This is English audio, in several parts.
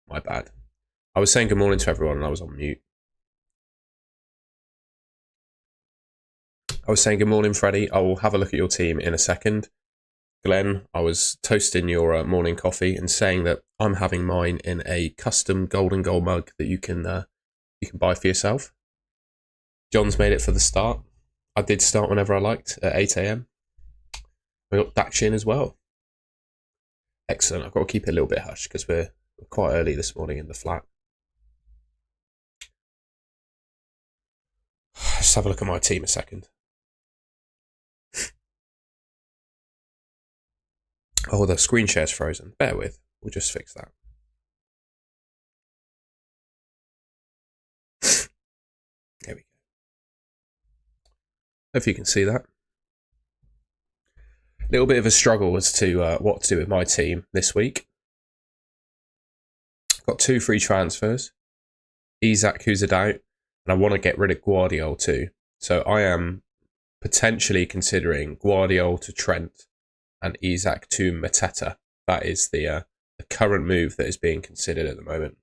My bad. I was saying good morning to everyone and I was on mute. I was saying good morning, Freddie. I will have a look at your team in a second. Glenn, I was toasting your morning coffee and saying that I'm having mine in a custom golden goal mug that you can buy for yourself. John's made it for the start. I did start whenever I liked at 8 a.m. We got Dakshin as well. Excellent. I've got to keep it a little bit hushed because we're quite early this morning in the flat. Let's have a look at my team a second. Oh, the screen share's frozen. Bear with. We'll just fix that. There we go. Hope you can see that. A little bit of a struggle as to what to do with my team this week. Got 2 free transfers. Isak, who's a doubt, and I want to get rid of Guardiola too. So I am potentially considering Guardiola to Trent and Isak to Mateta. That is the current move that is being considered at the moment.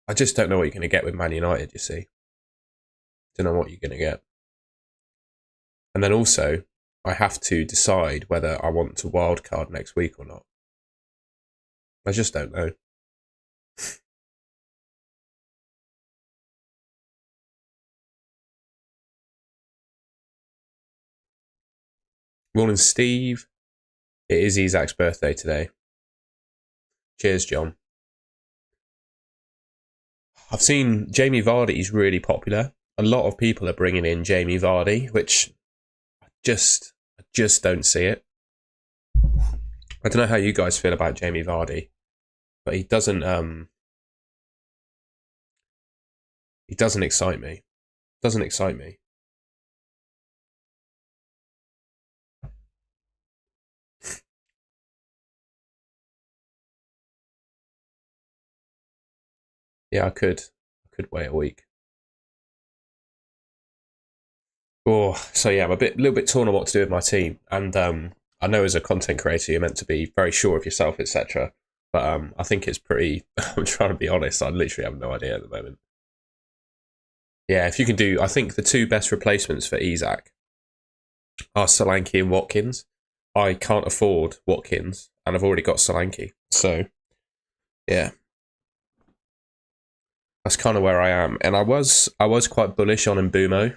I just don't know what you're going to get with Man United, you see. Don't know what you're going to get. And then also, I have to decide whether I want to wildcard next week or not. I just don't know. Morning, Steve. It is Isak's birthday today. Cheers, John. I've seen Jamie Vardy's really popular. A lot of people are bringing in Jamie Vardy, which I just don't see it. I don't know how you guys feel about Jamie Vardy, but he doesn't excite me. Doesn't excite me. Yeah, I could wait a week. Oh, so yeah, I'm a little bit torn on what to do with my team, and I know as a content creator you're meant to be very sure of yourself, etc. But I think it's pretty. I'm trying to be honest. I literally have no idea at the moment. Yeah, if you can do, I think the 2 best replacements for Isak are Solanke and Watkins. I can't afford Watkins, and I've already got Solanke, so yeah, that's kind of where I am. And I was quite bullish on Mbumo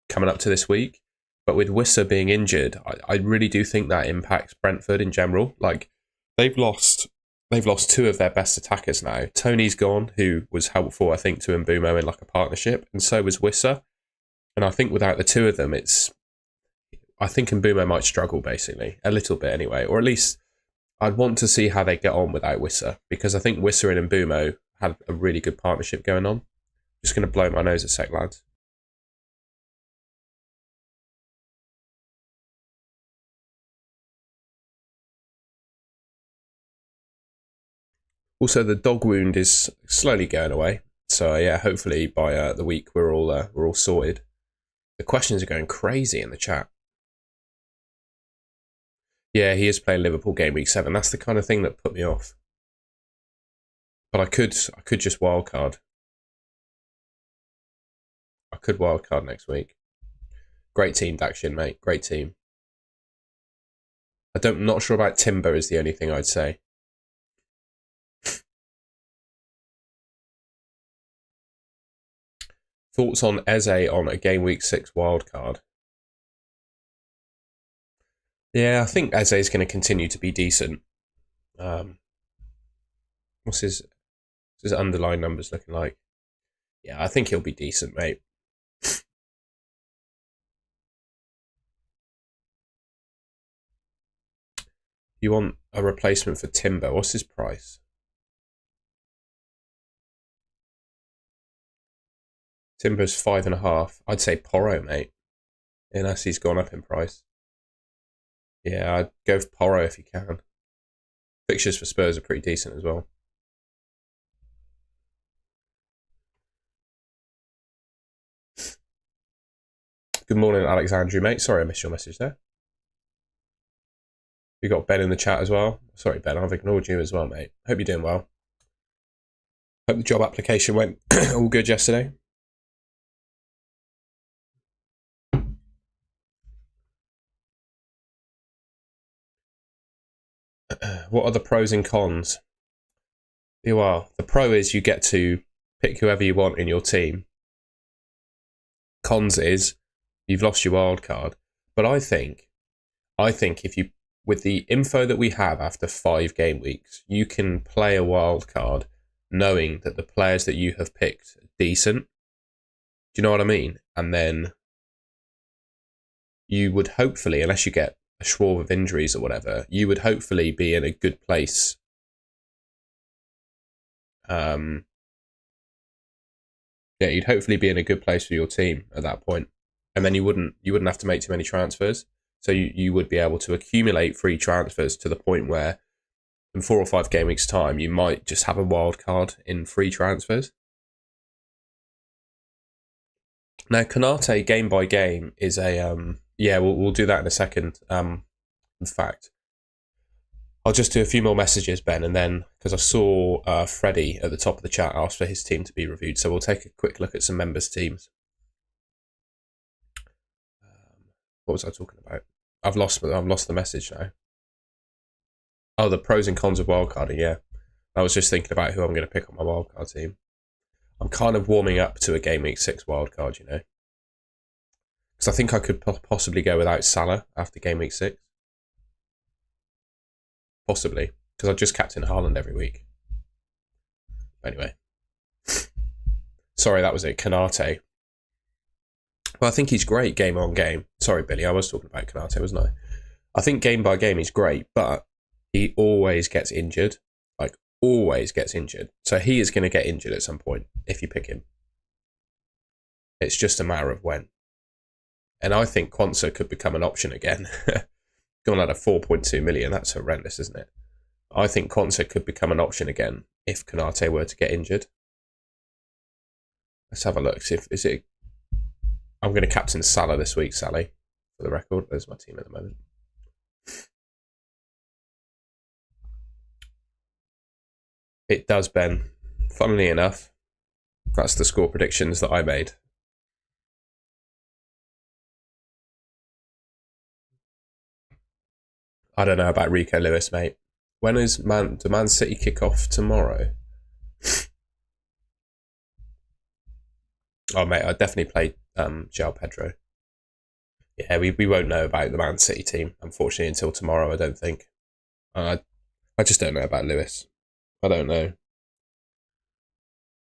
coming up to this week, but with Wissa being injured, I really do think that impacts Brentford in general. Like they've lost 2 of their best attackers now. Tony's gone, who was helpful, I think, to Mbumo in like a partnership, and so was Wissa. And I think without the 2 of them, I think Mbumo might struggle basically a little bit anyway, or at least I'd want to see how they get on without Wissa, because I think Wissa and Mbumo had a really good partnership going on. Just going to blow my nose a sec, lads. Also, the dog wound is slowly going away. So yeah, hopefully by the week we're all sorted. The questions are going crazy in the chat. Yeah, he is playing Liverpool game week 7. That's the kind of thing that put me off. But I could just wildcard. I could wildcard next week. Great team, Dakshin, mate. Great team. Not sure about Timber is the only thing I'd say. Thoughts on Eze on a game week 6 wildcard? Yeah, I think Eze is going to continue to be decent. What's his underlying numbers looking like? Yeah, I think he'll be decent, mate. You want a replacement for Timber? What's his price? Timber's 5.5. I'd say Porro, mate. Unless he's gone up in price. Yeah, I'd go for Porro if you can. Fixtures for Spurs are pretty decent as well. Good morning, Alexandru, mate. Sorry I missed your message there. You got Ben in the chat as well. Sorry, Ben, I've ignored you as well, mate. Hope you're doing well. Hope the job application went all good yesterday. What are the pros and cons? Well, the pro is you get to pick whoever you want in your team. Cons is you've lost your wild card. But I think if you, with the info that we have after 5 game weeks, you can play a wild card knowing that the players that you have picked are decent. Do you know what I mean? And then you would hopefully, unless you get a swarm of injuries or whatever, you would hopefully be in a good place. You'd hopefully be in a good place for your team at that point, and then you wouldn't have to make too many transfers. So you would be able to accumulate free transfers to the point where in 4 or 5 game weeks time, you might just have a wild card in free transfers. Now, Konate game by game is a we'll do that in a second. In fact, I'll just do a few more messages, Ben, and then, because I saw Freddie at the top of the chat ask for his team to be reviewed, so we'll take a quick look at some members' teams. What was I talking about? I've lost the message now. Oh, the pros and cons of wildcarding, yeah. I was just thinking about who I'm going to pick on my wildcard team. I'm kind of warming up to a Game Week 6 wildcard, you know. Because I think I could possibly go without Salah after Game Week 6. Possibly. Because I just captain Haaland every week. Anyway. Sorry, that was it. Konate. Well, I think he's great game on game. Sorry, Billy, I was talking about Konate, wasn't I? I think game by game he's great, but he always gets injured. Like, always gets injured. So he is going to get injured at some point if you pick him. It's just a matter of when. And I think Quansah could become an option again. Gone out of 4.2 million. That's horrendous, isn't it? I think Quansah could become an option again if Konate were to get injured. Let's have a look. See if is it. I'm going to captain Salah this week, Sally, for the record. There's my team at the moment. It does, Ben. Funnily enough, that's the score predictions that I made. I don't know about Rico Lewis, mate. When is Man City kick off tomorrow? Oh, mate, I definitely played João Pedro. Yeah, we won't know about the Man City team, unfortunately, until tomorrow, I don't think. I just don't know about Lewis. I don't know.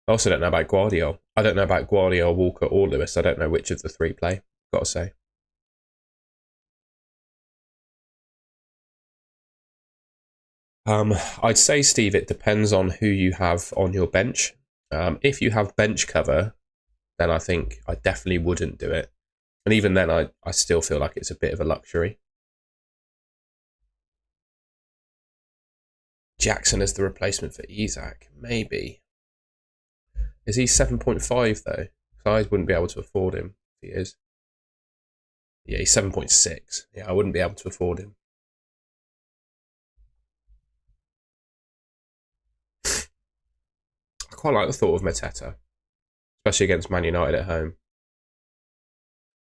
I also don't know about Guardiola. I don't know about Guardiola, Walker, or Lewis. I don't know which of the 3 play, got to say. I'd say, Steve, it depends on who you have on your bench. If you have bench cover, then I think I definitely wouldn't do it. And even then, I still feel like it's a bit of a luxury. Jackson as the replacement for Isak, maybe. Is he 7.5 though? I wouldn't be able to afford him if he is. Yeah, he's 7.6. Yeah, I wouldn't be able to afford him. I quite like the thought of Mateta, especially against Man United at home.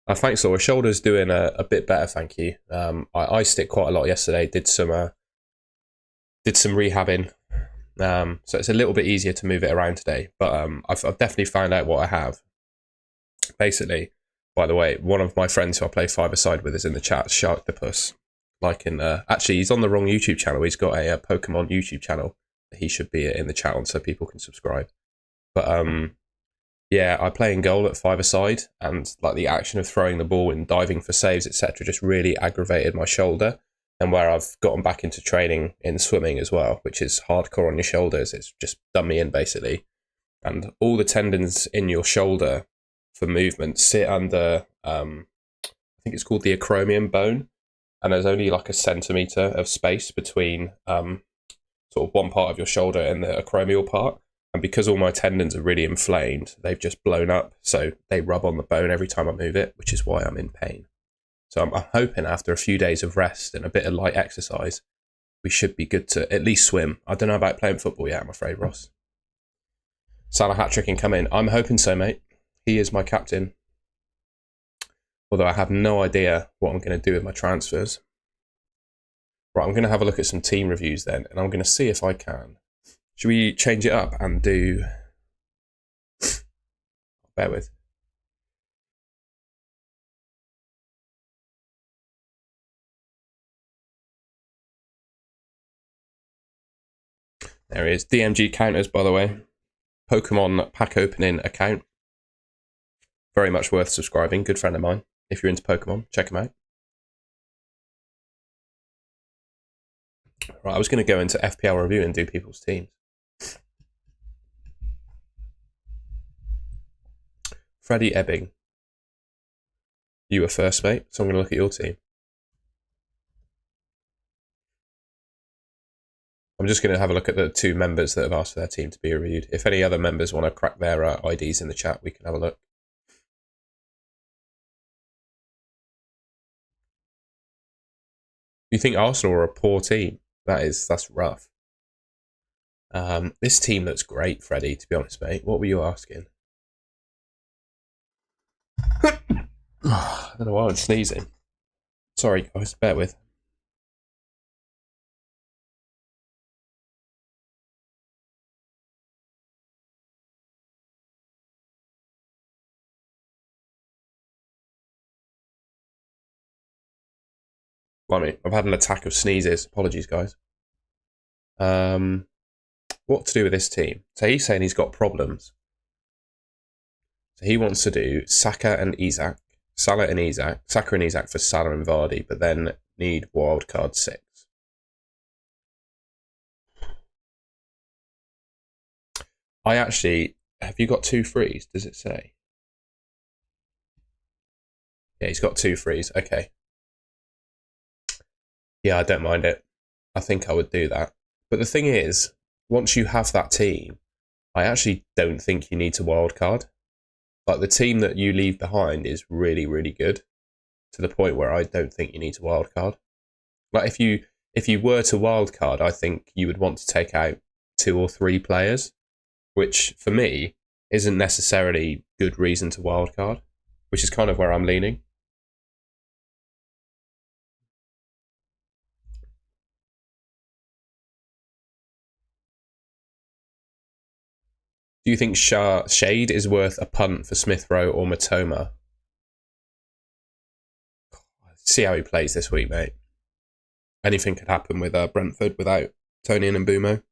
Thanks, Laura. Shoulder's doing a bit better, thank you. I stick quite a lot yesterday. Did some rehabbing, so it's a little bit easier to move it around today. But I've definitely found out what I have. Basically, by the way, one of my friends who I play five-a-side with is in the chat, Sharktopus. Actually, he's on the wrong YouTube channel. He's got a Pokemon YouTube channel that he should be in the chat on, so people can subscribe. But yeah, I play in goal at five-a-side, and like the action of throwing the ball and diving for saves, etc., just really aggravated my shoulder. And where I've gotten back into training in swimming as well, which is hardcore on your shoulders, it's just done me in basically. And all the tendons in your shoulder for movement sit under, I think it's called the acromion bone, and there's only like a centimetre of space between sort of one part of your shoulder and the acromial part. And because all my tendons are really inflamed, they've just blown up, so they rub on the bone every time I move it, which is why I'm in pain. So I'm hoping after a few days of rest and a bit of light exercise, we should be good to at least swim. I don't know about playing football yet, I'm afraid, Ross. Salah hat-trick can come in. I'm hoping so, mate. He is my captain. Although I have no idea what I'm going to do with my transfers. Right, I'm going to have a look at some team reviews then, and I'm going to see if I can. Should we change it up and do... Bear with. There he is. DMG counters, by the way. Pokemon pack opening account. Very much worth subscribing. Good friend of mine. If you're into Pokemon, check him out. Right, I was going to go into FPL review and do people's teams. Freddie Ebbing. You were first, mate, so I'm going to look at your team. I'm just going to have a look at the 2 members that have asked for their team to be reviewed. If any other members want to crack their IDs in the chat, we can have a look. You think Arsenal are a poor team? That's rough. This team looks great, Freddie, to be honest, mate. What were you asking? I don't know why I'm sneezing. Sorry, guys, bear with. Blimey, I've had an attack of sneezes. Apologies, guys. What to do with this team? So he's saying he's got problems. So he wants to do Saka and Isak. Salah and Isak. Saka and Isak for Salah and Vardy, but then need wildcard 6. I actually... Have you got 2 frees? Does it say? Yeah, he's got 2 frees. Okay. Yeah, I don't mind it. I think I would do that. But the thing is, once you have that team, I actually don't think you need to wildcard. Like, the team that you leave behind is really, really good, to the point where I don't think you need to wildcard. Like, if you were to wildcard, I think you would want to take out 2 or 3 players, which, for me, isn't necessarily good reason to wildcard, which is kind of where I'm leaning. Do you think Shade is worth a punt for Smith Rowe or Matoma? See how he plays this week, mate. Anything could happen with Brentford without Tony and Mbumo.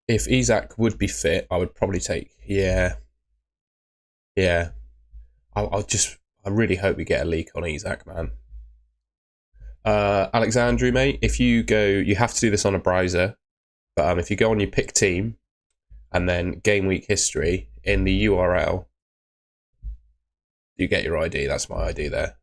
If Isak would be fit, I would probably take... Yeah. I really hope we get a leak on Isak, man. Alexandru, mate, if you go... You have to do this on a browser, but if you go on your pick team, and then Gameweek history, in the URL, you get your ID. That's my ID there.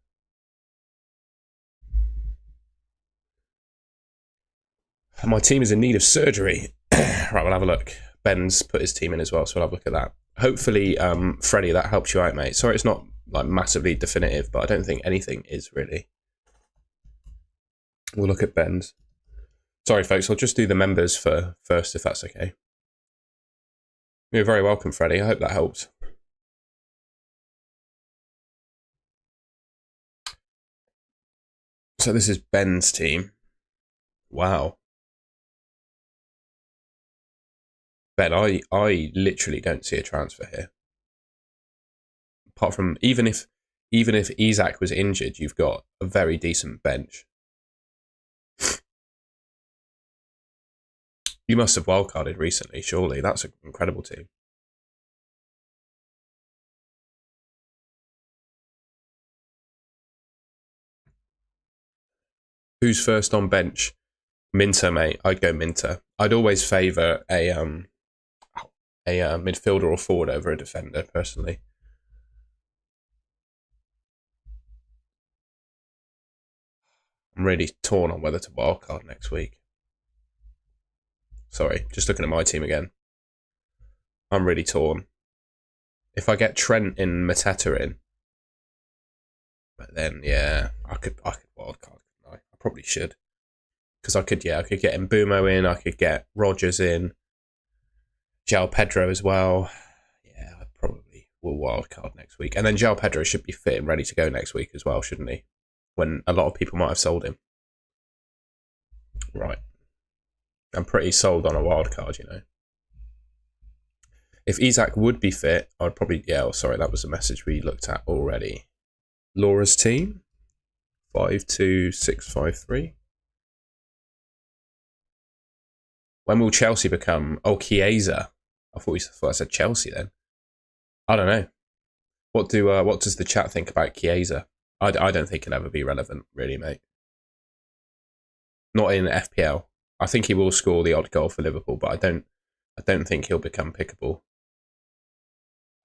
My team is in need of surgery. Right, we'll have a look. Ben's put his team in as well, so we'll have a look at that. Hopefully, Freddie, that helps you out, mate. Sorry it's not like massively definitive, but I don't think anything is really. We'll look at Ben's. Sorry, folks, I'll just do the members first, if that's okay. You're very welcome, Freddie. I hope that helps. So this is Ben's team. Wow. Ben, I literally don't see a transfer here. Apart from even if Isak was injured, you've got a very decent bench. You must have wildcarded recently, surely. That's an incredible team. Who's first on bench? Minter, mate. I'd go Minter. I'd always favour a midfielder or forward over a defender, personally. I'm really torn on whether to wildcard next week. Sorry, just looking at my team again. I'm really torn. If I get Trent in Mateta in, but then yeah, I could wildcard. I probably should, because I could get Mbumo in, I could get Rogers in, João Pedro as well. Yeah, I probably will wildcard next week, and then João Pedro should be fit and ready to go next week as well, shouldn't he? When a lot of people might have sold him. Right, I'm pretty sold on a wildcard, you know. If Isak would be fit, I'd probably... Yeah, oh, sorry, that was a message we looked at already. Laura's team, 52653. When will Chelsea become... Oh, Chiesa. I thought I said Chelsea then. I don't know. What does the chat think about Chiesa? I don't think he'll ever be relevant, really, mate. Not in FPL. I think he will score the odd goal for Liverpool, but I don't think he'll become pickable.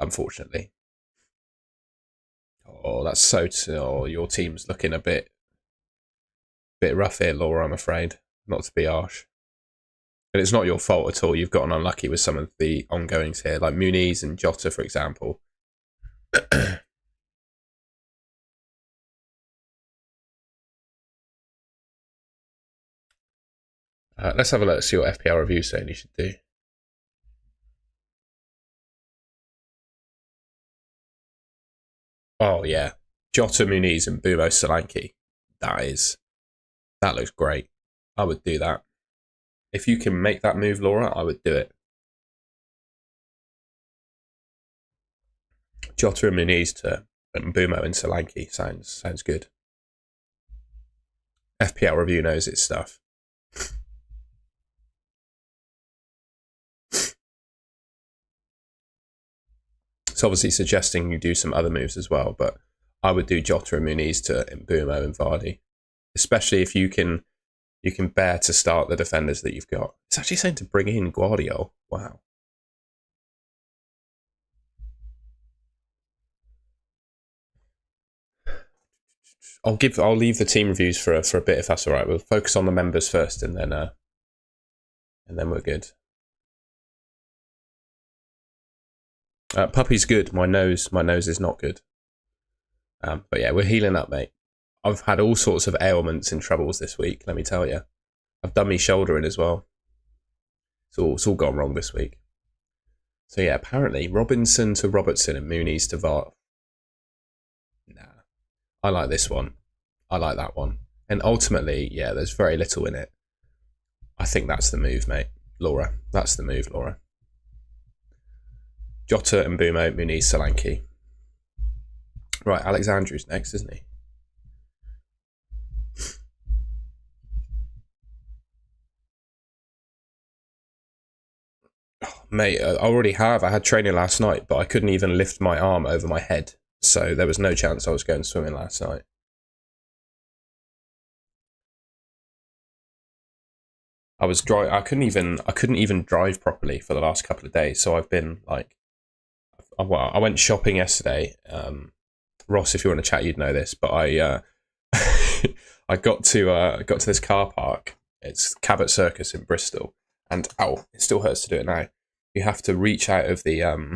Unfortunately. Oh, that's so... Oh, your team's looking a bit rough here, Laura, I'm afraid. Not to be harsh. And it's not your fault at all. You've gotten unlucky with some of the ongoings here, like Muniz and Jota, for example. Let's have a look, see what FPL review saying you should do. Oh, yeah. Jota, Muniz and Bumo Solanke. That looks great. I would do that. If you can make that move, Laura, I would do it. Jota and Muniz to Bumo and Solanke sounds good. FPL review knows its stuff. It's obviously suggesting you do some other moves as well, but I would do Jota and Muniz to Mbumo and Vardy, especially if you can bear to start the defenders that you've got. It's actually saying to bring in Guardiola. Wow. I'll leave the team reviews for a bit if that's all right. We'll focus on the members first, and then we're good. Puppy's good. My nose is not good. But yeah, we're healing up, mate. I've had all sorts of ailments and troubles this week, let me tell you. I've done my shoulder in as well. It's all gone wrong this week. So yeah, apparently Robinson to Robertson and Muniz to Vart. Nah, I like this one. I like that one. And ultimately, yeah, there's very little in it. I think that's the move, mate. Laura, that's the move, Laura. Jota and Mbumo, Muniz, Solanke. Right, Alexandru's next, isn't he? Oh, mate, I already have. I had training last night, but I couldn't even lift my arm over my head. So there was no chance I was going swimming last night. I couldn't even drive properly for the last couple of days. So I've been like, I went shopping yesterday. Ross, if you want to chat, you'd know this, but I I got to this car park. It's Cabot Circus in Bristol, and it still hurts to do it now. You have to reach out of the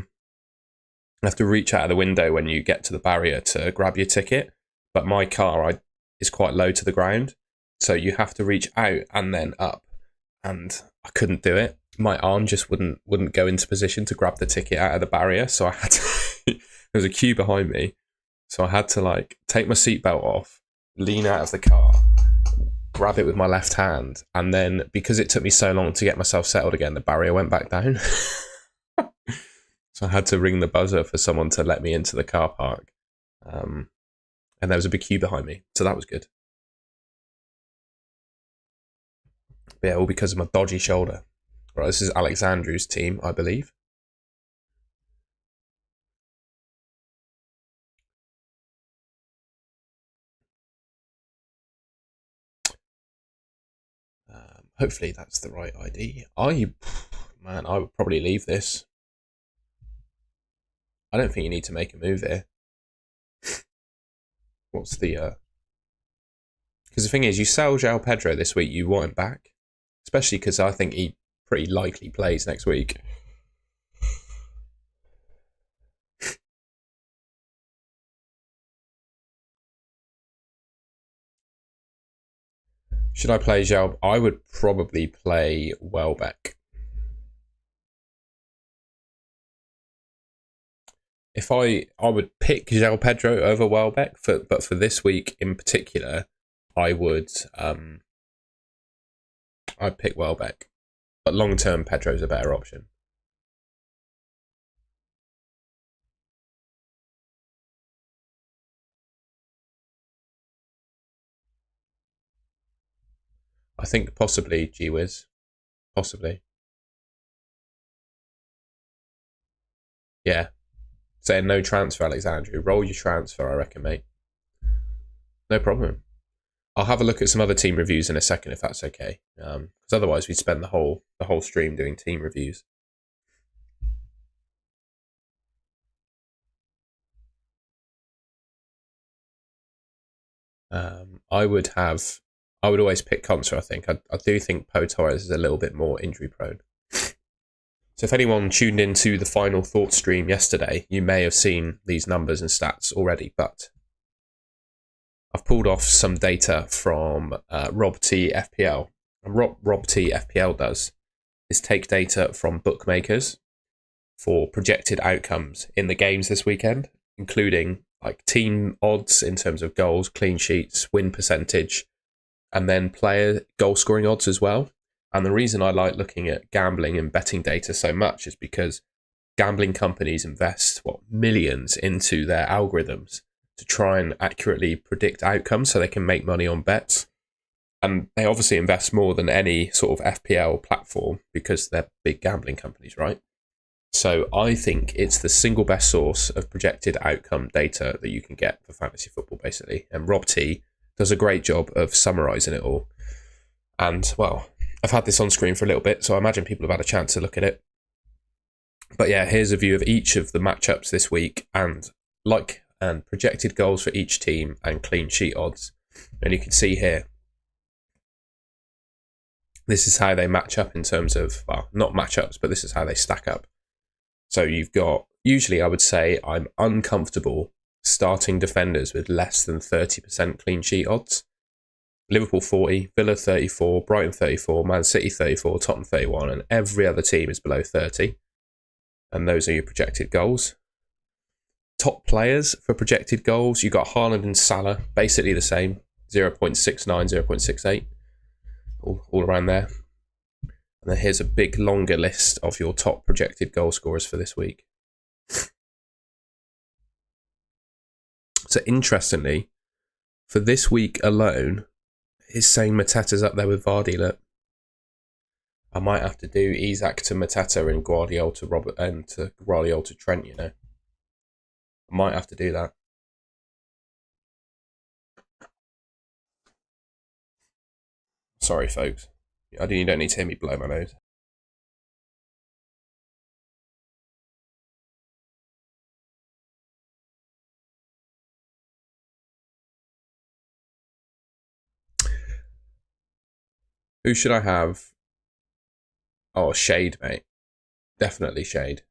window when you get to the barrier to grab your ticket. But my car is quite low to the ground, so you have to reach out and then up. And I couldn't do it. My arm just wouldn't go into position to grab the ticket out of the barrier, so I had to. There was a queue behind me, so I had to like take my seatbelt off, lean out of the car, grab it with my left hand, and then because it took me so long to get myself settled again, the barrier went back down. So I had to ring the buzzer for someone to let me into the car park, and there was a big queue behind me, so that was good. But yeah, all because of my dodgy shoulder. Right, this is Alexandru's team, I believe. Hopefully that's the right ID. I would probably leave this. I don't think you need to make a move here. What's the... Because the thing is, you sell João Pedro this week, you want him back. Especially because I think he pretty likely plays next week. Should I play Zhao? I would probably play Welbeck. If I would pick João Pedro over Welbeck, but for this week in particular, I'd pick Welbeck. But long term, Pedro's a better option. I think possibly Gwiz. Possibly. Yeah. Saying no transfer, Alexandru. Roll your transfer, I reckon, mate. No problem. I'll have a look at some other team reviews in a second if that's okay. Because otherwise we'd spend the whole stream doing team reviews. I would always pick Contra, I think. I do think Pau Torres is a little bit more injury prone. So if anyone tuned into the Final Thought stream yesterday, you may have seen these numbers and stats already, but I've pulled off some data from Rob T FPL. And what Rob T FPL does is take data from bookmakers for projected outcomes in the games this weekend, including like team odds in terms of goals, clean sheets, win percentage, and then player goal scoring odds as well. And the reason I like looking at gambling and betting data so much is because gambling companies invest millions into their algorithms to try and accurately predict outcomes so they can make money on bets. And they obviously invest more than any sort of FPL platform because they're big gambling companies, right? So I think it's the single best source of projected outcome data that you can get for fantasy football, basically. And Rob T does a great job of summarising it all. And, well, I've had this on screen for a little bit, so I imagine people have had a chance to look at it. But yeah, here's a view of each of the matchups this week and projected goals for each team and clean sheet odds. And you can see here, this is how they match up in terms of, well, not matchups, but this is how they stack up. So you've got, usually I would say I'm uncomfortable starting defenders with less than 30% clean sheet odds. Liverpool 40, Villa 34, Brighton 34, Man City 34, Tottenham 31, and every other team is below 30. And those are your projected goals. Top players for projected goals, you've got Haaland and Salah, basically the same, 0.69, 0.68, all around there. And then here's a big longer list of your top projected goal scorers for this week. So interestingly, for this week alone, he's saying Mateta's up there with Vardy. Look, I might have to do Isak to Mateta and Guardiola to Robert and to Guardiola to Trent. You know, I might have to do that. Sorry, folks. You don't need to hear me blow my nose. Who should I have? Oh, Shade, mate. Definitely Shade.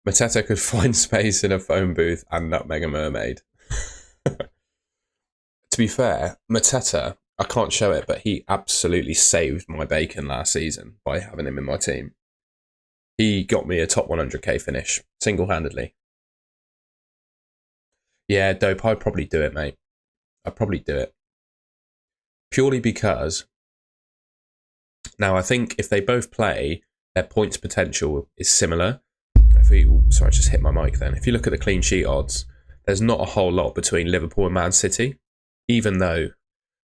Mateta could find space in a phone booth and nutmeg a mermaid. To be fair, Mateta, I can't show it, but he absolutely saved my bacon last season by having him in my team. He got me a top 100k finish, single-handedly. Yeah, dope, I'd probably do it, mate. I'd probably do it. Purely because, now I think if they both play, their points potential is similar. Sorry, I just hit my mic then. If you look at the clean sheet odds, there's not a whole lot between Liverpool and Man City, even though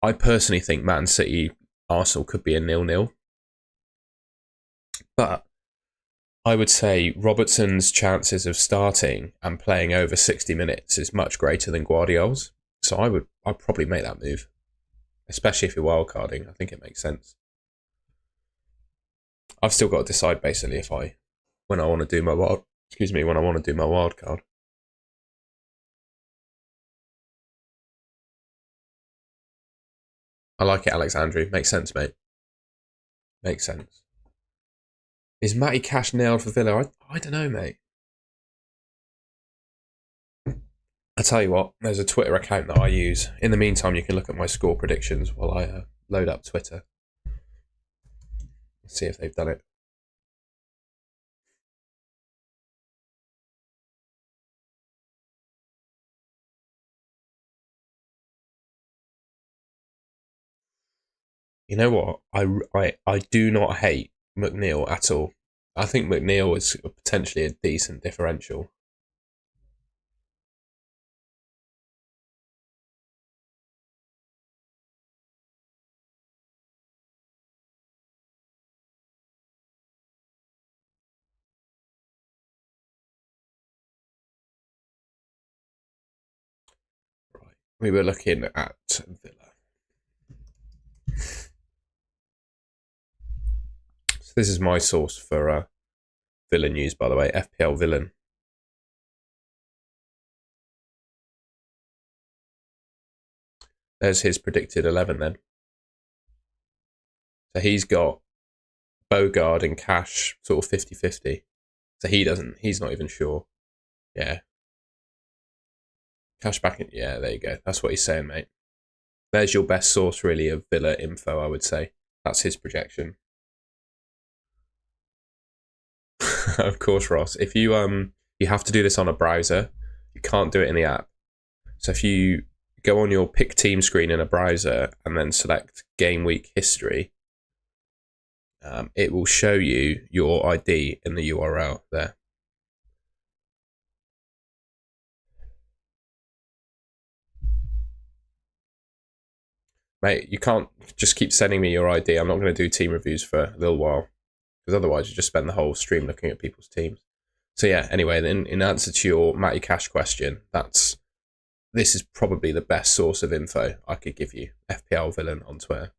I personally think Man City Arsenal could be a 0-0. But I would say Robertson's chances of starting and playing over 60 minutes is much greater than Guardiola's. So I'd probably make that move, especially if you're wildcarding. I think it makes sense. I've still got to decide basically when I want to do my wild card. I like it, Alexandru. Makes sense, mate. Makes sense. Is Matty Cash nailed for Villa? I don't know, mate. I tell you what, there's a Twitter account that I use. In the meantime, you can look at my score predictions while I load up Twitter. See if they've done it. You know what? I do not hate McNeil at all. I think McNeil is potentially a decent differential. Right. We were looking at Villa. So this is my source for Villa news, by the way. FPL Villain. There's his predicted 11 then. So he's got Bogard and Cash sort of 50-50. So he's not even sure. Yeah. Cash back in, yeah, there you go. That's what he's saying, mate. There's your best source, really, of Villa info, I would say. That's his projection. Of course, Ross. If you you have to do this on a browser. You can't do it in the app. So if you go on your pick team screen in a browser and then select Gameweek history, it will show you your ID in the URL there. Mate, you can't just keep sending me your ID. I'm not going to do team reviews for a little while, because otherwise you just spend the whole stream looking at people's teams. So yeah, anyway, then in answer to your Matty Cash question, this is probably the best source of info I could give you. FPL Villain on Twitter.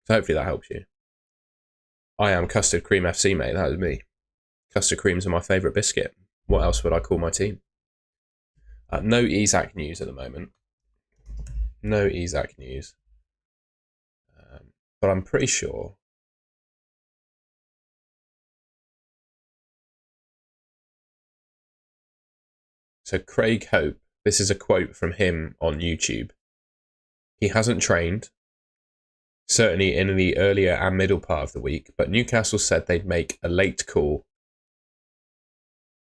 So hopefully that helps you. I am Custard Cream FC, mate. That is me. Custard creams are my favourite biscuit. What else would I call my team? No Isak news at the moment. No Isak news. But I'm pretty sure. So Craig Hope, this is a quote from him on YouTube. He hasn't trained, certainly in the earlier and middle part of the week, but Newcastle said they'd make a late call.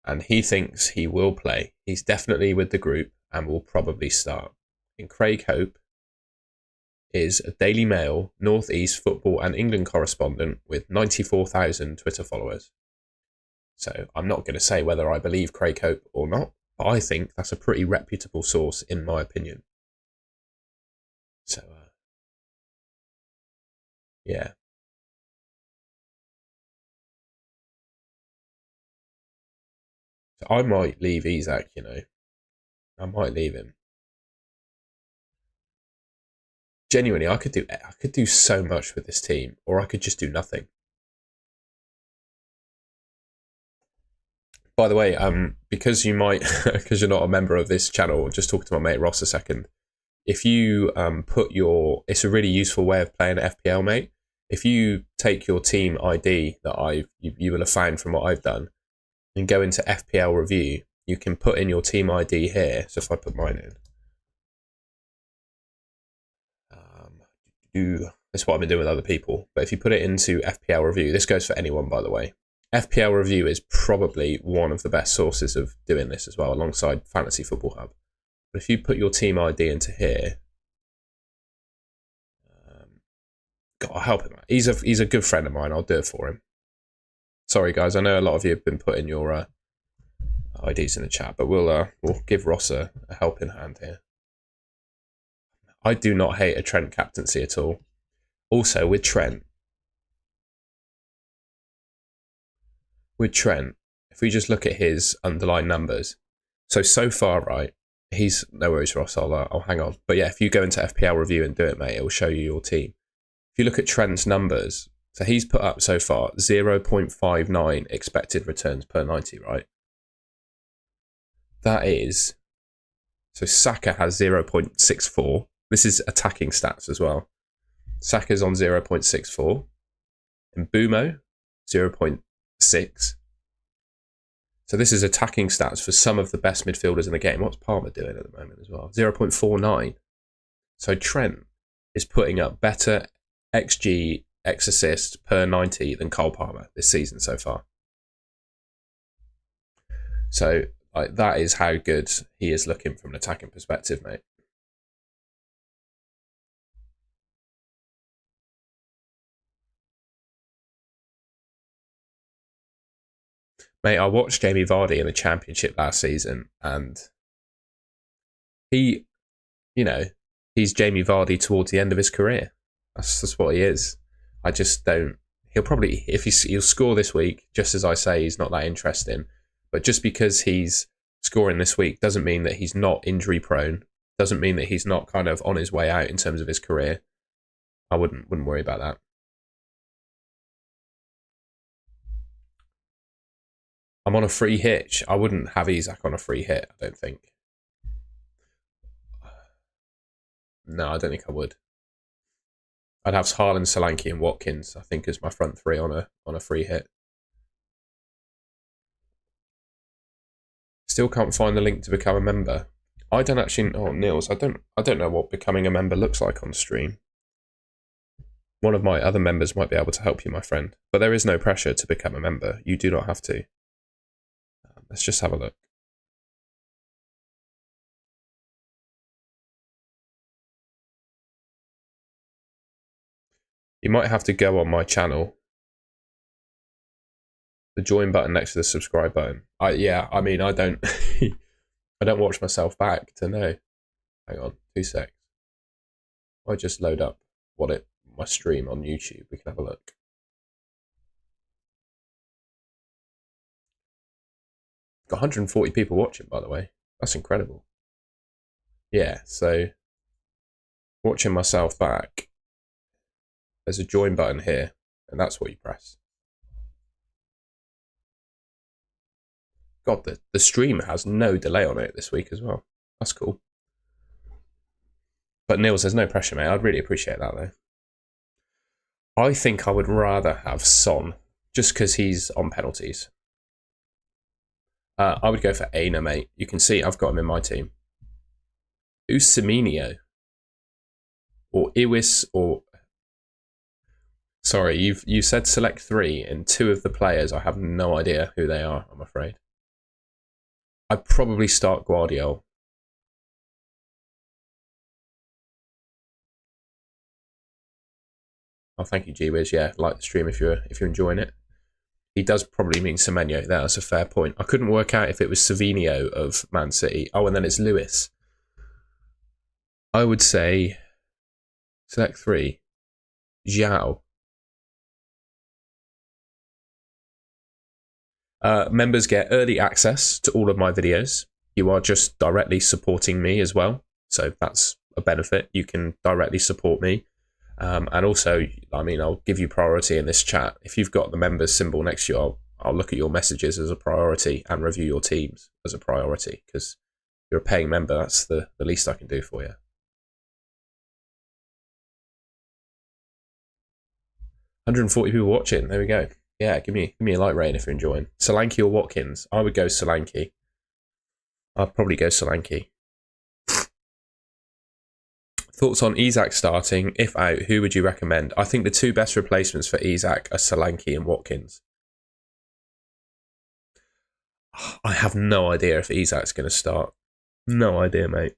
And he thinks he will play. He's definitely with the group and will probably start. And Craig Hope is a Daily Mail, North East football and England correspondent with 94,000 Twitter followers. So I'm not going to say whether I believe Craig Hope or not, but I think that's a pretty reputable source in my opinion. So, yeah. So I might leave Isak, you know. I might leave him. Genuinely, I could do so much with this team, or I could just do nothing. By the way, because you might, because you're not a member of this channel, just talk to my mate Ross a second. If you it's a really useful way of playing FPL, mate. If you take your team ID that you will have found from what I've done, and go into FPL review, you can put in your team ID here. So if I put mine in, that's what I've been doing with other people. But if you put it into FPL review, this goes for anyone, by the way. FPL review is probably one of the best sources of doing this as well, alongside Fantasy Football Hub. But if you put your team ID into here, God, I'll help him out. He's a good friend of mine. I'll do it for him. Sorry, guys. I know a lot of you have been putting your IDs in the chat, but we'll give Ross a helping hand here. I do not hate a Trent captaincy at all. Also, with Trent, if we just look at his underlying numbers, so far, right, he's no worries, Ross. I'll hang on. But yeah, if you go into FPL review and do it, mate, it will show you your team. If you look at Trent's numbers, so he's put up so far 0.59 expected returns per 90, right? That is, so Saka has 0.64. This is attacking stats as well. Saka's on 0.64. And Bumo, 0.6. So this is attacking stats for some of the best midfielders in the game. What's Palmer doing at the moment as well? 0.49. So Trent is putting up better XG, X assist per 90 than Cole Palmer this season so far. So that is how good he is looking from an attacking perspective, mate. Mate, I watched Jamie Vardy in the Championship last season, and he, he's Jamie Vardy towards the end of his career. That's what he is. I just don't. He'll probably, if he'll score this week, just as I say, he's not that interesting. But just because he's scoring this week doesn't mean that he's not injury prone. Doesn't mean that he's not kind of on his way out in terms of his career. I wouldn't worry about that. I'm on a free hit. I wouldn't have Isak on a free hit, I don't think. No, I don't think I would. I'd have Haaland, Solanke and Watkins, I think, as my front three on a free hit. Still can't find the link to become a member. I don't actually. Oh, Niels, I don't know what becoming a member looks like on stream. One of my other members might be able to help you, my friend. But there is no pressure to become a member. You do not have to. Let's just have a look. You might have to go on my channel. The join button next to the subscribe button. I don't I don't watch myself back to know. Hang on, 2 secs. I just load up my stream on YouTube. We can have a look. Got 140 people watching, by the way. That's incredible. Yeah, so watching myself back, there's a join button here, and that's what you press. God, the stream has no delay on it this week as well. That's cool. But Niels, there's no pressure, mate. I'd really appreciate that, though. I think I would rather have Son, just because he's on penalties. I would go for Aina, mate. You can see I've got him in my team. Who's Semenyo? Or Iwis, or... Sorry, you said select 3, and 2 of the players, I have no idea who they are, I'm afraid. I'd probably start Guardiola. Oh, thank you, G-Wiz. Yeah, like the stream if you're enjoying it. He does probably mean Semenyo. That's a fair point. I couldn't work out if it was Savinio of Man City. Oh, and then it's Lewis. I would say select 3. Zhao. Members get early access to all of my videos. You are just directly supporting me as well. So that's a benefit. You can directly support me. And also, I'll give you priority in this chat. If you've got the members symbol next to you, I'll look at your messages as a priority and review your teams as a priority, because you're a paying member. That's the least I can do for you. 140 people watching. There we go. Yeah, give me a like rating if you're enjoying. Solanke or Watkins? I would go Solanke. I'd probably go Solanke. Thoughts on Isak starting? If out, who would you recommend? I think the 2 best replacements for Isak are Solanke and Watkins. I have no idea if Isak's going to start. No idea, mate.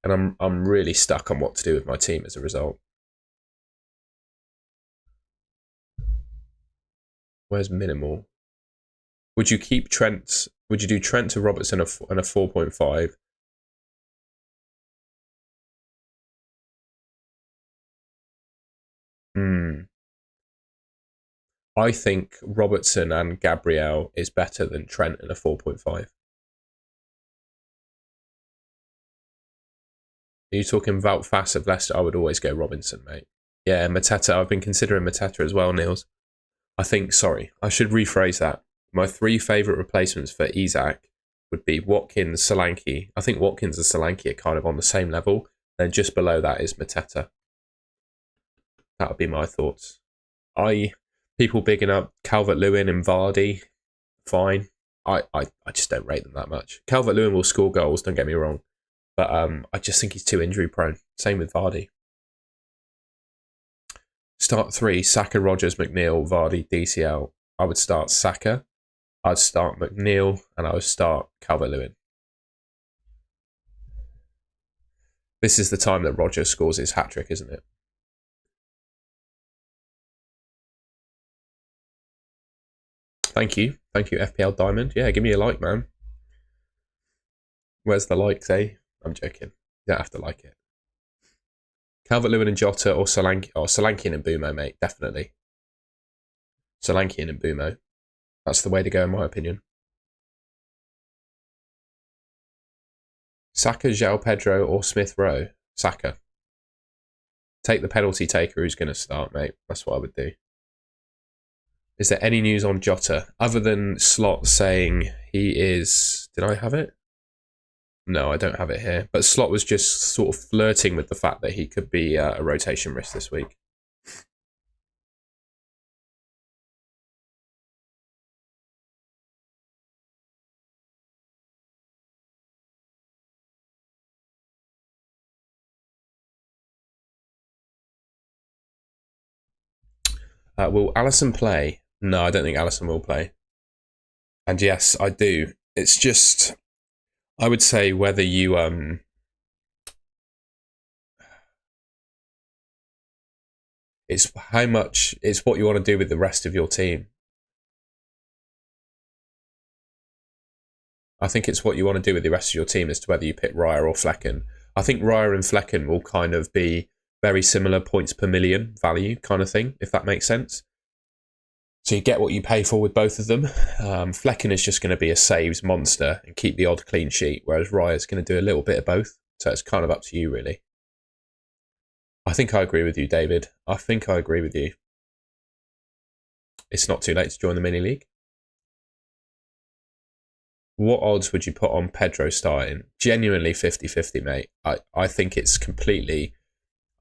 And I'm really stuck on what to do with my team as a result. Where's minimal? Would you keep Trent? Would you do Trent to Robertson and a 4.5? I think Robertson and Gabriel is better than Trent in a 4.5. Are you talking Wout Fass of Leicester? I would always go Robinson, mate. Yeah, Mateta. I've been considering Mateta as well, Niels. I should rephrase that. My 3 favourite replacements for Isak would be Watkins, Solanke. I think Watkins and Solanke are kind of on the same level. Then just below that is Mateta. That would be my thoughts. People bigging up Calvert-Lewin and Vardy, fine. I just don't rate them that much. Calvert-Lewin will score goals, don't get me wrong. But I just think he's too injury prone. Same with Vardy. Start 3, Saka, Rodgers, McNeil, Vardy, DCL. I would start Saka, I'd start McNeil, and I would start Calvert-Lewin. This is the time that Rodgers scores his hat-trick, isn't it? Thank you, FPL Diamond. Yeah, give me a like, man. Where's the likes, eh? I'm joking. You don't have to like it. Calvert-Lewin and Jota or Solanke. Oh, Solanke and Mbeumo, mate. Definitely. Solanke and Mbeumo. That's the way to go, in my opinion. Saka, João Pedro or Smith Rowe? Saka. Take the penalty taker who's going to start, mate. That's what I would do. Is there any news on Jota? Other than Slot saying he is... Did I have it? No, I don't have it here. But Slot was just sort of flirting with the fact that he could be a rotation risk this week. Will Alisson play? No, I don't think Alisson will play. And yes, I do. It's just... I would say whether you... It's how much... It's what you want to do with the rest of your team. I think it's what you want to do with the rest of your team as to whether you pick Raya or Flecken. I think Raya and Flecken will kind of be very similar points per million value kind of thing, if that makes sense. So you get what you pay for with both of them. Flecken is just going to be a saves monster and keep the odd clean sheet, whereas Raya is going to do a little bit of both. So it's kind of up to you, really. I think I agree with you, David. I think I agree with you. It's not too late to join the mini league. What odds would you put on Pedro starting? Genuinely 50-50, mate. I think it's completely...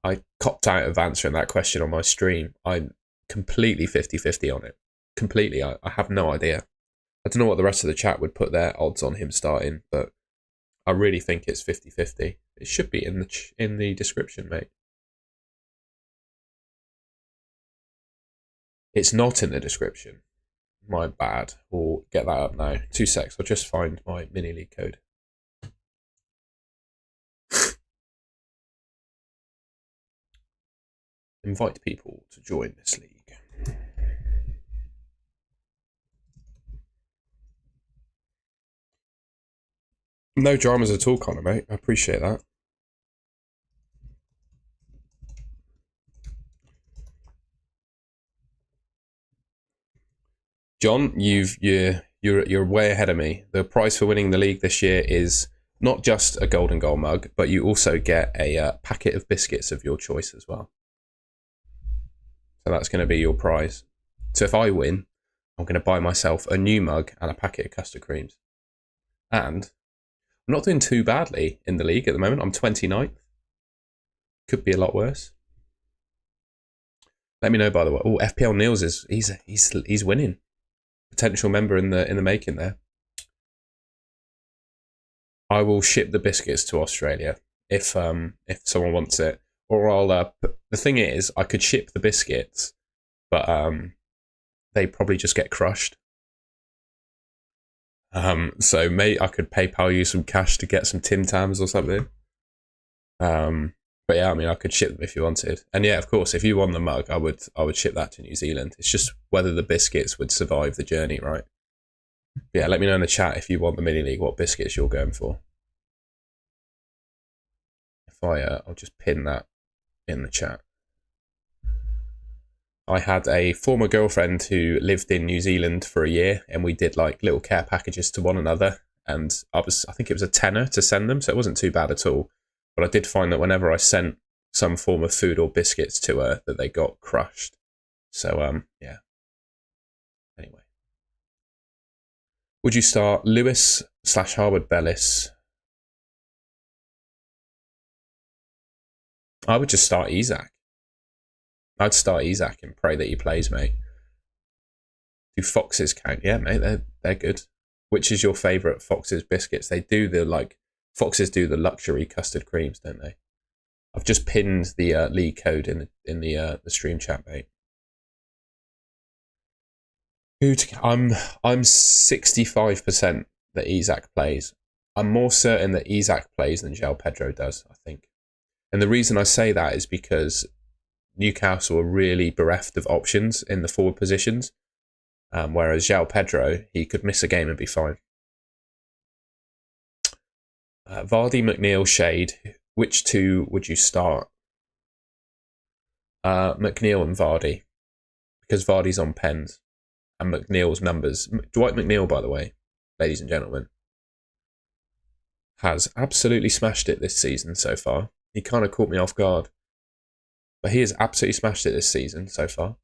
I copped out of answering that question on my stream. I'm completely 50-50 on it. Completely. I have no idea. I don't know what the rest of the chat would put their odds on him starting, but I really think it's 50-50. It should be in the description, mate. It's not in the description. My bad. We'll get that up now. 2 secs. I'll just find my mini league code. Invite people to join this league. No dramas at all, Connor, mate. I appreciate that. John, you're way ahead of me. The prize for winning the league this year is not just a golden goal mug, but you also get a packet of biscuits of your choice as well. So that's going to be your prize. So if I win, I'm going to buy myself a new mug and a packet of custard creams. And I'm not doing too badly in the league at the moment. I'm 29th. Could be a lot worse. Let me know, by the way. Oh, FPL Niels he's winning. Potential member in the making there. I will ship the biscuits to Australia if someone wants it, or I'll. The thing is, I could ship the biscuits, but they probably just get crushed. So maybe I could PayPal you some cash to get some Tim Tams or something. But yeah, I mean, I could ship them if you wanted. And yeah, of course, if you won the mug, I would ship that to New Zealand. It's just whether the biscuits would survive the journey, right? But yeah, let me know in the chat if you want the mini league, what biscuits you're going for. If I'll just pin that in the chat. I had a former girlfriend who lived in New Zealand for a year, and we did like little care packages to one another. And I think it was a tenner to send them, so it wasn't too bad at all. But I did find that whenever I sent some form of food or biscuits to her, that they got crushed. So, yeah. Anyway. Would you start Lewis / Harwood Bellis? I would just start Isak. I'd start Isak and pray that he plays, mate. Do Foxes count? Yeah, mate, they're good. Which is your favourite Foxes biscuits? They do Foxes do the luxury custard creams, don't they? I've just pinned the league code in the stream chat, mate. I'm 65% that Isak plays. I'm more certain that Isak plays than João Pedro does, I think. And the reason I say that is because Newcastle are really bereft of options in the forward positions, whereas João Pedro, he could miss a game and be fine. Vardy, McNeil, Shade. Which two would you start? McNeil and Vardy, because Vardy's on pens and McNeil's numbers. Dwight McNeil, by the way, ladies and gentlemen, has absolutely smashed it this season so far. He kind of caught me off guard, but he has absolutely smashed it this season so far.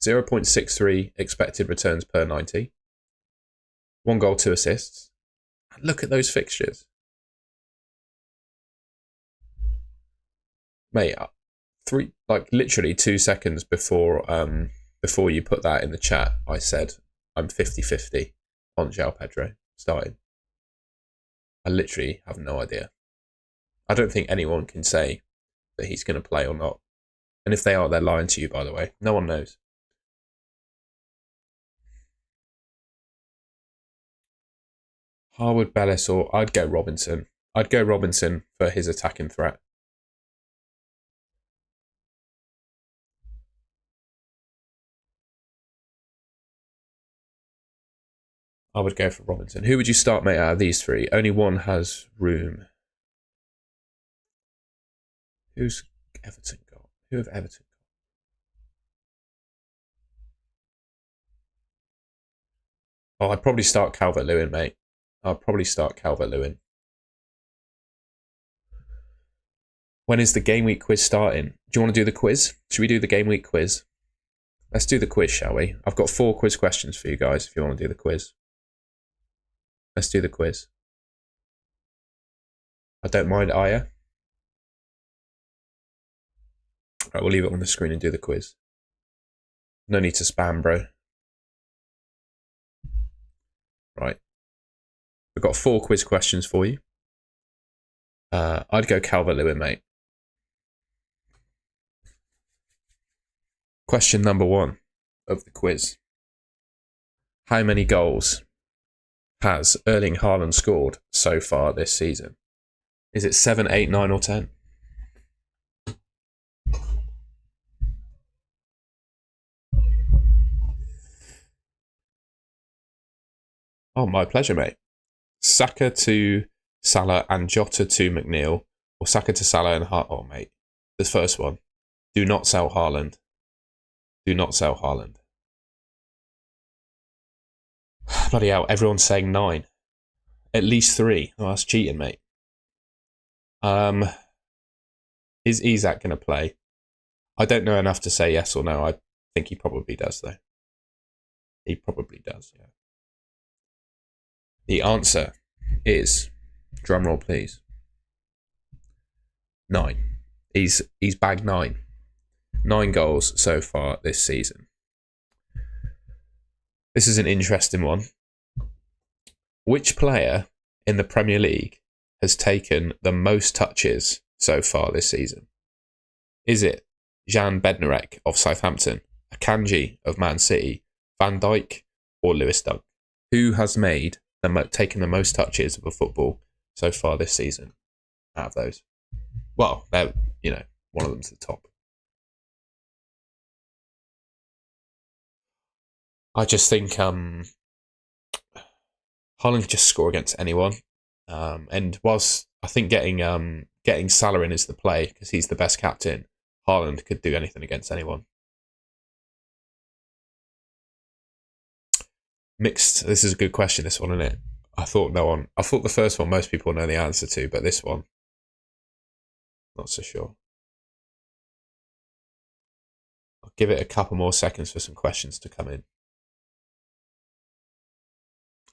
0.63 expected returns per 90. 1 goal, 2 assists. And look at those fixtures. Mate, literally 2 seconds before you put that in the chat, I said I'm 50-50 on João Pedro starting. I literally have no idea. I don't think anyone can say that he's going to play or not. And if they are, they're lying to you, by the way. No one knows. Harwood, Bellis, or I'd go Robinson. I'd go Robinson for his attacking threat. I would go for Robinson. Who would you start, mate, out of these three? Only one has room. Who's Everton got? Who have Everton got? Oh, I'd probably start Calvert-Lewin, mate. I'll probably start Calvert-Lewin. When is the game week quiz starting? Do you want to do the quiz? Should we do the game week quiz? Let's do the quiz, shall we? I've got 4 quiz questions for you guys if you want to do the quiz. Let's do the quiz. I don't mind, Aya. Right, we'll leave it on the screen and do the quiz. No need to spam, bro. Right. We've got 4 quiz questions for you. I'd go Calvert-Lewin, mate. Question number 1 of the quiz. How many goals has Erling Haaland scored so far this season? Is it 7, 8, 9 or 10? Oh, my pleasure, mate. Saka to Salah and Jota to McNeil, or Saka to Salah and Haaland. Oh, mate. The first one. Do not sell Haaland. Do not sell Haaland. Bloody hell, everyone's saying 9. At least 3. Oh, that's cheating, mate. Is Isak going to play? I don't know enough to say yes or no. I think he probably does, though. He probably does, yeah. The answer is, drumroll please, 9. He's bagged 9. 9 goals so far this season. This is an interesting one. Which player in the Premier League has taken the most touches so far this season? Is it Jan Bednarek of Southampton, Akanji of Man City, Van Dijk, or Lewis Dunk? Who has taken the most touches of a football so far this season out of those? Well, one of them's the top. I just think Haaland could just score against anyone. And whilst I think getting Salah in is the play because he's the best captain, Haaland could do anything against anyone. Mixed. This is a good question, this one, isn't it? I thought the first one most people know the answer to, but this one, not so sure. I'll give it a couple more seconds for some questions to come in.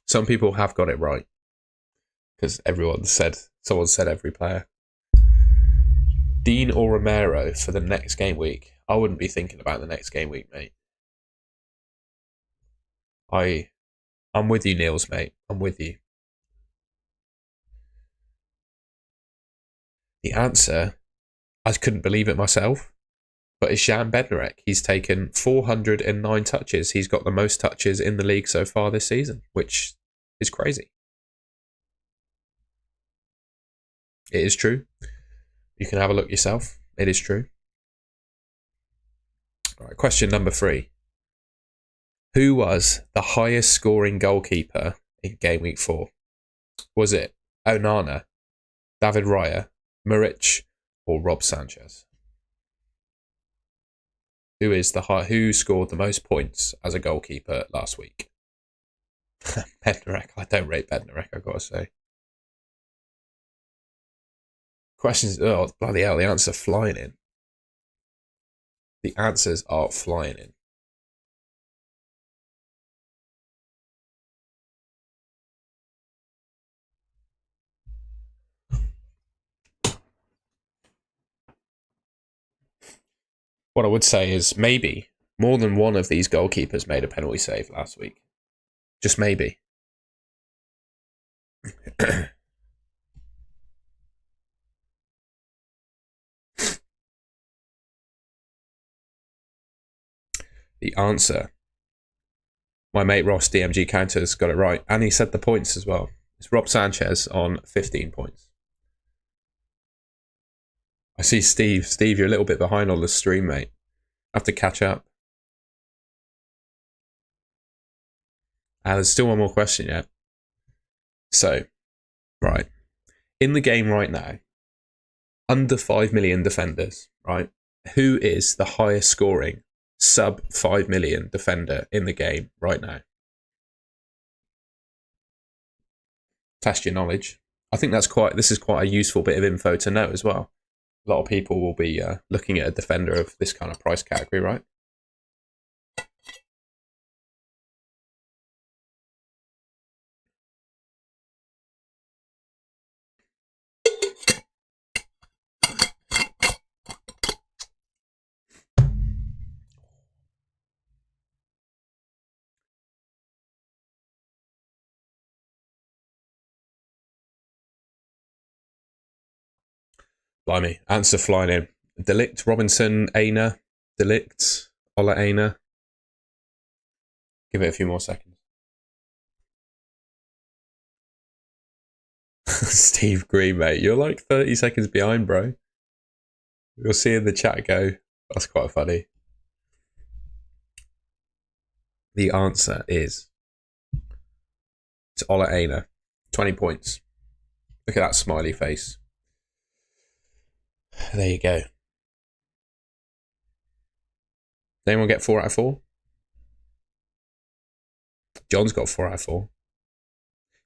Some people have got it right because someone said every player. Dean or Romero for the next game week? I wouldn't be thinking about the next game week, mate. I'm with you, Niels, mate. I'm with you. The answer, I couldn't believe it myself, but it's Jan Bednarek. He's taken 409 touches. He's got the most touches in the league so far this season, which is crazy. It is true. You can have a look yourself. It is true. All right, question number 3. Who was the highest scoring goalkeeper in Game Week 4? Was it Onana, David Raya, Muric, or Rob Sanchez? Who scored the most points as a goalkeeper last week? Bednarek. I don't rate Bednarek, I've got to say. Questions. Oh, bloody hell, the answers are flying in. The answers are flying in. What I would say is maybe more than one of these goalkeepers made a penalty save last week. Just maybe. The answer. My mate Ross, DMG Counters, got it right. And he said the points as well. It's Rob Sanchez on 15 points. I see Steve. Steve, you're a little bit behind on the stream, mate. I have to catch up. There's still one more question yet. So, right. In the game right now, under 5 million defenders, right? Who is the highest scoring sub 5 million defender in the game right now? Test your knowledge. I think this is quite a useful bit of info to know as well. A lot of people will be looking at a defender of this kind of price category, right? Blimey, answer flying in. Delict, Robinson, Aina, Delict, Ola Aina. Give it a few more seconds. Steve Green, mate. You're like 30 seconds behind, bro. You'll see in the chat go, that's quite funny. The answer is it's Ola Aina. 20 points. Look at that smiley face. There you go. Did anyone get 4 out of 4? John's got 4 out of 4.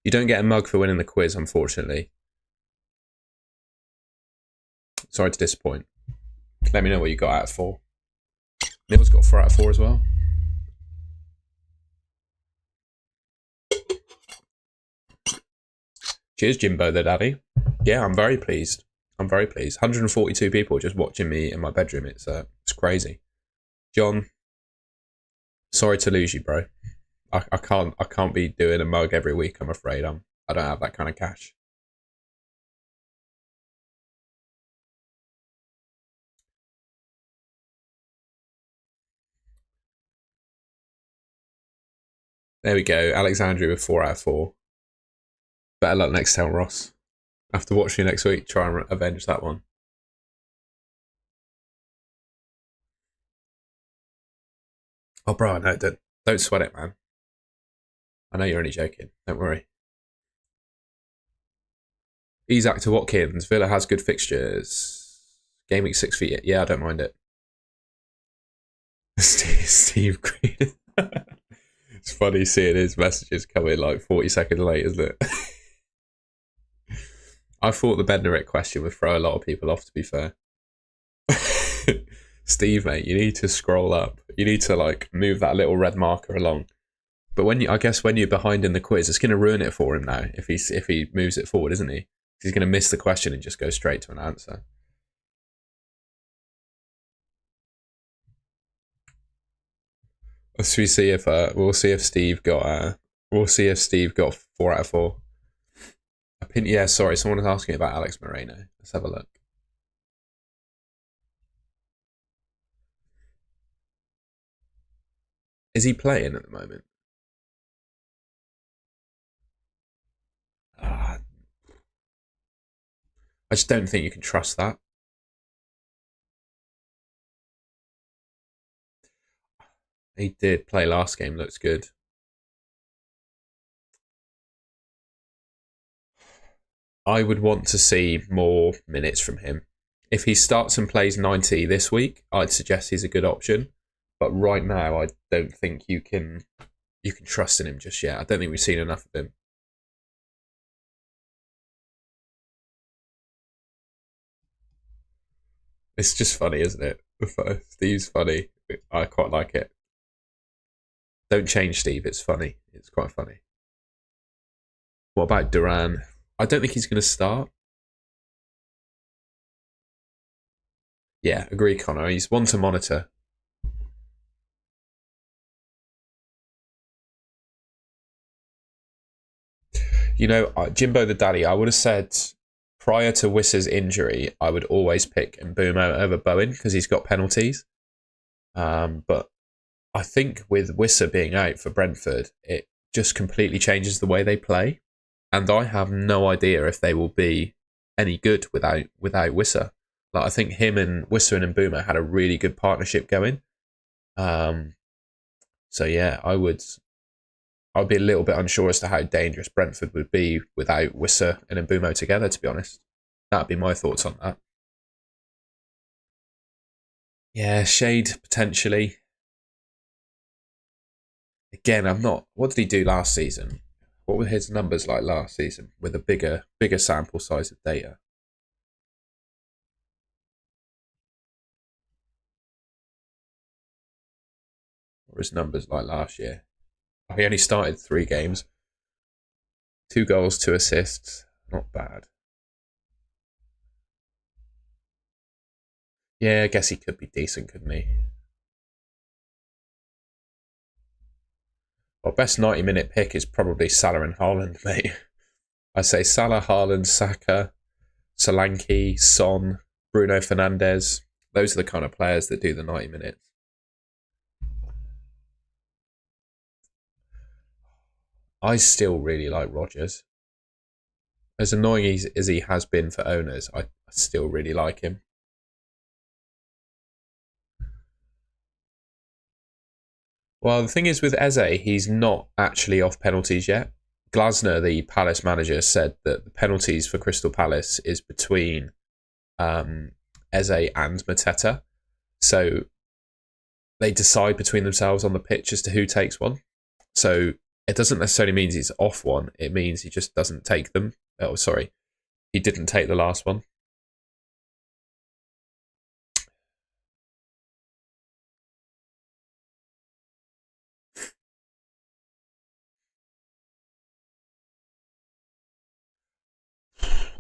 You don't get a mug for winning the quiz, unfortunately. Sorry to disappoint. Let me know what you got out of 4. Neil's got 4 out of 4 as well. Cheers, Jimbo the Daddy. Yeah, I'm very pleased. 142 people just watching me in my bedroom. It's crazy. John, sorry to lose you, bro. I can't be doing a mug every week. I'm afraid I don't have that kind of cash. There we go. Alexandria with 4 out of 4. Better luck next time, Ross. After watching you next week, try and avenge that one. Oh, bro, no, don't sweat it, man. I know you're only joking. Don't worry. Isaac to Watkins. Villa has good fixtures. Game week 6 feet. Yeah, I don't mind it. Steve Green. It's funny seeing his messages come in like 40 seconds late, isn't it? I thought the Bednarek question would throw a lot of people off, to be fair. Steve, mate, you need to scroll up. You need to like move that little red marker along. But I guess when you're behind in the quiz, it's going to ruin it for him now if he moves it forward, isn't he? He's going to miss the question and just go straight to an answer. Should we see if we'll see if Steve got 4 out of 4. Yeah, sorry, someone was asking about Alex Moreno. Let's have a look. Is he playing at the moment? Uh, I just don't think you can trust that. He did play last game, looks good. I would want to see more minutes from him. If he starts and plays 90 this week, I'd suggest he's a good option. But right now, I don't think you can trust in him just yet. I don't think we've seen enough of him. It's just funny, isn't it? Steve's funny. I quite like it. Don't change Steve. It's funny. It's quite funny. What about Duran? I don't think he's going to start. Yeah, agree, Connor. He's one to monitor. You know, Jimbo the Daddy, I would have said prior to Wissa's injury, I would always pick Mbumo over Bowen because he's got penalties. But I think with Wissa being out for Brentford, it just completely changes the way they play. And I have no idea if they will be any good without Wissa. Like I think him and Wissa and Mbumo had a really good partnership going. Um, so yeah, I'd be a little bit unsure as to how dangerous Brentford would be without Wissa and Mbumo together, to be honest. That'd be my thoughts on that. Yeah, Shade potentially. Again, I'm not. What did he do last season? What were his numbers like last season with a bigger sample size of data? What were his numbers like last year? Oh, he only started 3 games, 2 goals, 2 assists. Not bad. Yeah, I guess he could be decent, couldn't he? Well, best 90-minute pick is probably Salah and Haaland, mate. I say Salah, Haaland, Saka, Solanke, Son, Bruno Fernandes. Those are the kind of players that do the 90 minutes. I still really like Rodgers. As annoying as he has been for owners, I still really like him. Well, the thing is with Eze, he's not actually off penalties yet. Glasner, the Palace manager, said that the penalties for Crystal Palace is between um, Eze and Mateta. So they decide between themselves on the pitch as to who takes one. So it doesn't necessarily mean he's off one. It means he just doesn't take them. Oh, sorry, he didn't take the last one.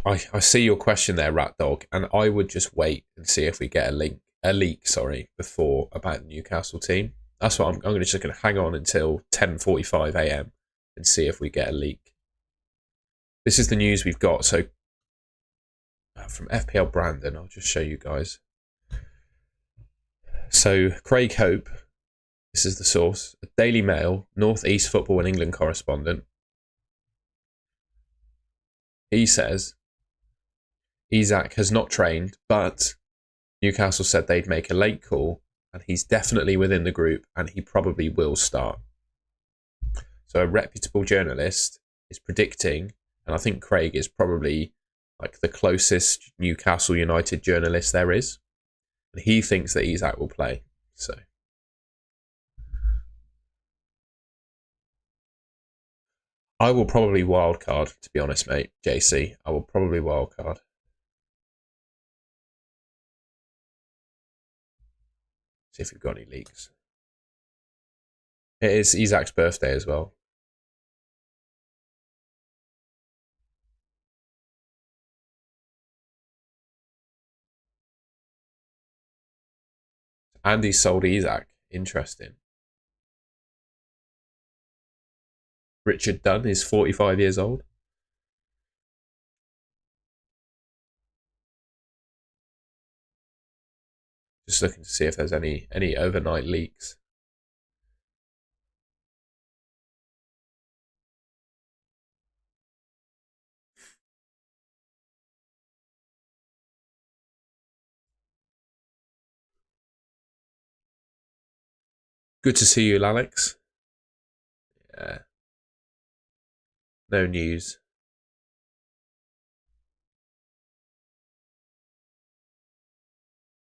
I see your question there, Rat Dog, and I would just wait and see if we get a leak, sorry, before about the Newcastle team. That's what I'm just going to hang on until 10:45 a.m. and see if we get a leak. This is the news we've got. So from FPL Brandon, I'll just show you guys. So Craig Hope, this is the source, a Daily Mail, North East Football and England correspondent. He says Isak has not trained, but Newcastle said they'd make a late call, and he's definitely within the group, and he probably will start. So a reputable journalist is predicting, and I think Craig is probably like the closest Newcastle United journalist there is, and he thinks that Isak will play. So I will probably wildcard, to be honest, mate. JC, I will probably wildcard. See if we've got any leaks. It is Isak's birthday as well. And he sold Isak. Interesting. Richard Dunn is 45 years old. Just looking to see if there's any overnight leaks. Good to see you, Alex. Yeah. No news.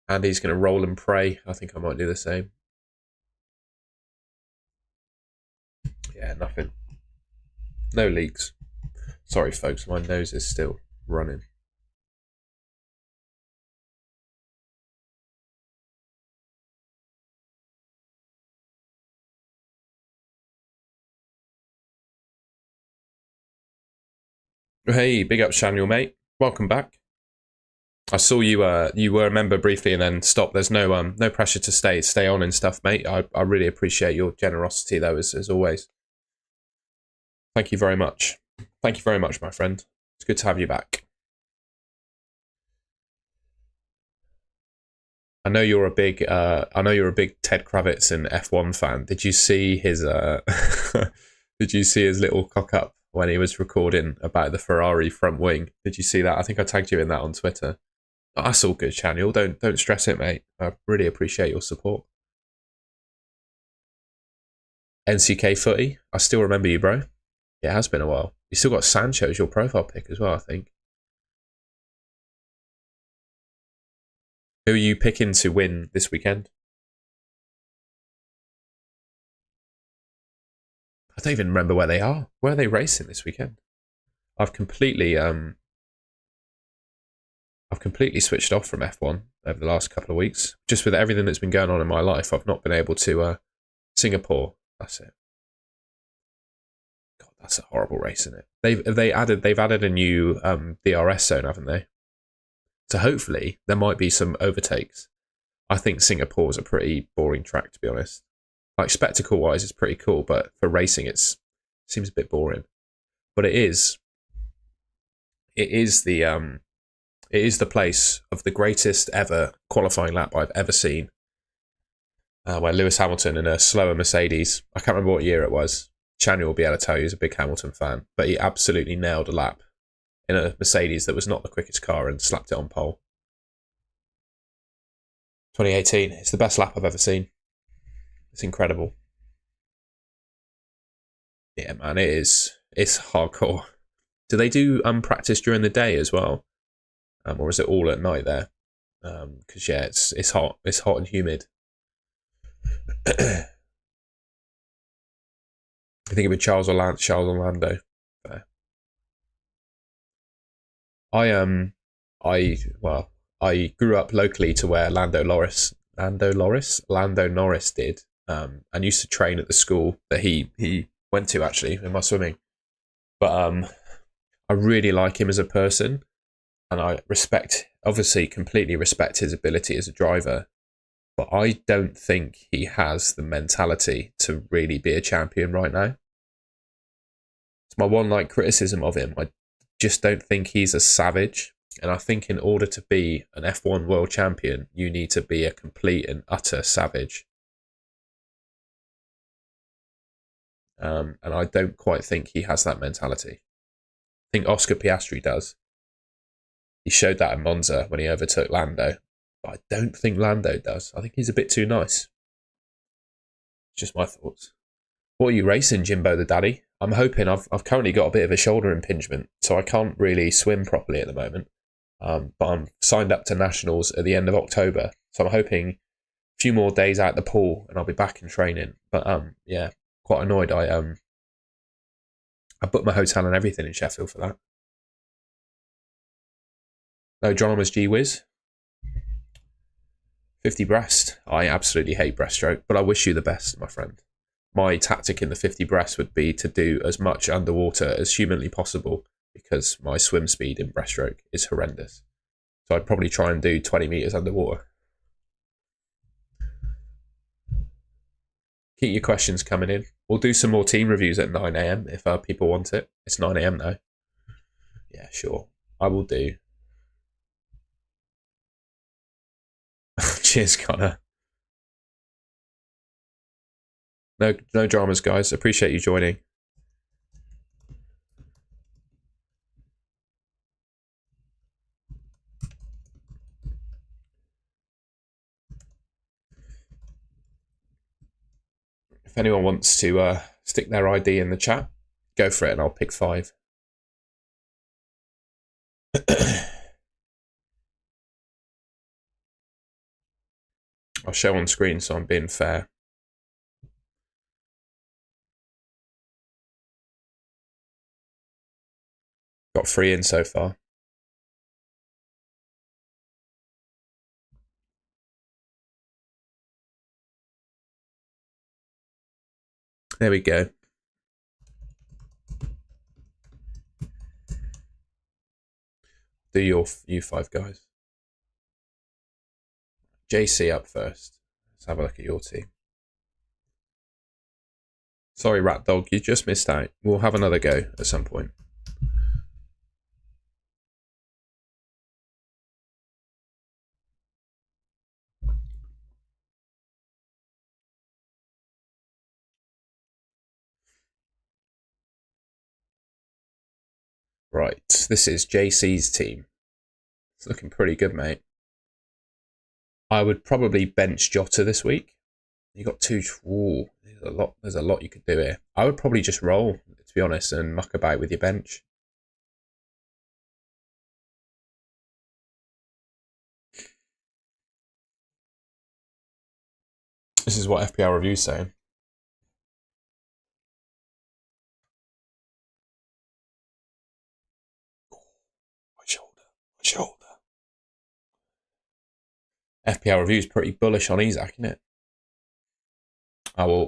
Andy's going to roll and pray. I think I might do the same. Yeah, nothing. No leaks. Sorry, folks. My nose is still running. Hey, big up Samuel, mate. Welcome back. I saw you. You were a member briefly and then stopped. There's no pressure to stay on and stuff, mate. I really appreciate your generosity though, as always. Thank you very much. Thank you very much, my friend. It's good to have you back. I know you're a big Ted Kravitz and F1 fan. Did you see his Did you see his little cock up when he was recording about the Ferrari front wing? Did you see that? I think I tagged you in that on Twitter. Oh, that's all good, Chaniel. Don't stress it, mate. I really appreciate your support. NCK footy. I still remember you, bro. It has been a while. You still got Sancho as your profile pick as well, I think. Who are you picking to win this weekend? I don't even remember where they are. Where are they racing this weekend? I've completely switched off from F1 over the last couple of weeks. Just with everything that's been going on in my life, I've not been able to. Singapore. That's it. God, that's a horrible race, isn't it? They've added a new DRS zone, haven't they? So hopefully there might be some overtakes. I think Singapore's a pretty boring track, to be honest. Like spectacle wise, it's pretty cool, but for racing, it seems a bit boring. But it is the place of the greatest ever qualifying lap I've ever seen. Where Lewis Hamilton in a slower Mercedes, I can't remember what year it was. Chania will be able to tell you he's a big Hamilton fan, but he absolutely nailed a lap in a Mercedes that was not the quickest car and slapped it on pole. 2018, it's the best lap I've ever seen. It's incredible. Yeah, man, it is. It's hardcore. Do they do practice during the day as well? Or is it all at night there? Because yeah, it's hot. It's hot and humid. I think it'd be Charles Orlando. I grew up locally to where Lando Norris did, and used to train at the school that he went to actually in my swimming. But I really like him as a person, and I completely respect his ability as a driver. But I don't think he has the mentality to really be a champion right now. It's my one criticism of him. I just don't think he's a savage. And I think in order to be an F1 world champion, you need to be a complete and utter savage. And I don't quite think he has that mentality. I think Oscar Piastri does. He showed that in Monza when he overtook Lando. But I don't think Lando does. I think he's a bit too nice. Just my thoughts. What are you racing, Jimbo the Daddy? I'm hoping I've currently got a bit of a shoulder impingement, so I can't really swim properly at the moment. But I'm signed up to nationals at the end of October, so I'm hoping a few more days out the pool and I'll be back in training. But yeah, quite annoyed. I booked my hotel and everything in Sheffield for that. No dramas, gee whiz. 50 breast. I absolutely hate breaststroke, but I wish you the best, my friend. My tactic in the 50 breast would be to do as much underwater as humanly possible because my swim speed in breaststroke is horrendous. So I'd probably try and do 20 meters underwater. Keep your questions coming in. We'll do some more team reviews at 9 a.m. if people want it. It's 9 a.m. now. Yeah, sure. I will do. Cheers, Connor. No dramas, guys. Appreciate you joining. If anyone wants to stick their ID in the chat, go for it and I'll pick 5. I'll show on screen so I'm being fair. Got 3 in so far. There we go. Do you 5 guys. JC up first. Let's have a look at your team. Sorry, Rat Dog, you just missed out. We'll have another go at some point. Right, this is JC's team. It's looking pretty good, mate. I would probably bench Jota this week. You got 2. Ooh, there's a lot you could do here. I would probably just roll, to be honest, and muck about with your bench. This is what FPL Review's saying. My shoulder. FPL Review's pretty bullish on Isaac, isn't it? I'll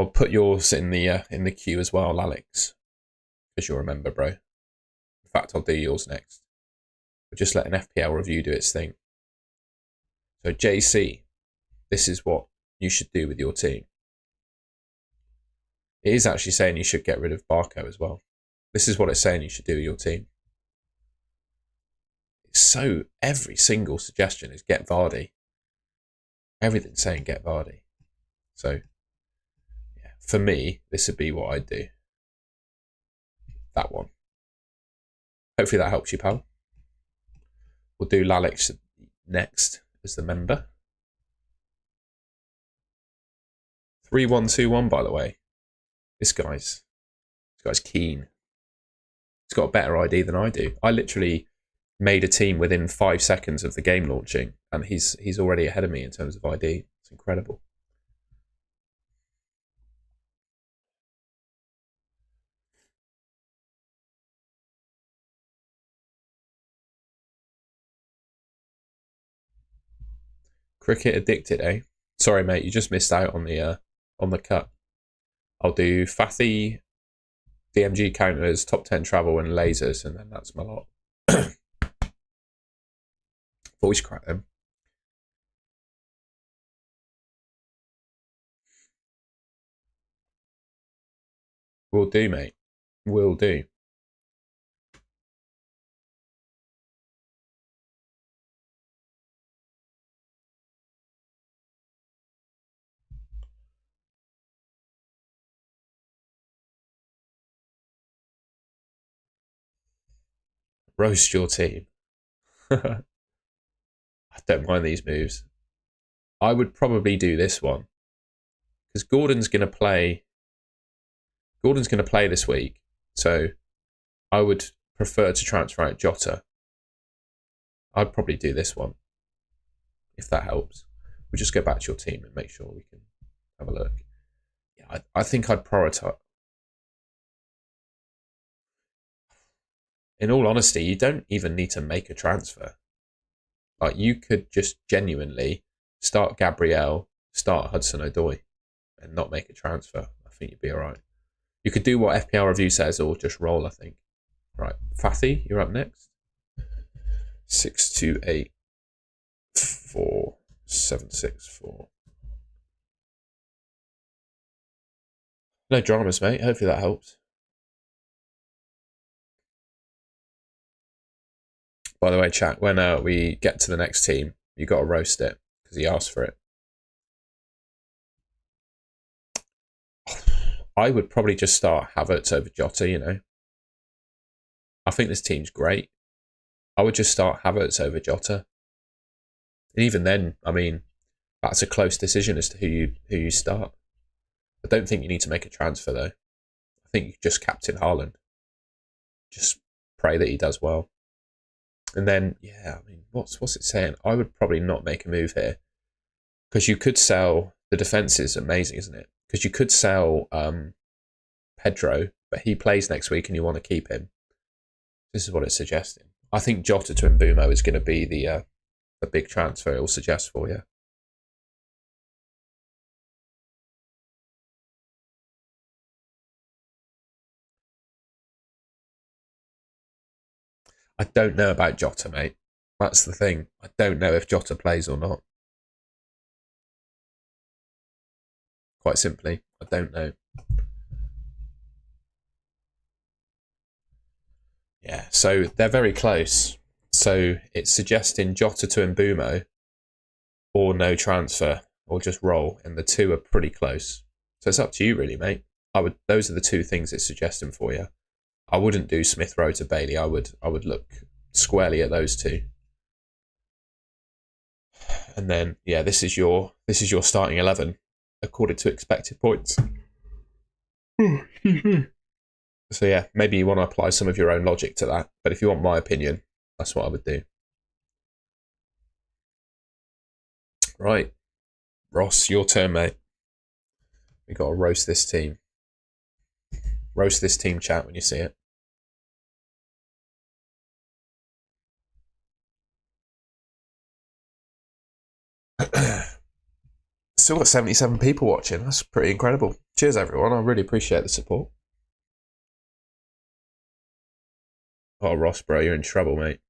put yours in the queue as well, Alex, because you'll remember, bro. In fact, I'll do yours next. We're just letting FPL Review do its thing. So JC, this is what you should do with your team. It is actually saying you should get rid of Barco as well. This is what it's saying you should do with your team. So every single suggestion is get Vardy. Everything's saying get Vardy. So yeah, for me, this would be what I'd do. That one. Hopefully that helps you, pal. We'll do Lalix next as the member. 3121, by the way. This guy's keen. He's got a better ID than I do. I literally made a team within 5 seconds of the game launching, and he's already ahead of me in terms of ID. It's incredible. Cricket addicted, eh? Sorry, mate, you just missed out on the cut. I'll do Fathy, DMG counters, top 10 travel, and lasers, and then that's my lot. Always crack them. Will do, mate. Will do. Roast your team. I don't mind these moves. I would probably do this one because Gordon's going to play this week, so I would prefer to transfer out Jota. I'd probably do this one if that helps. We'll just go back to your team and make sure we can have a look. Yeah, I think I'd prioritize. In all honesty, you don't even need to make a transfer. Like, you could just genuinely start Gabriel, start Hudson-Odoi, and not make a transfer. I think you'd be all right. You could do what FPL Review says or just roll, I think. Right, Fathy, you're up next. 6284764. No dramas, mate. Hopefully that helps. By the way, chat, when we get to the next team, you got to roast it because he asked for it. I would probably just start Havertz over Jota, you know. I think this team's great. I would just start Havertz over Jota. And even then, I mean, that's a close decision as to who you start. I don't think you need to make a transfer, though. I think you just captain Haaland. Just pray that he does well. And then, yeah, I mean, what's it saying? I would probably not make a move here. Because you could sell... The defence is amazing, isn't it? Because you could sell Pedro, but he plays next week and you want to keep him. This is what it's suggesting. I think Jota to Mbumo is going to be the big transfer it will suggest for you. I don't know about Jota, mate. That's the thing. I don't know if Jota plays or not. Quite simply, I don't know. Yeah, so they're very close. So it's suggesting Jota to Mbumo or no transfer or just roll, and the two are pretty close. So it's up to you, really, mate. Those are the two things it's suggesting for you. I wouldn't do Smith Rowe to Bailey. I would look squarely at those two. And then, yeah, this is your starting 11 according to expected points. So yeah, maybe you want to apply some of your own logic to that. But if you want my opinion, that's what I would do. Right. Ross, your turn, mate. We got to roast this team. Roast this team, chat, when you see it. Still got 77 people watching. That's pretty incredible. Cheers, everyone. I really appreciate the support. Oh, Ross, bro, you're in trouble, mate.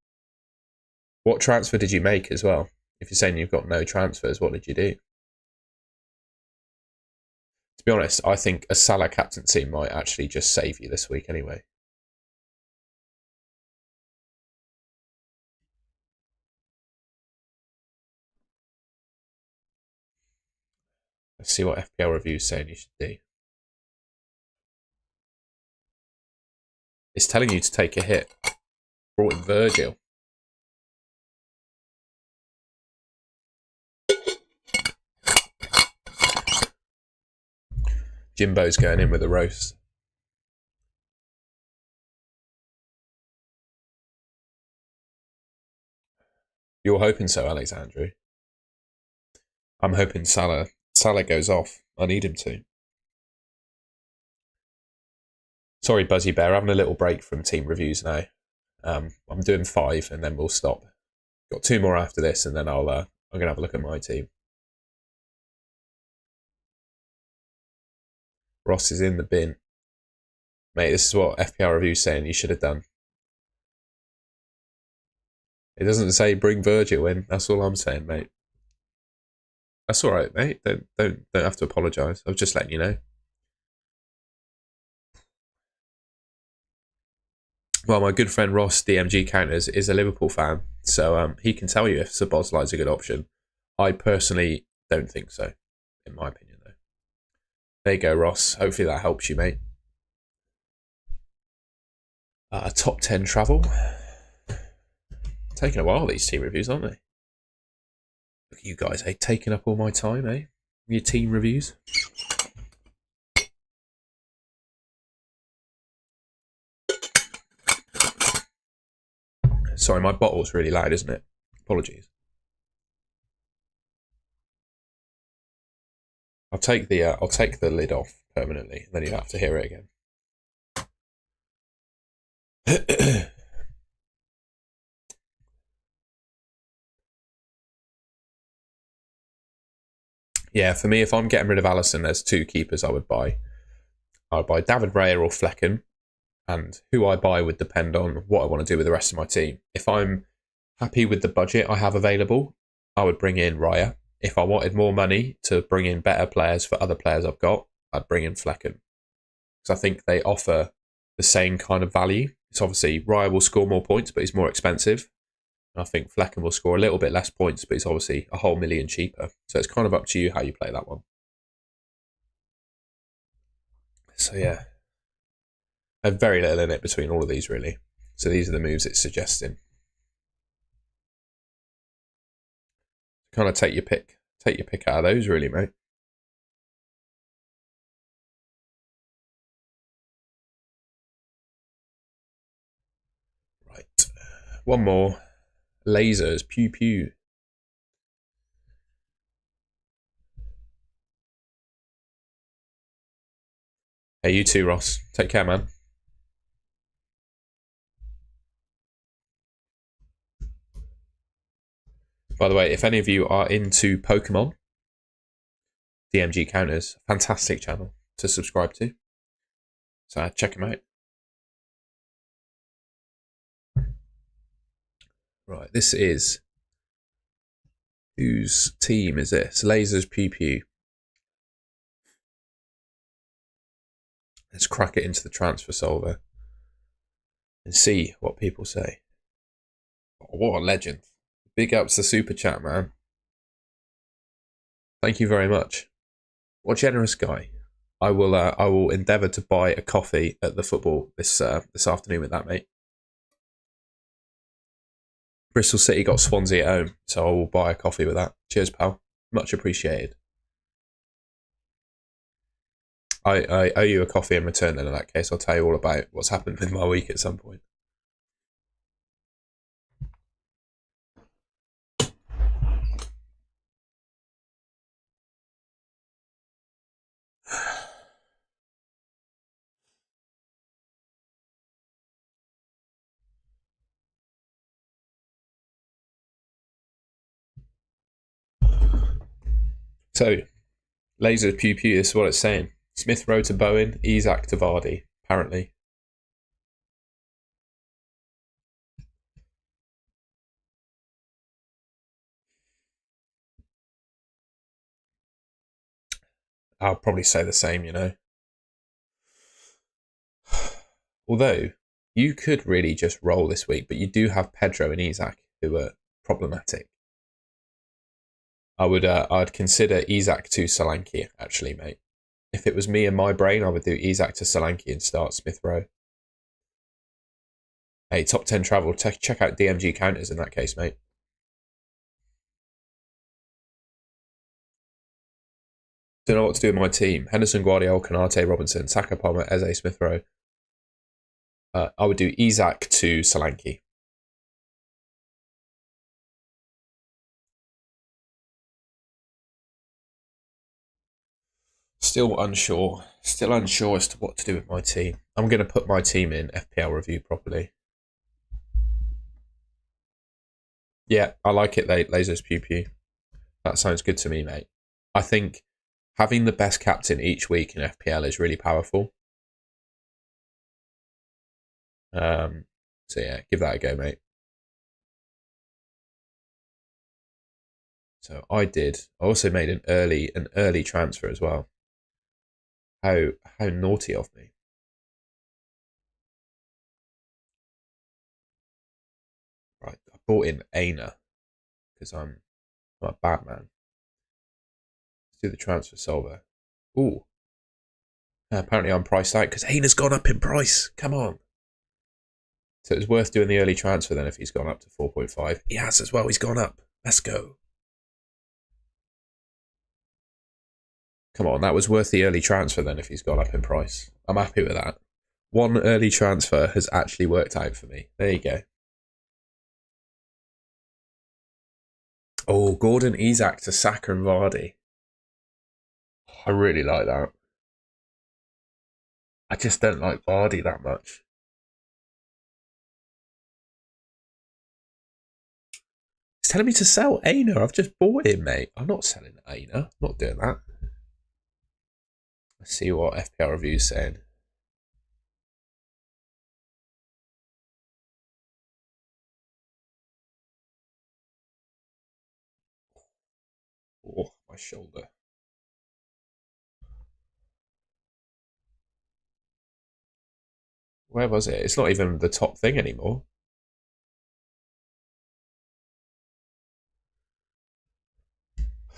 What transfer did you make as well? If you're saying you've got no transfers, what did you do? To be honest, I think a Salah captaincy might actually just save you this week anyway. Let's see what FPL review is saying you should do. It's telling you to take a hit. Brought in Virgil. Jimbo's going in with a roast. You're hoping so, Alexandru. I'm hoping Salah goes off. I need him to. Sorry, Buzzy Bear. Having a little break from team reviews now. I'm doing 5 and then we'll stop. Got 2 more after this and then I'm going to have a look at my team. Ross is in the bin. Mate, this is what FPL review's saying you should have done. It doesn't say bring Virgil in. That's all I'm saying, mate. That's all right, mate. Don't have to apologise. I was just letting you know. Well, my good friend Ross, DMG Counters, is a Liverpool fan, so he can tell you if Szoboszlai is a good option. I personally don't think so, in my opinion, though. There you go, Ross. Hopefully that helps you, mate. Top 10 travel. Taking a while, these team reviews, aren't they? Look at you guys, taking up all my time, your team reviews. Sorry, my bottle's really loud, isn't it? Apologies. I'll take the lid off permanently, and then you'll have to hear it again. Yeah, for me, if I'm getting rid of Alisson, there's 2 keepers I would buy. I would buy David Raya or Flecken, and who I buy would depend on what I want to do with the rest of my team. If I'm happy with the budget I have available, I would bring in Raya. If I wanted more money to bring in better players for other players I've got, I'd bring in Flecken. because I think they offer the same kind of value. It's obviously Raya will score more points, but he's more expensive. I think Flecken will score a little bit less points, but he's obviously a whole million cheaper. So it's kind of up to you how you play that one. So yeah, I have very little in it between all of these really. So these are the moves it's suggesting. Kind of take your pick out of those really, mate. Right, one more. Lasers, pew pew. Hey, you too, Ross. Take care, man. By the way, if any of you are into Pokemon, DMG Counters, fantastic channel to subscribe to. So check them out. Right, this is... Whose team is this? Lasers, pew pew. Let's crack it into the transfer solver and see what people say. Oh, what a legend. Big ups to Super Chat, man. Thank you very much. What a generous guy. I will endeavour to buy a coffee at the football this afternoon with that, mate. Bristol City got Swansea at home, so I will buy a coffee with that. Cheers, pal. Much appreciated. I owe you a coffee in return then in that case. I'll tell you all about what's happened with my week at some point. So, Lasers Pew Pew, this is what it's saying. Smith Rowe to Bowen, Isak to Vardy, apparently. I'll probably say the same, you know. Although, you could really just roll this week, but you do have Pedro and Isak who are problematic. I'd consider Isak to Solanke, actually, mate. If it was me and my brain, I would do Isak to Solanke and start Smith Rowe. Hey, top 10 travel, check out DMG Counters in that case, mate. Don't know what to do with my team. Henderson, Guardiola, Canate, Robinson, Saka, Palmer, Eze, Smith Rowe. I would do Isak to Solanke. Still unsure as to what to do with my team. I'm going to put my team in FPL review properly. Yeah, I like it, Lasers Pew Pew. That sounds good to me, mate. I think having the best captain each week in FPL is really powerful. So yeah, give that a go, mate. So I also made an early transfer as well. How naughty of me. Right, I bought in Aina because I'm not a bad man. Let's do the transfer solver. Ooh. Apparently I'm priced out because Aina's gone up in price. Come on. So it's worth doing the early transfer then if he's gone up to 4.5. He has as well. He's gone up. Let's go. Come on, that was worth the early transfer then if he's gone up in price. I'm happy with that. One early transfer has actually worked out for me. There you go. Oh, Gordon Isak to Saka and Vardy. I really like that. I just don't like Vardy that much. He's telling me to sell Aina. I've just bought him, mate. I'm not selling Aina. I'm not doing that. Let's see what FPL Review's saying. Oh, my shoulder. Where was it? It's not even the top thing anymore.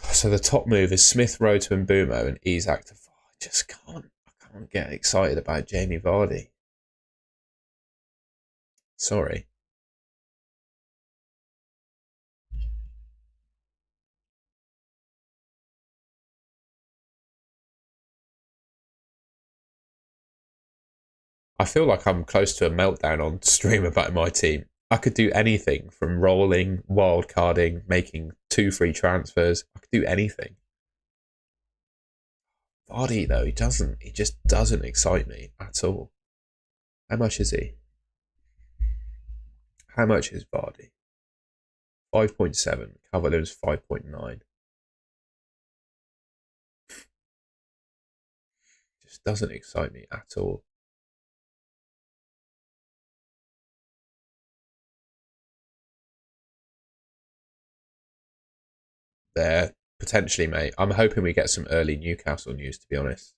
So the top move is Smith Rowe to Mbumo and Isak to. I just can't. I can't get excited about Jamie Vardy. Sorry. I feel like I'm close to a meltdown on stream about my team. I could do anything from rolling, wild carding, making 2 free transfers. I could do anything. Vardy though, he just doesn't excite me at all. How much is he? How much is Vardy? 5.7. Calvert-Lewin's 5.9. Just doesn't excite me at all. There, potentially, mate. I'm hoping we get some early Newcastle news, to be honest.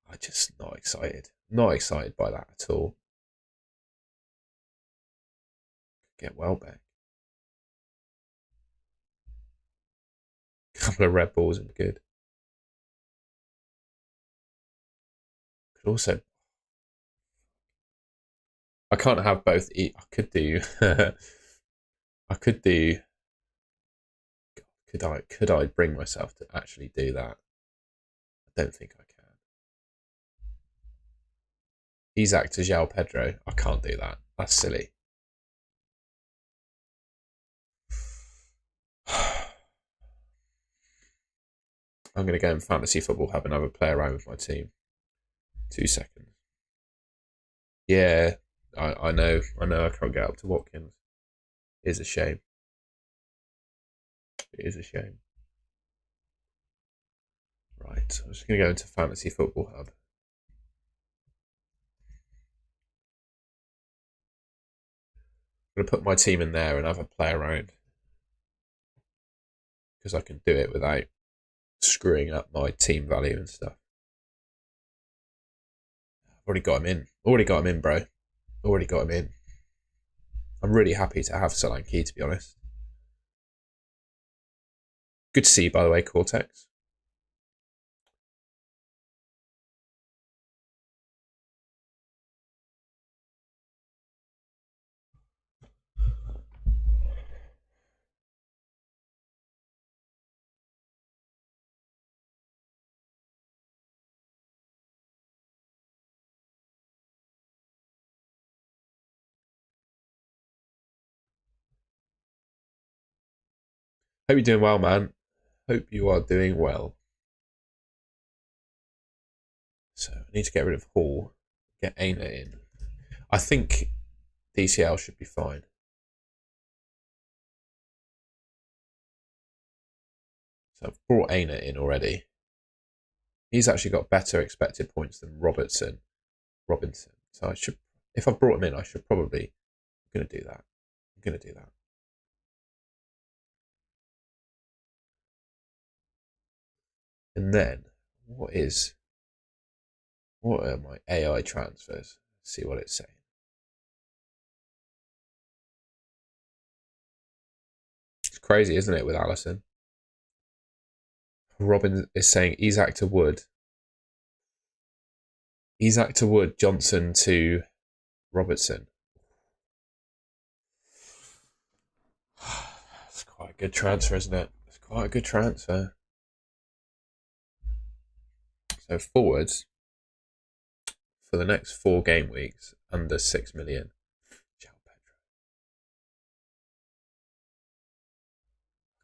I'm just not excited. Not excited by that at all. Get Welbeck. A couple of Red Bulls and good. Could also. I can't have both. I could do. I could do. Could I bring myself to actually do that? I don't think I can. Isak to João Pedro. I can't do that. That's silly. I'm going to go in Fantasy Football Hub and have a play around with my team. 2 seconds. Yeah, I know. I know I can't get up to Watkins. It is a shame. It is a shame. Right, I'm just going to go into Fantasy Football Hub. I'm going to put my team in there and have a play around. Because I can do it without screwing up my team value and stuff. I've already got him in. Already got him in, bro. Already got him in. I'm really happy to have Solanke, to be honest. Good to see you, by the way, Cortex. Hope you're doing well, man. Hope you are doing well. So I need to get rid of Hall, get Aina in. I think DCL should be fine. So I've brought Aina in already. He's actually got better expected points than Robinson. So I should, if I've brought him in, I should probably. I'm gonna do that. I'm gonna do that. And then, what are my AI transfers? Let's see what it's saying. It's crazy, isn't it, with Allison? Robin is saying Isak to Wood. Isak to Wood, Johnson to Robertson. It's quite a good transfer, isn't it? It's quite a good transfer. So forwards for the next 4 game weeks under 6 million.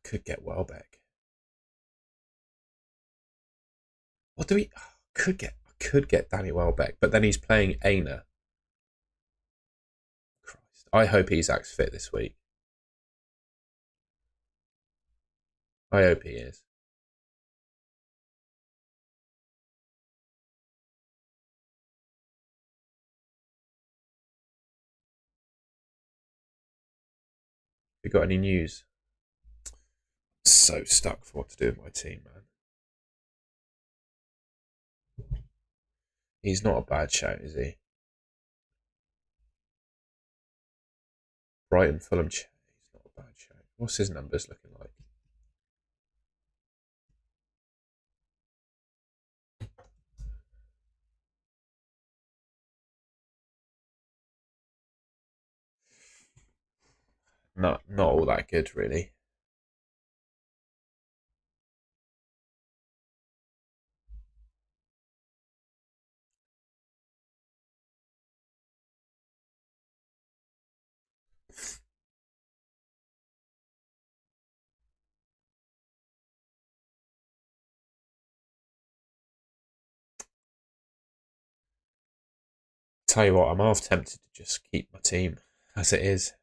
Could get Welbeck. What do we could get Danny Welbeck, but then he's playing Aina. Christ. I hope Isak's fit this week. I hope he is. We got any news? So stuck for what to do with my team, man. He's not a bad shout, is he? Brighton, Fulham. He's not a bad shout. What's his numbers looking like? Not all that good, really. Tell you what, I'm half tempted to just keep my team as it is.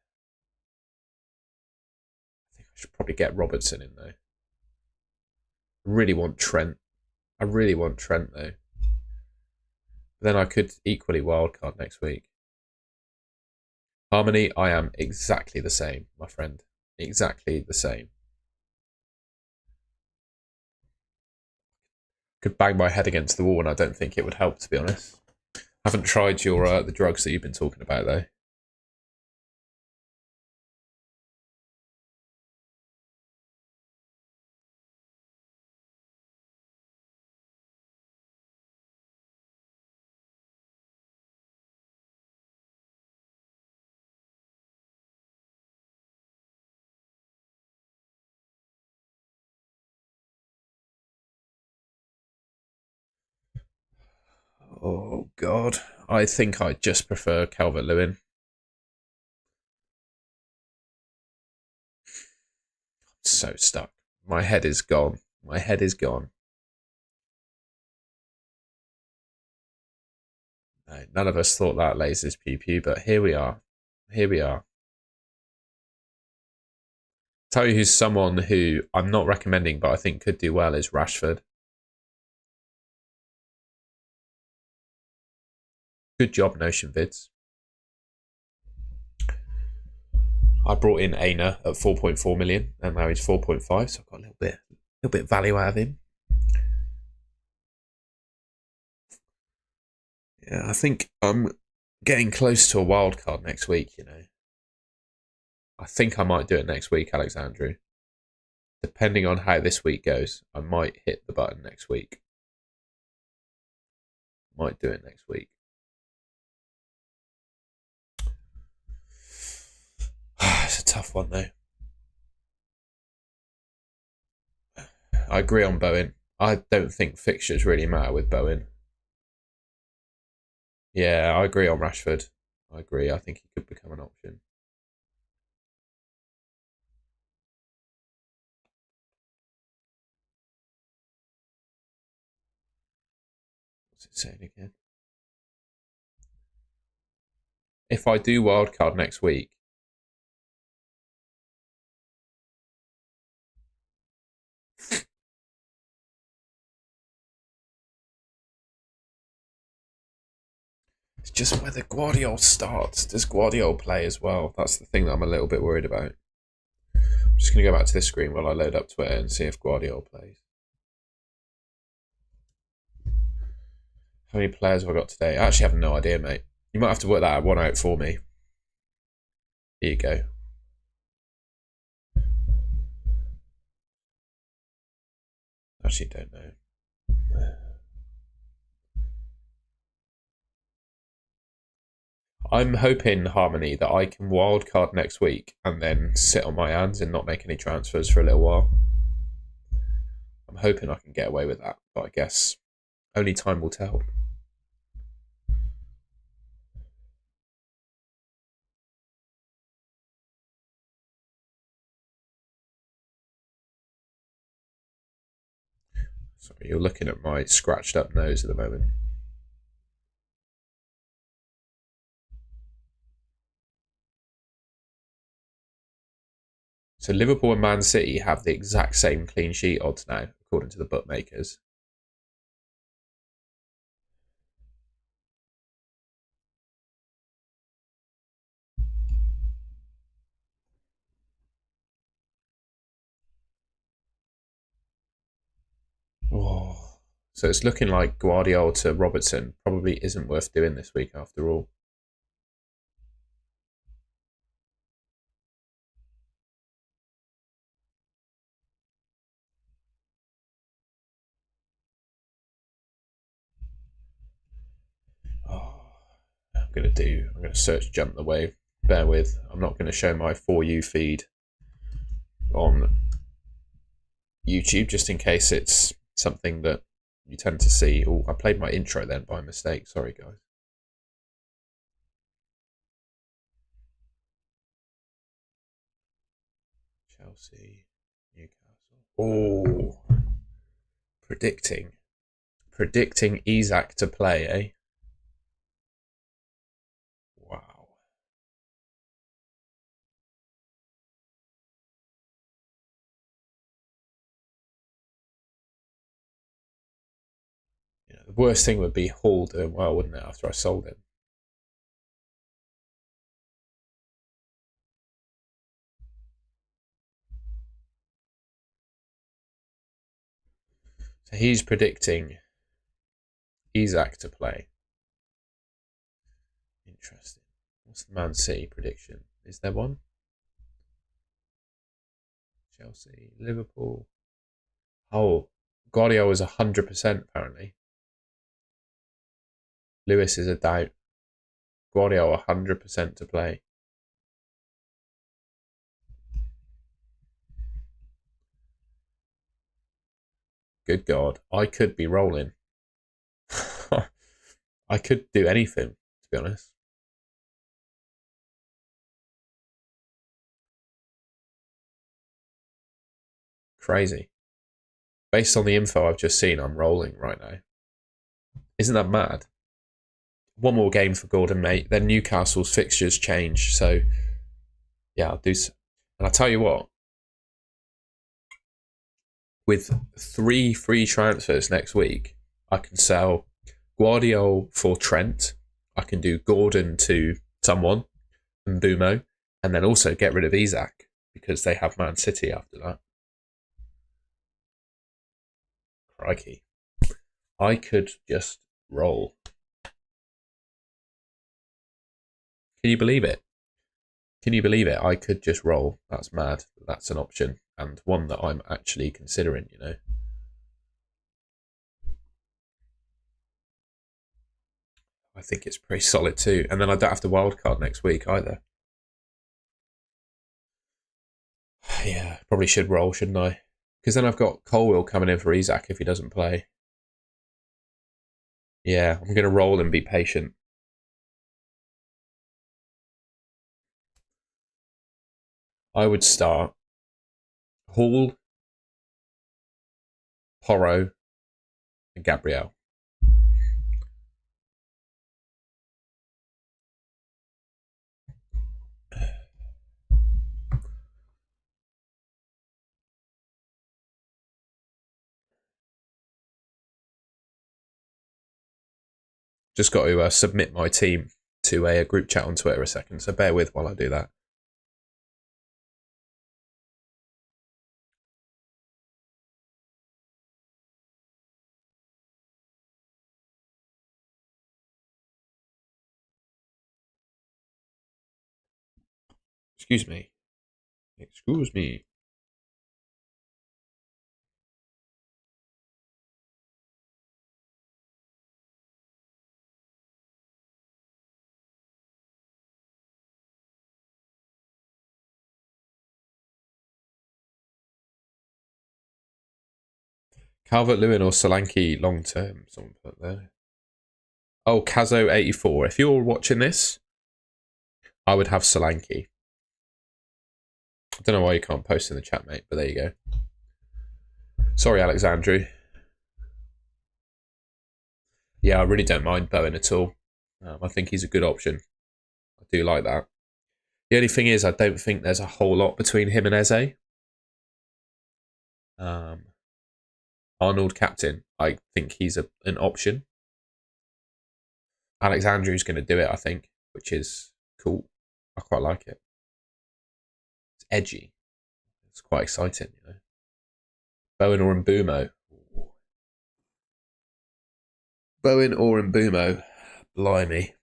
I think I should probably get Robertson in though. I really want Trent. I really want Trent though. Then I could equally wildcard next week. Harmony, I am exactly the same, my friend. Exactly the same. Could bang my head against the wall and I don't think it would help, to be honest. I haven't tried your the drugs that you've been talking about though. Oh God, I think I just prefer Calvert-Lewin. So stuck. My head is gone. My head is gone. No, none of us thought that lasers PP, but here we are. Here we are. Tell you who's someone who I'm not recommending, but I think could do well is Rashford. Good job, Notion Vids. I brought in Aina at 4.4 million, and now he's 4.5, so I've got a little bit value out of him. Yeah, I think I'm getting close to a wild card next week. You know, I think I might do it next week, Alexandru. Depending on how this week goes, I might hit the button next week. Might do it next week. It's a tough one though. I agree on Bowen. I don't think fixtures really matter with Bowen. Yeah, I agree on Rashford. I agree. I think he could become an option. What's it saying again? If I do wildcard next week, it's just whether Guardiola starts. Does Guardiola play as well? That's the thing that I'm a little bit worried about. I'm just going to go back to this screen while I load up Twitter and see if Guardiola plays. How many players have I got today? I actually have no idea, mate. You might have to work that one out for me. Here you go. Actually, don't know. I'm hoping, Harmony, that I can wildcard next week and then sit on my hands and not make any transfers for a little while. I'm hoping I can get away with that, but I guess only time will tell. Sorry, you're looking at my scratched up nose at the moment. So Liverpool and Man City have the exact same clean sheet odds now, according to the bookmakers. Oh, So it's looking like Guardiola to Robertson probably isn't worth doing this week after all. Oh, I'm going to search Jump the Wave. Bear with. I'm not going to show my For You feed on YouTube just in case it's something that you tend to see. Oh, I played my intro then by mistake. Sorry, guys. Chelsea, Newcastle. Oh, predicting Isak to play, eh? Wow. The worst thing would be Hall doing well, wouldn't it? After I sold him. So he's predicting Isak to play. Interesting. What's the Man City prediction? Is there one? Chelsea, Liverpool. Oh, Guardiola is 100% apparently. Lewis is a doubt. Guardiola 100% to play. Good God, I could be rolling. I could do anything, to be honest. Crazy. Based on the info I've just seen, I'm rolling right now. Isn't that mad? One more game for Gordon, mate. Then Newcastle's fixtures change. So, yeah, I'll do so. And I'll tell you what, with 3 free transfers next week, I can sell Guardiola for Trent. I can do Gordon to someone and Bumo, and then also get rid of Isak because they have Man City after that. Crikey. I could just roll. Can you believe it? Can you believe it? I could just roll. That's mad. That's an option and one that I'm actually considering, you know. I think it's pretty solid too. And then I don't have to wildcard next week either. Yeah, probably should roll, shouldn't I? Because then I've got Colwill coming in for Isak if he doesn't play. Yeah, I'm going to roll and be patient. I would start Hall, Porro, and Gabriel. Just got to submit my team to a group chat on Twitter a second, so bear with while I do that. Excuse me. Excuse me. Calvert-Lewin or Solanke long term? Someone put there. Oh, Kazo84. If you're watching this, I would have Solanke. I don't know why you can't post in the chat, mate, but there you go. Sorry, Alexandru. Yeah, I really don't mind Bowen at all. I think he's a good option. I do like that. The only thing is, I don't think there's a whole lot between him and Eze. Arnold captain, I think he's an option. Alexandru's going to do it, I think, which is cool. I quite like it. It's edgy. It's quite exciting, you know. Bowen or Mbumo. Bowen or Mbumo? Blimey.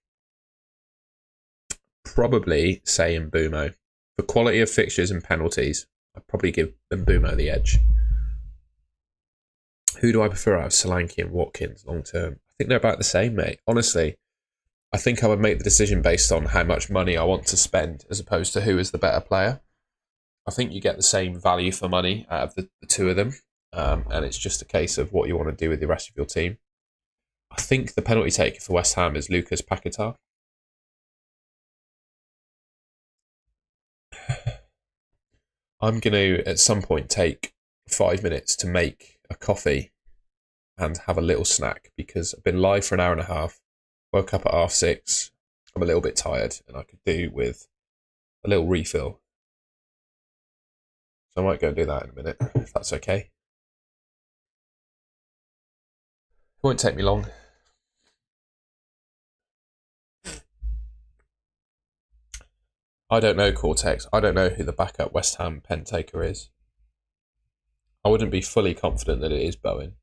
Probably say Mbumo. For quality of fixtures and penalties, I'd probably give Mbumo the edge. Who do I prefer out of Solanke and Watkins long term? I think they're about the same, mate. Honestly, I think I would make the decision based on how much money I want to spend as opposed to who is the better player. I think you get the same value for money out of the two of them, and it's just a case of what you want to do with the rest of your team. I think the penalty taker for West Ham is Lucas Paquetá. I'm going to, at some point, take 5 minutes to make a coffee and have a little snack because I've been live for an hour and a half, woke up at 6:30. I'm a little bit tired and I could do with a little refill. So I might go and do that in a minute, if that's okay. It won't take me long. I don't know Cortex. I don't know who the backup West Ham pen taker is. I wouldn't be fully confident that it is Bowen.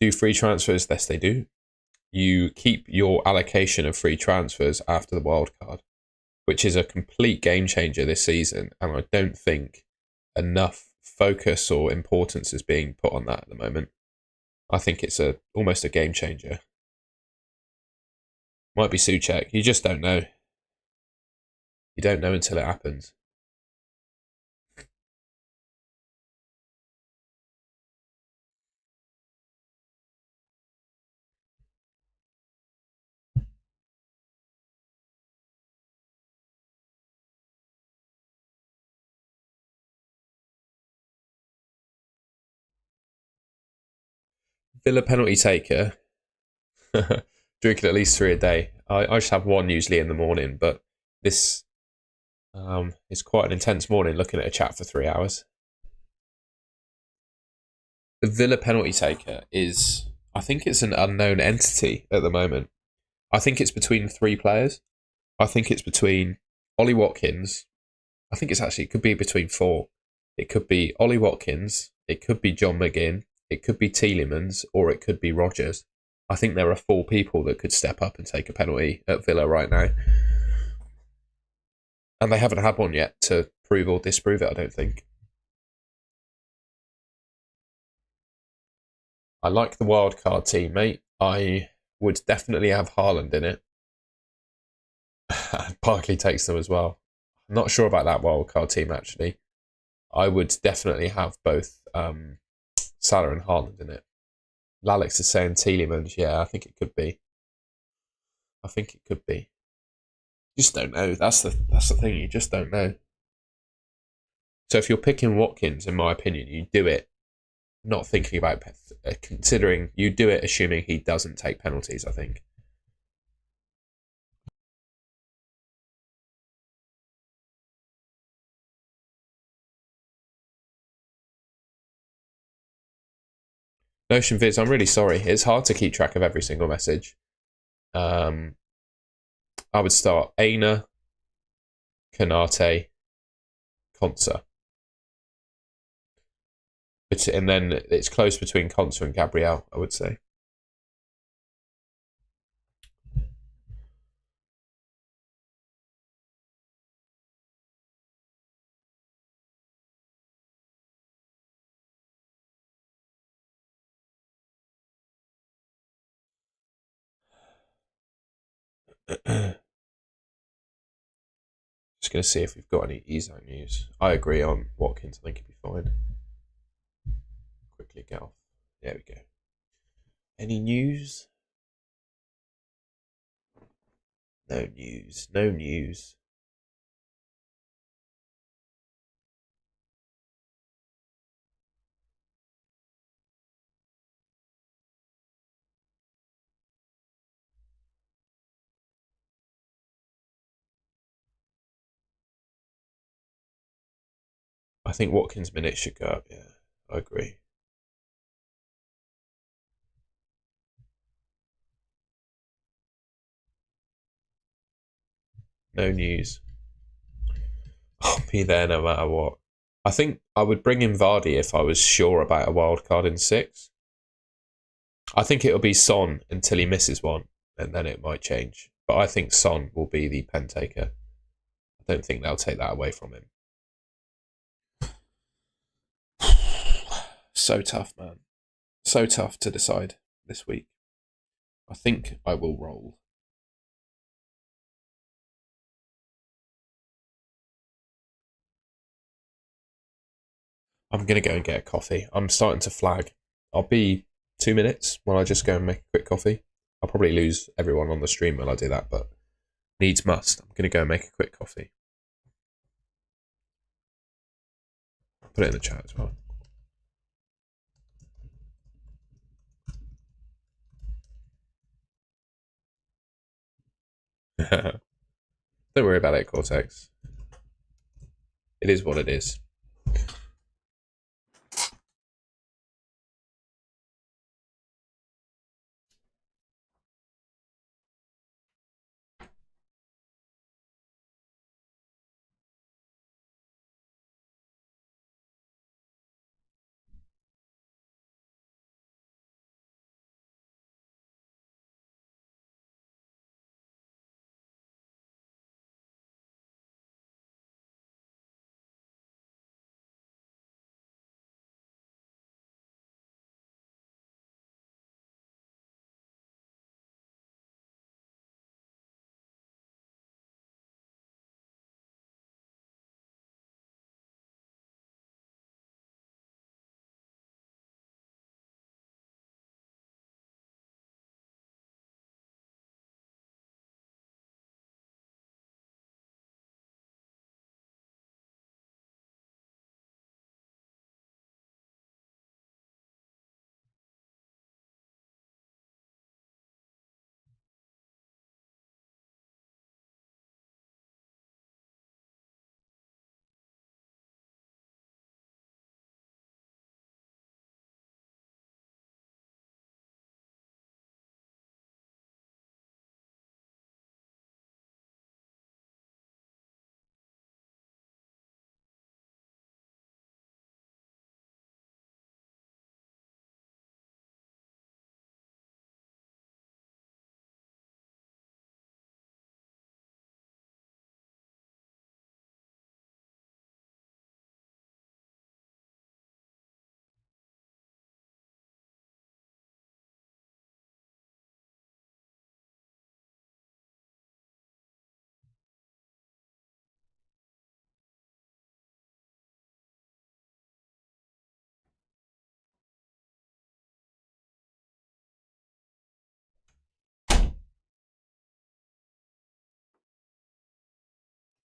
Do free transfers? Yes, they do. You keep your allocation of free transfers after the wild card, which is a complete game changer this season. And I don't think enough focus or importance is being put on that at the moment. I think it's almost a game changer. Might be Souček. You just don't know. You don't know until it happens. Villa penalty taker. Drinking at least 3 a day. I just have one usually in the morning, but this is quite an intense morning looking at a chat for 3 hours. The Villa penalty taker is, I think it's an unknown entity at the moment. I think it's between 3 players. I think it's between Ollie Watkins. I think it could be between 4. It could be Ollie Watkins. It could be John McGinn. It could be Tielemans, or it could be Rodgers. I think there are 4 people that could step up and take a penalty at Villa right now. And they haven't had one yet to prove or disprove it, I don't think. I like the wildcard team, mate. I would definitely have Haaland in it. Barkley takes them as well. I'm not sure about that wildcard team, actually. I would definitely have both Salah and Haaland in it. Lalix is saying Tielemans. Yeah, I think it could be. I think it could be. You just don't know. That's the thing. You just don't know. So if you're picking Watkins, in my opinion, you do it not thinking about considering you do it assuming he doesn't take penalties. I think. Notion Vids, I'm really sorry. It's hard to keep track of every single message. I would start Aina, Kanate, Konsa. And then it's close between Konsa and Gabriel, I would say. Just going to see if we've got any Isak news. I agree on Watkins. I think he'd be fine. Quickly get off. There we go. Any news? No news. No news. I think Watkins' minutes should go up. Yeah, I agree. No news. I'll be there no matter what. I think I would bring in Vardy if I was sure about a wild card in 6. I think it'll be Son until he misses one, and then it might change. But I think Son will be the pen taker. I don't think they'll take that away from him. So tough, man. So tough to decide this week. I think I will roll. I'm going to go and get a coffee. I'm starting to flag. I'll be 2 minutes while I just go and make a quick coffee. I'll probably lose everyone on the stream while I do that, but needs must. I'm going to go and make a quick coffee. I'll put it in the chat as well. Don't worry about it, Cortex. It is what it is.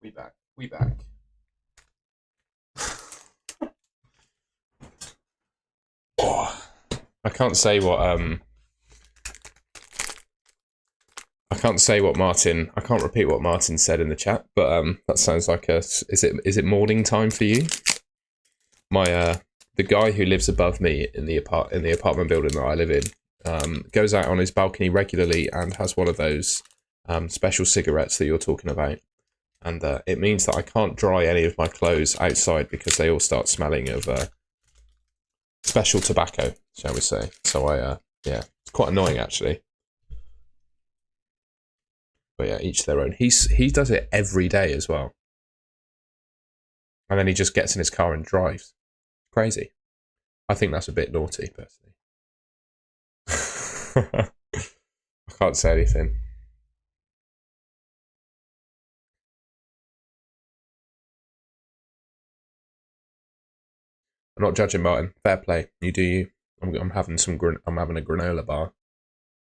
We back. We back. Oh, I can't say what I can't say what Martin. I can't repeat what Martin said in the chat, but that sounds like a. Is it morning time for you? My the guy who lives above me in the apartment building that I live in goes out on his balcony regularly and has one of those special cigarettes that you're talking about, and it means that I can't dry any of my clothes outside because they all start smelling of special tobacco, shall we say? So yeah, it's quite annoying actually. But yeah, each their own. He does it every day as well, and then he just gets in his car and drives. Crazy. I think that's a bit naughty, personally. I can't say anything. I'm not judging Martin. Fair play. You do you. I'm having I'm having a granola bar.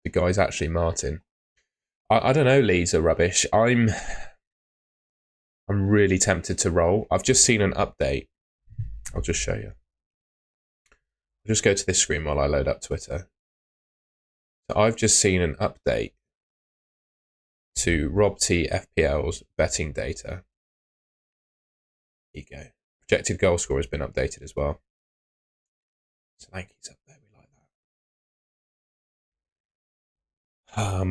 The guy's actually Martin. I don't know. Leads are rubbish. I'm really tempted to roll. I've just seen an update. I'll just show you. I'll just go to this screen while I load up Twitter. So I've just seen an update to Rob T FPL's betting data. Here you go. Projected goal score has been updated as well. So Lanky's up there. We like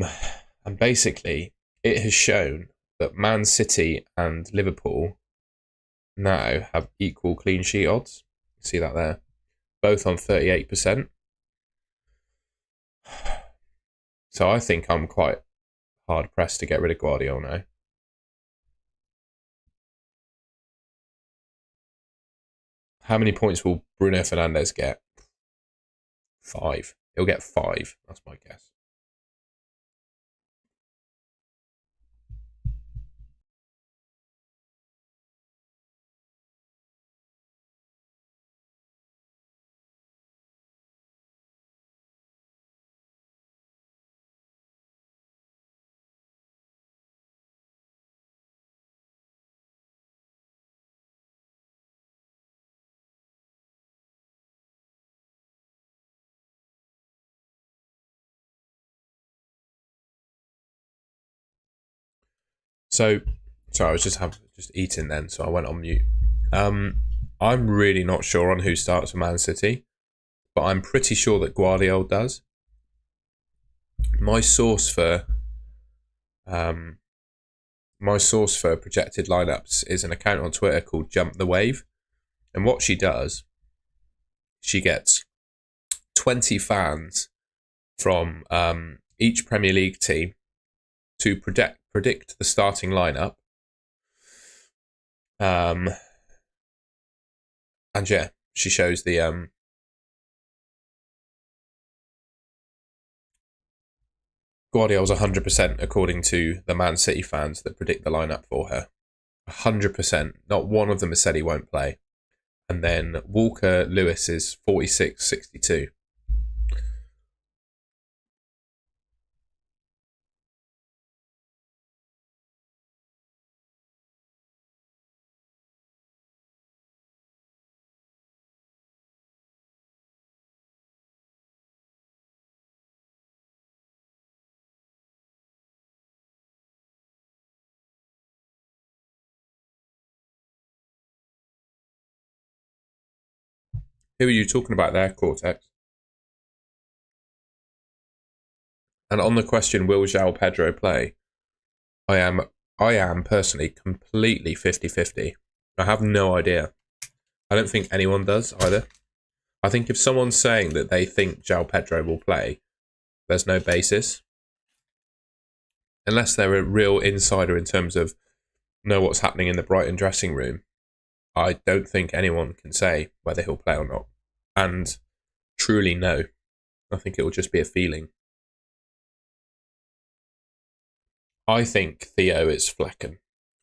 that. And basically, it has shown that Man City and Liverpool now have equal clean sheet odds. See that there? Both on 38%. So I think I'm quite hard pressed to get rid of Guardiola now. How many points will Bruno Fernandes get? 5. He'll get 5. That's my guess. So, sorry, I was just eating then, so I went on mute. I'm really not sure on who starts for Man City, but I'm pretty sure that Guardiola does. My source for projected lineups is an account on Twitter called Jump the Wave, and what she does, she gets 20 fans from each Premier League team to predict the starting lineup. And yeah, she shows the Guardiola's 100% according to the Man City fans that predict the lineup for her. 100%. Not one of them has said he won't play. And then Walker Lewis is 46-62. Who are you talking about there, Cortex? And on the question, will João Pedro play? I am personally completely 50-50. I have no idea. I don't think anyone does either. I think if someone's saying that they think João Pedro will play, there's no basis. Unless they're a real insider in terms of know what's happening in the Brighton dressing room, I don't think anyone can say whether he'll play or not. And truly no. I think it will just be a feeling. I think Theo is Flecken.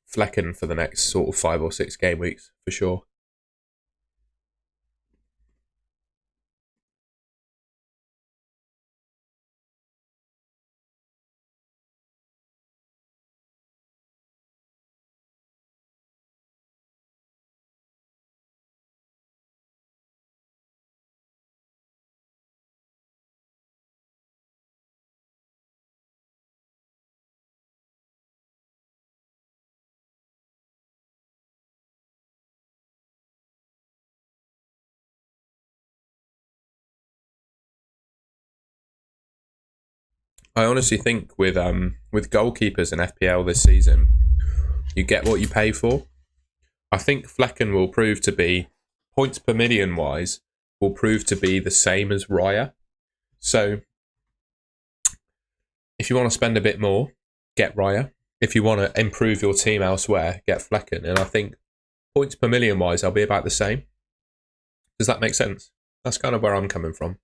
Flecken for the next sort of 5 or 6 game weeks, for sure. I honestly think with goalkeepers in FPL this season, you get what you pay for. I think Flecken will prove to be, points per million wise, will prove to be the same as Raya. So, if you want to spend a bit more, get Raya. If you want to improve your team elsewhere, get Flecken. And I think points per million wise, they'll be about the same. Does that make sense? That's kind of where I'm coming from.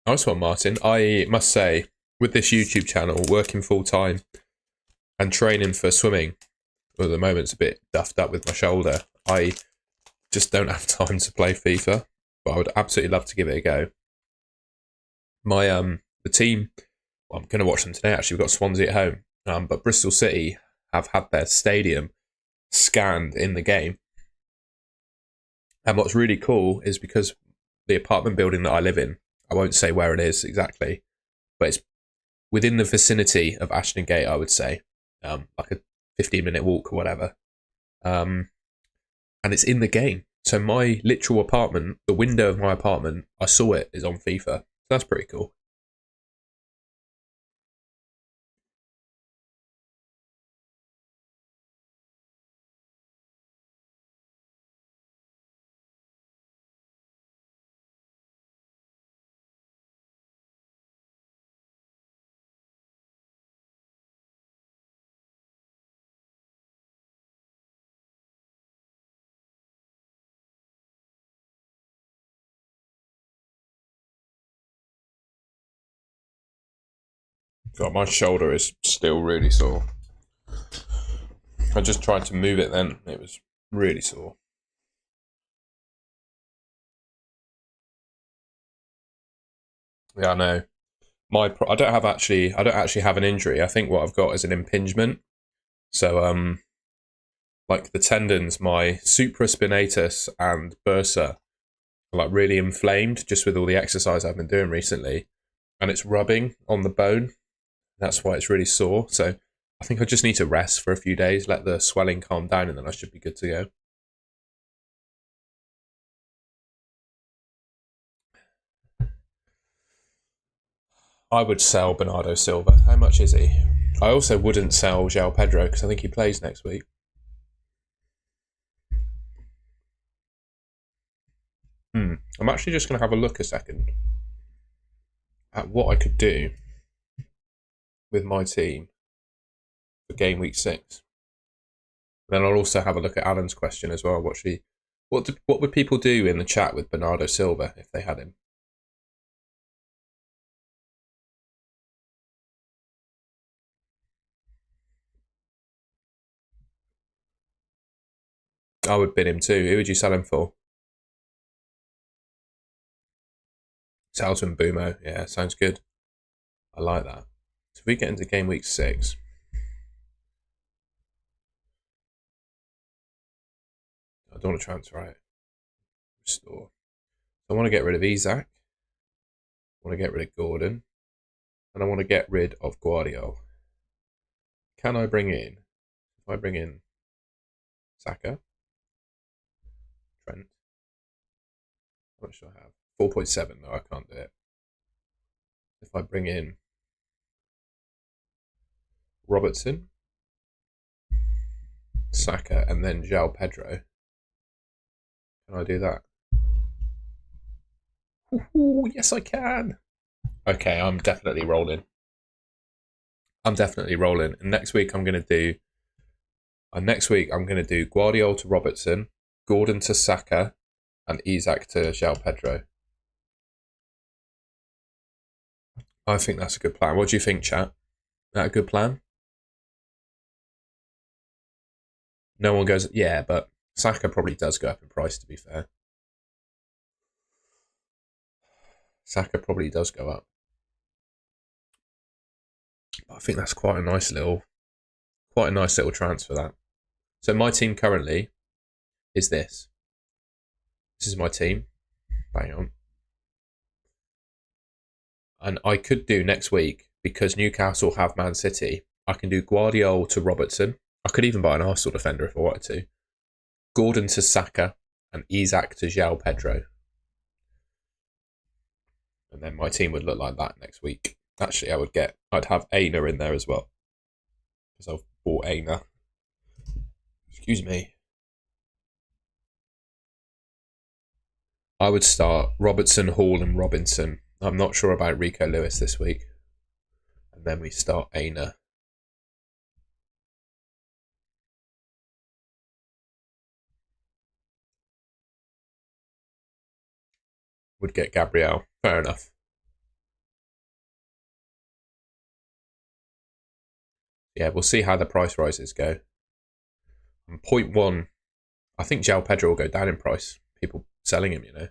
Nice one, Martin. I must say, with this YouTube channel, working full time and training for swimming, well, at the moment it's a bit duffed up with my shoulder. I just don't have time to play FIFA, but I would absolutely love to give it a go. My the team, well, I'm going to watch them today. Actually, we've got Swansea at home, but Bristol City have had their stadium scanned in the game. And what's really cool is because the apartment building that I live in, I won't say where it is exactly, but it's within the vicinity of Ashton Gate, I would say, like a 15-minute walk or whatever. And it's in the game. So my literal apartment, the window of my apartment, I saw it is on FIFA. that's pretty cool. God, my shoulder is still really sore. I just tried to move it then. It was really sore. Yeah, I know. I don't actually have an injury. I think what I've got is an impingement. So like the tendons, my supraspinatus and bursa are like really inflamed just with all the exercise I've been doing recently, and it's rubbing on the bone. That's why it's really sore. So I think I just need to rest for a few days, let the swelling calm down, and then I should be good to go. I would sell Bernardo Silva. How much is he? I also wouldn't sell João Pedro because I think he plays next week. I'm actually just going to have a look a second at what I could do with my team for game week 6. Then I'll also have a look at Alan's question as well. What would people do in the chat with Bernardo Silva if they had him? I would bid him too. Who would you sell him for? Salton Bumo. Yeah, sounds good. I like that. So if we get into game week 6, I don't want to transfer it. Restore. I want to get rid of Isaac. I want to get rid of Gordon. And I want to get rid of Guardiola. Can I bring in? If I bring in Saka, Trent, how much do I have? 4.7. No, I can't do it. If I bring in Robertson, Saka, and then João Pedro, can I do that? Ooh, yes, I can. Okay, I'm definitely rolling. And next week I'm going to do. Guardiola to Robertson, Gordon to Saka, and Isaac to João Pedro. I think that's a good plan. What do you think, chat? Is that a good plan? No one goes, yeah, but Saka probably does go up in price, to be fair. Saka probably does go up. But I think that's quite a nice little transfer, that. So my team currently is this. This is my team. Bang on. And I could do next week, because Newcastle have Man City, I can do Guardiola to Robertson. I could even buy an Arsenal defender if I wanted to. Gordon to Saka, and Isaac to João Pedro. And then my team would look like that next week. Actually, I'd have Aina in there as well, because I've bought Aina. Excuse me. I would start Robertson, Hall, and Robinson. I'm not sure about Rico Lewis this week. And then we start Aina. Would get Gabriel. Fair enough. Yeah, we'll see how the price rises go. And 0.1, I think João Pedro will go down in price. People selling him, you know.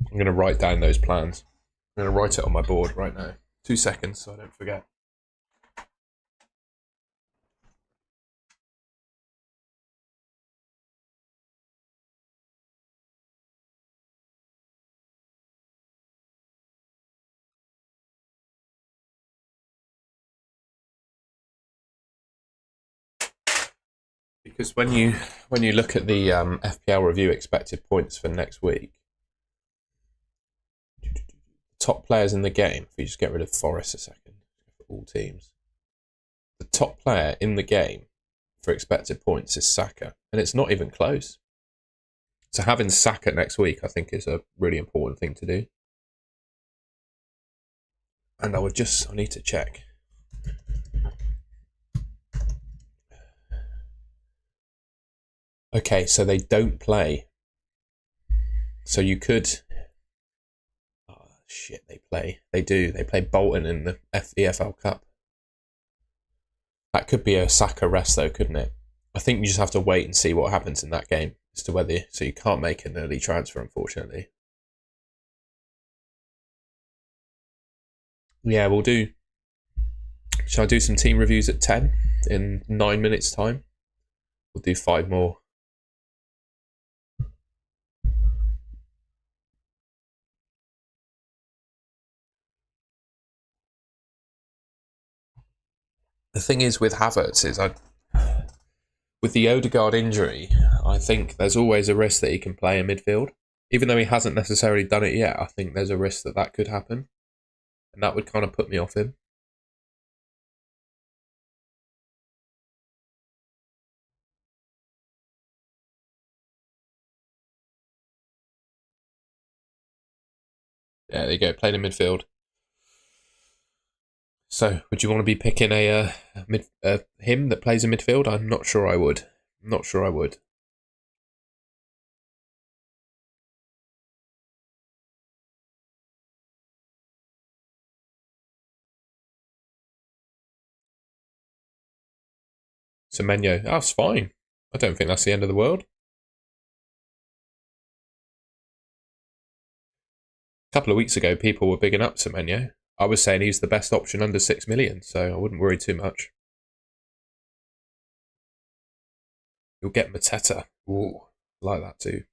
I'm going to write down those plans. I'm going to write it on my board right now. 2 seconds so I don't forget. Because when you look at the FPL review expected points for next week, top players in the game. If you just get rid of Forest a second, for all teams, the top player in the game for expected points is Saka, and it's not even close. So having Saka next week, I think, is a really important thing to do. And I need to check. Okay, so they don't play. So you could. Oh shit! They play. They do. They play Bolton in the EFL Cup. That could be a Saka rest, though, couldn't it? I think you just have to wait and see what happens in that game as to whether. So you can't make an early transfer, unfortunately. Yeah, we'll do. Shall I do some team reviews at 10 in 9 minutes' time? We'll do 5 more. The thing is with Havertz is with the Odegaard injury, I think there's always a risk that he can play in midfield. Even though he hasn't necessarily done it yet, I think there's a risk that that could happen. And that would kind of put me off him. Yeah, there you go, playing in midfield. So, would you want to be picking him that plays in midfield? I'm not sure I would. Not sure I would. Semenyo, that's fine. I don't think that's the end of the world. A couple of weeks ago, people were bigging up Semenyo. I was saying he's the best option under 6 million, so I wouldn't worry too much. You'll get Mateta. Ooh, I like that too.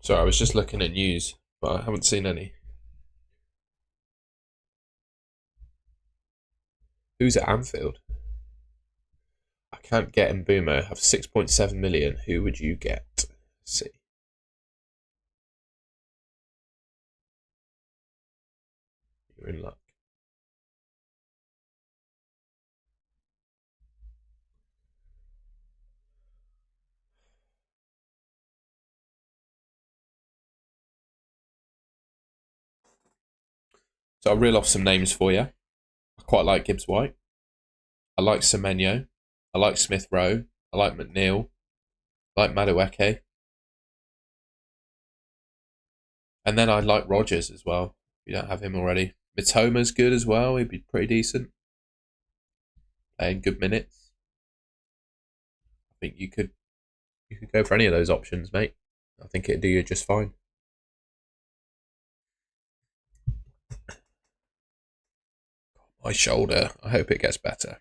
Sorry, I was just looking at news, but I haven't seen any. Who's at Anfield? I can't get Mbeumo. I have 6.7 million. Who would you get? Let's see. You're in luck. So I'll reel off some names for you. I quite like Gibbs White. I like Semenyo. I like Smith Rowe. I like McNeil. I like Madueke. And then I like Rogers as well. If you don't have him already. Mitoma's good as well. He'd be pretty decent. Playing good minutes. I think you could go for any of those options, mate. I think it'd do you just fine. My shoulder. I hope it gets better.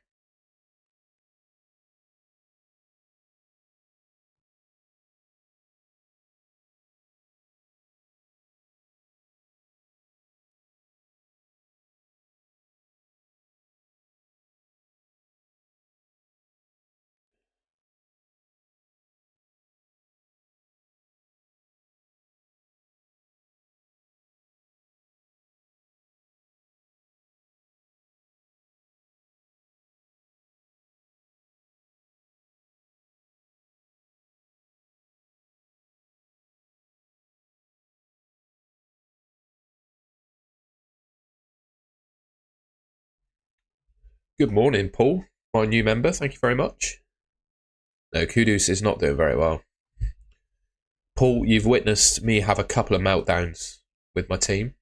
Good morning, Paul, my new member. Thank you very much. No, Kudus is not doing very well. Paul, you've witnessed me have a couple of meltdowns with my team,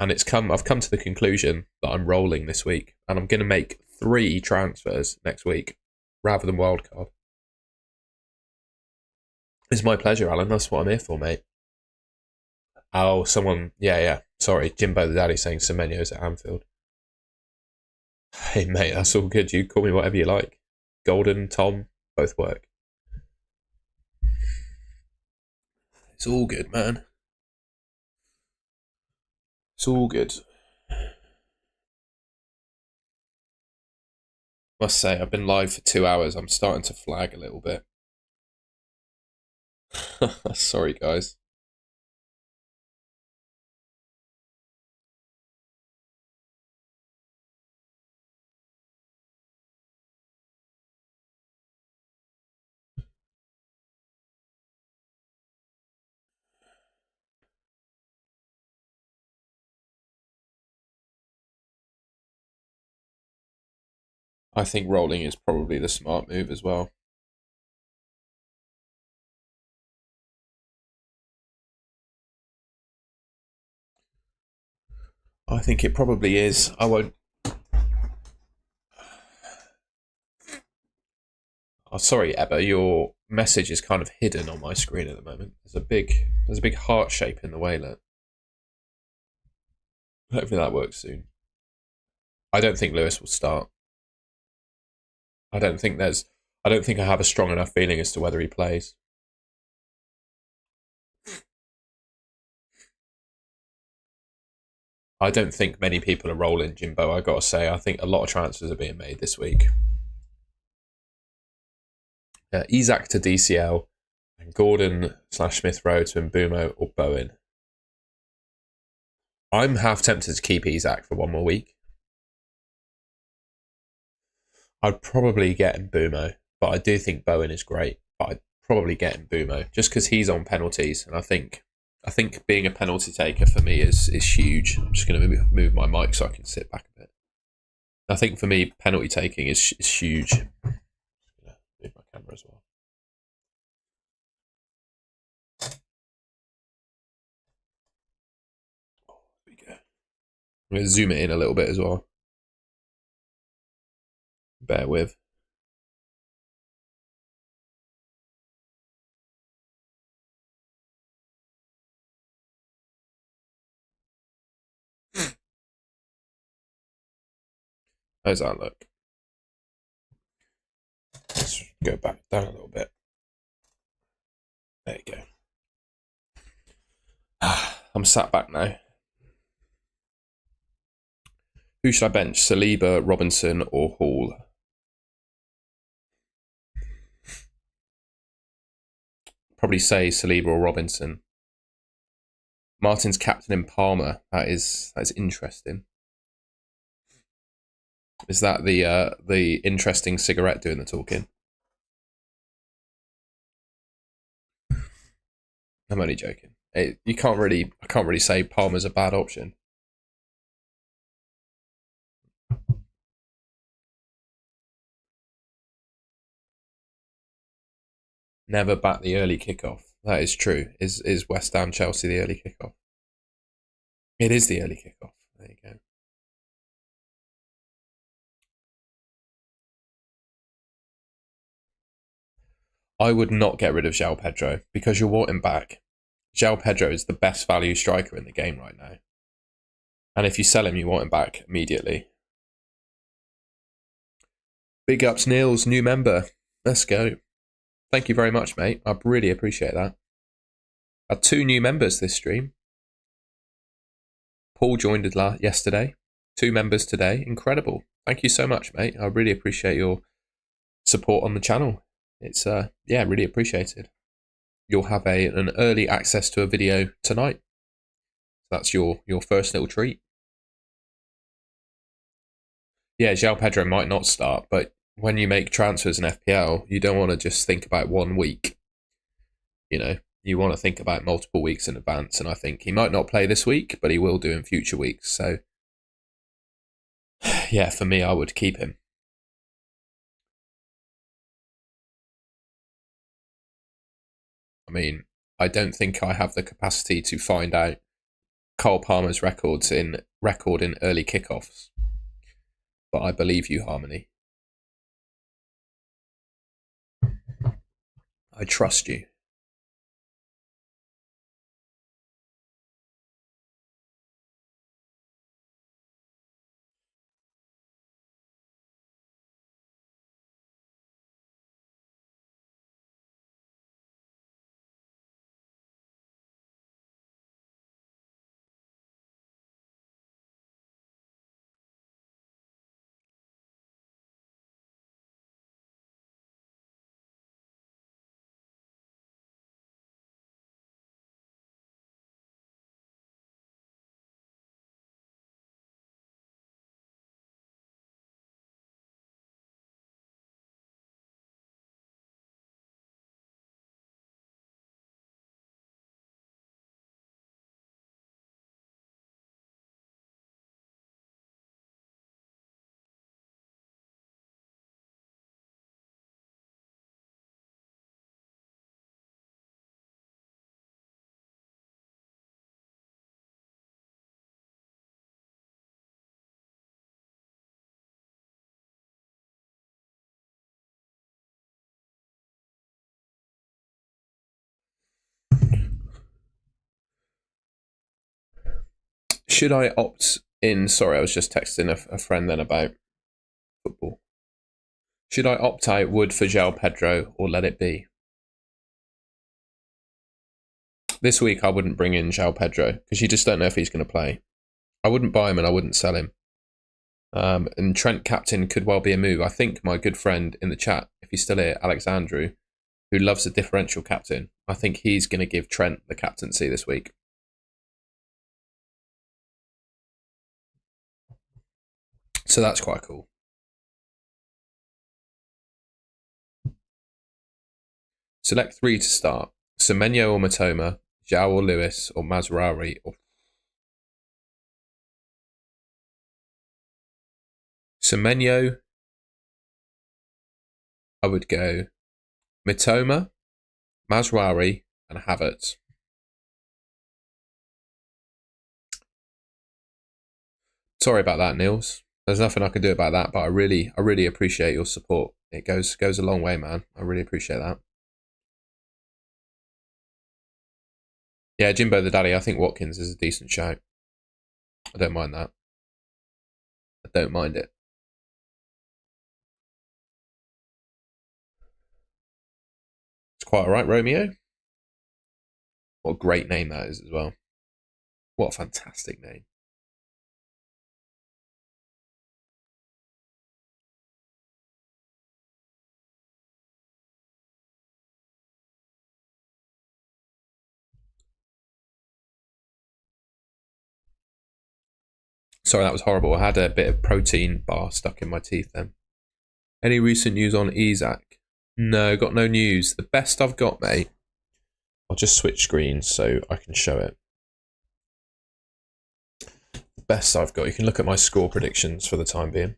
and I've come to the conclusion that I'm rolling this week, and I'm going to make 3 transfers next week rather than wildcard. It's my pleasure, Alan. That's what I'm here for, mate. Oh, someone, yeah. Sorry, Jimbo the Daddy saying Semenyo's at Anfield. Hey, mate, that's all good. You call me whatever you like. Golden, Tom, both work. It's all good, man. It's all good. Must say, I've been live for 2 hours. I'm starting to flag a little bit. Sorry, guys. I think rolling is probably the smart move as well. I think it probably is. I won't. Oh, sorry, Ebba. Your message is kind of hidden on my screen at the moment. There's a big heart shape in the waylet. Hopefully that works soon. I don't think Lewis will start. I don't think I have a strong enough feeling as to whether he plays. I don't think many people are rolling Jimbo, I gotta say. I think a lot of transfers are being made this week. Isak to DCL and Gordon/Smith Rowe to Mbumo or Bowen. I'm half tempted to keep Isak for one more week. I'd probably get Mbumo, but I do think Bowen is great. But I'd probably get Mbumo just because he's on penalties, and I think being a penalty taker for me is huge. I'm just going to move my mic so I can sit back a bit. I think for me, penalty taking is huge. Move my camera as well. There we go. I'm going to zoom it in a little bit as well. Bear with. How's that look? Let's go back down a little bit. There you go. I'm sat back now. Who should I bench? Saliba, Robinson, or Hall? Probably say Saliba or Robinson. Martin's captain in Palmer. That's interesting. Is that the interesting cigarette doing the talking? I'm only joking. I can't really say Palmer's a bad option. Never bat the early kickoff. That is true. Is West Ham Chelsea the early kickoff? It is the early kickoff. There you go. I would not get rid of João Pedro because you're wanting back. João Pedro is the best value striker in the game right now. And if you sell him, you want him back immediately. Big ups, Niels, new member. Let's go. Thank you very much, mate. I really appreciate that. I had 2 new members this stream. Paul joined yesterday. 2 members today. Incredible. Thank you so much, mate. I really appreciate your support on the channel. It's really appreciated. You'll have an early access to a video tonight. That's your first little treat. Yeah, João Pedro might not start, but when you make transfers in FPL, you don't want to just think about 1 week. You know, you want to think about multiple weeks in advance, and I think he might not play this week, but he will do in future weeks. So, yeah, for me, I would keep him. I mean, I don't think I have the capacity to find out Cole Palmer's record in early kickoffs. But I believe you, Harmony. I trust you. Should I opt in? Sorry, I was just texting a friend then about football. Should I opt out Wood for João Pedro or let it be? This week I wouldn't bring in João Pedro because you just don't know if he's going to play. I wouldn't buy him and I wouldn't sell him. And Trent captain could well be a move. I think my good friend in the chat, if he's still here, Alexandru, who loves a differential captain, I think he's going to give Trent the captaincy this week. So that's quite cool. Select 3 to start. Semenyo or Matoma, Zhao or Lewis, or Mazraoui or... Semenyo, I would go Mitoma, Mazraoui, and Havertz. Sorry about that, Niels. There's nothing I can do about that, but I really appreciate your support. It goes a long way, man. I really appreciate that. Yeah, Jimbo the Daddy, I think Watkins is a decent shout. I don't mind that. I don't mind it. It's quite alright, Romeo. What a great name that is as well. What a fantastic name. Sorry, that was horrible. I had a bit of protein bar stuck in my teeth then. Any recent news on Isaac? No, got no news. The best I've got, mate. I'll just switch screens so I can show it. The best I've got, you can look at my score predictions for the time being.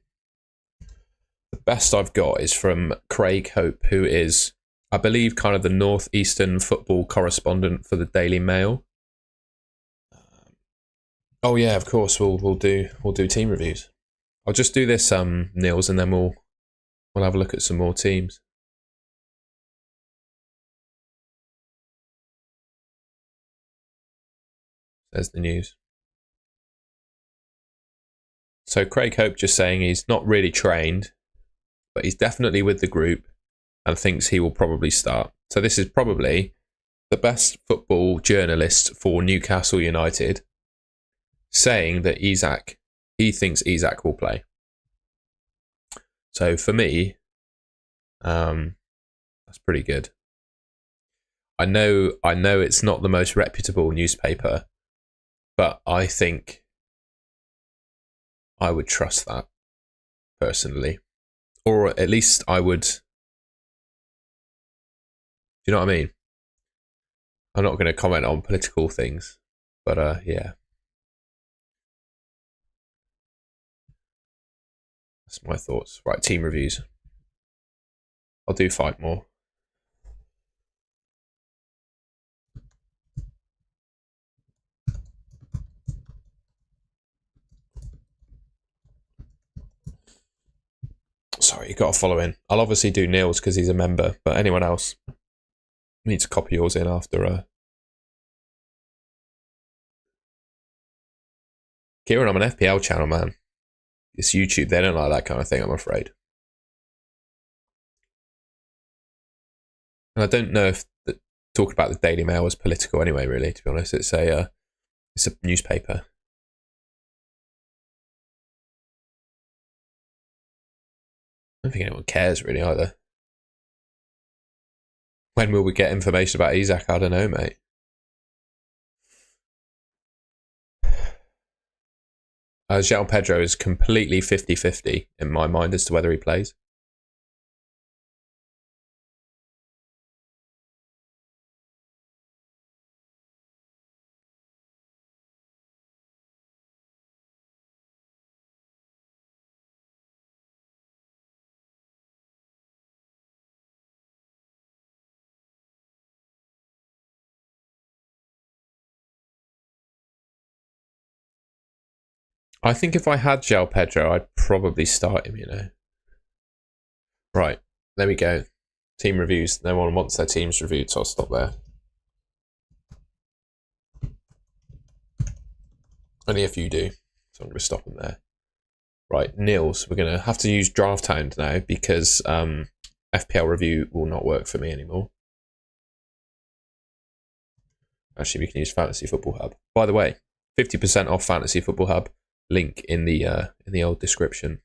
The best I've got is from Craig Hope, who is, I believe, kind of the northeastern football correspondent for the Daily Mail. Oh yeah, of course. We'll do team reviews. I'll just do this, Niels, and then we'll have a look at some more teams. There's the news. So Craig Hope just saying he's not really trained, but he's definitely with the group and thinks he will probably start. So this is probably the best football journalist for Newcastle United saying that he thinks Isaac will play. So for me, that's pretty good. I know it's not the most reputable newspaper, but I think I would trust that personally. Or at least I would... Do you know what I mean? I'm not going to comment on political things, but yeah. That's my thoughts. Right, team reviews. I'll do 5 more. sorry, you got to follow in. I'll obviously do Neil's because he's a member, but anyone else needs to copy yours in after. Kieran, I'm an FPL channel, man. It's YouTube. They don't like that kind of thing, I'm afraid. And I don't know if talk about the Daily Mail is political anyway, really, to be honest. It's a newspaper. I don't think anyone cares, really, either. When will we get information about Isaac? I don't know, mate. João Pedro is completely 50-50 in my mind as to whether he plays. I think if I had João Pedro, I'd probably start him, you know. Right, there we go. Team reviews. No one wants their teams reviewed, so I'll stop there. Only if you do, so I'm going to stop them there. Right, Nils, we're going to have to use Draft Hound now because FPL review will not work for me anymore. Actually, we can use Fantasy Football Hub. By the way, 50% off Fantasy Football Hub. Link in the old description.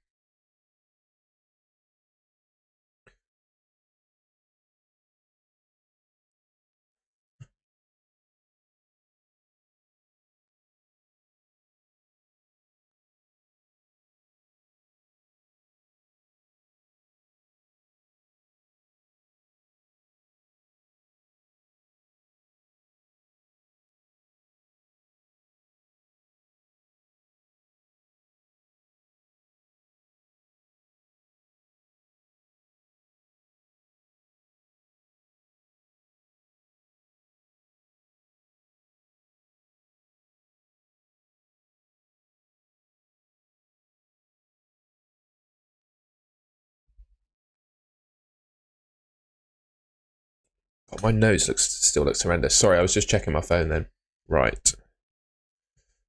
Oh, my nose still looks horrendous. Sorry, I was just checking my phone then. Right.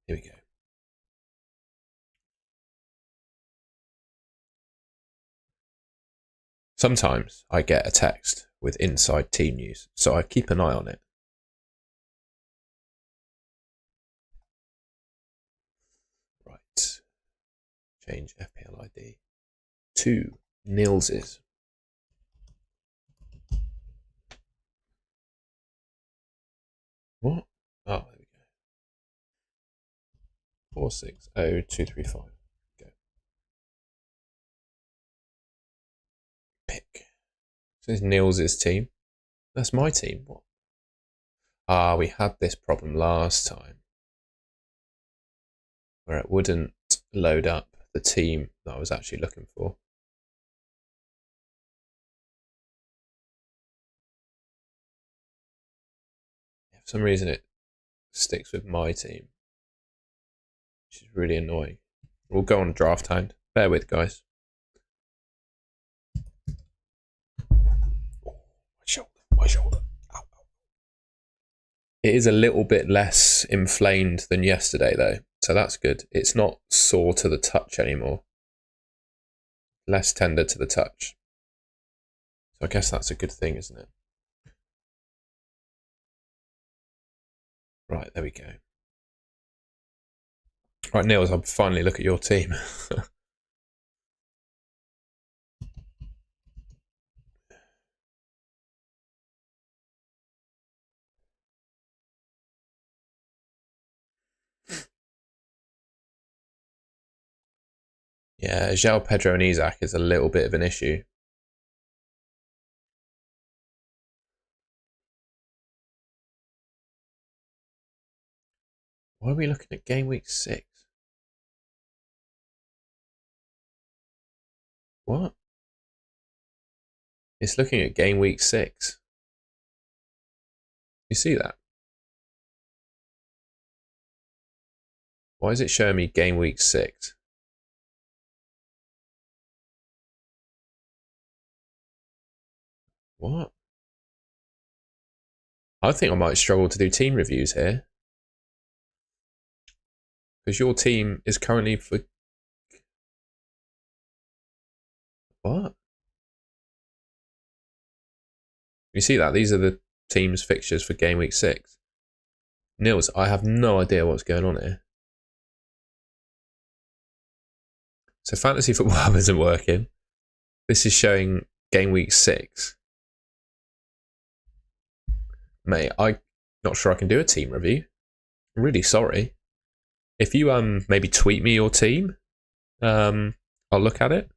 Here we go. Sometimes I get a text with inside team news, so I keep an eye on it. Right. Change FPL ID to Nils's. What? Oh, there we go. 460235. Go. Pick. So this is Nils's team. That's my team. What? Ah, we had this problem last time where it wouldn't load up the team that I was actually looking for. For some reason it sticks with my team, which is really annoying. We'll go on Draft Hound. Bear with, guys. My shoulder. Ow. It is a little bit less inflamed than yesterday, though, so that's good. It's not sore to the touch anymore. Less tender to the touch. So I guess that's a good thing, isn't it? Right, there we go. Right, Niels, I'll finally look at your team. Yeah, João Pedro and Isaac is a little bit of an issue. Why are we looking at Gameweek 6? What? It's looking at Gameweek 6. You see that? Why is it showing me Gameweek 6? What? I think I might struggle to do team reviews here. Because your team is currently for... What? You see that? These are the team's fixtures for game week 6. Nils, I have no idea what's going on here. So fantasy football isn't working. This is showing game week 6. Mate, I'm not sure I can do a team review. I'm really sorry. If you maybe tweet me your team, I'll look at it.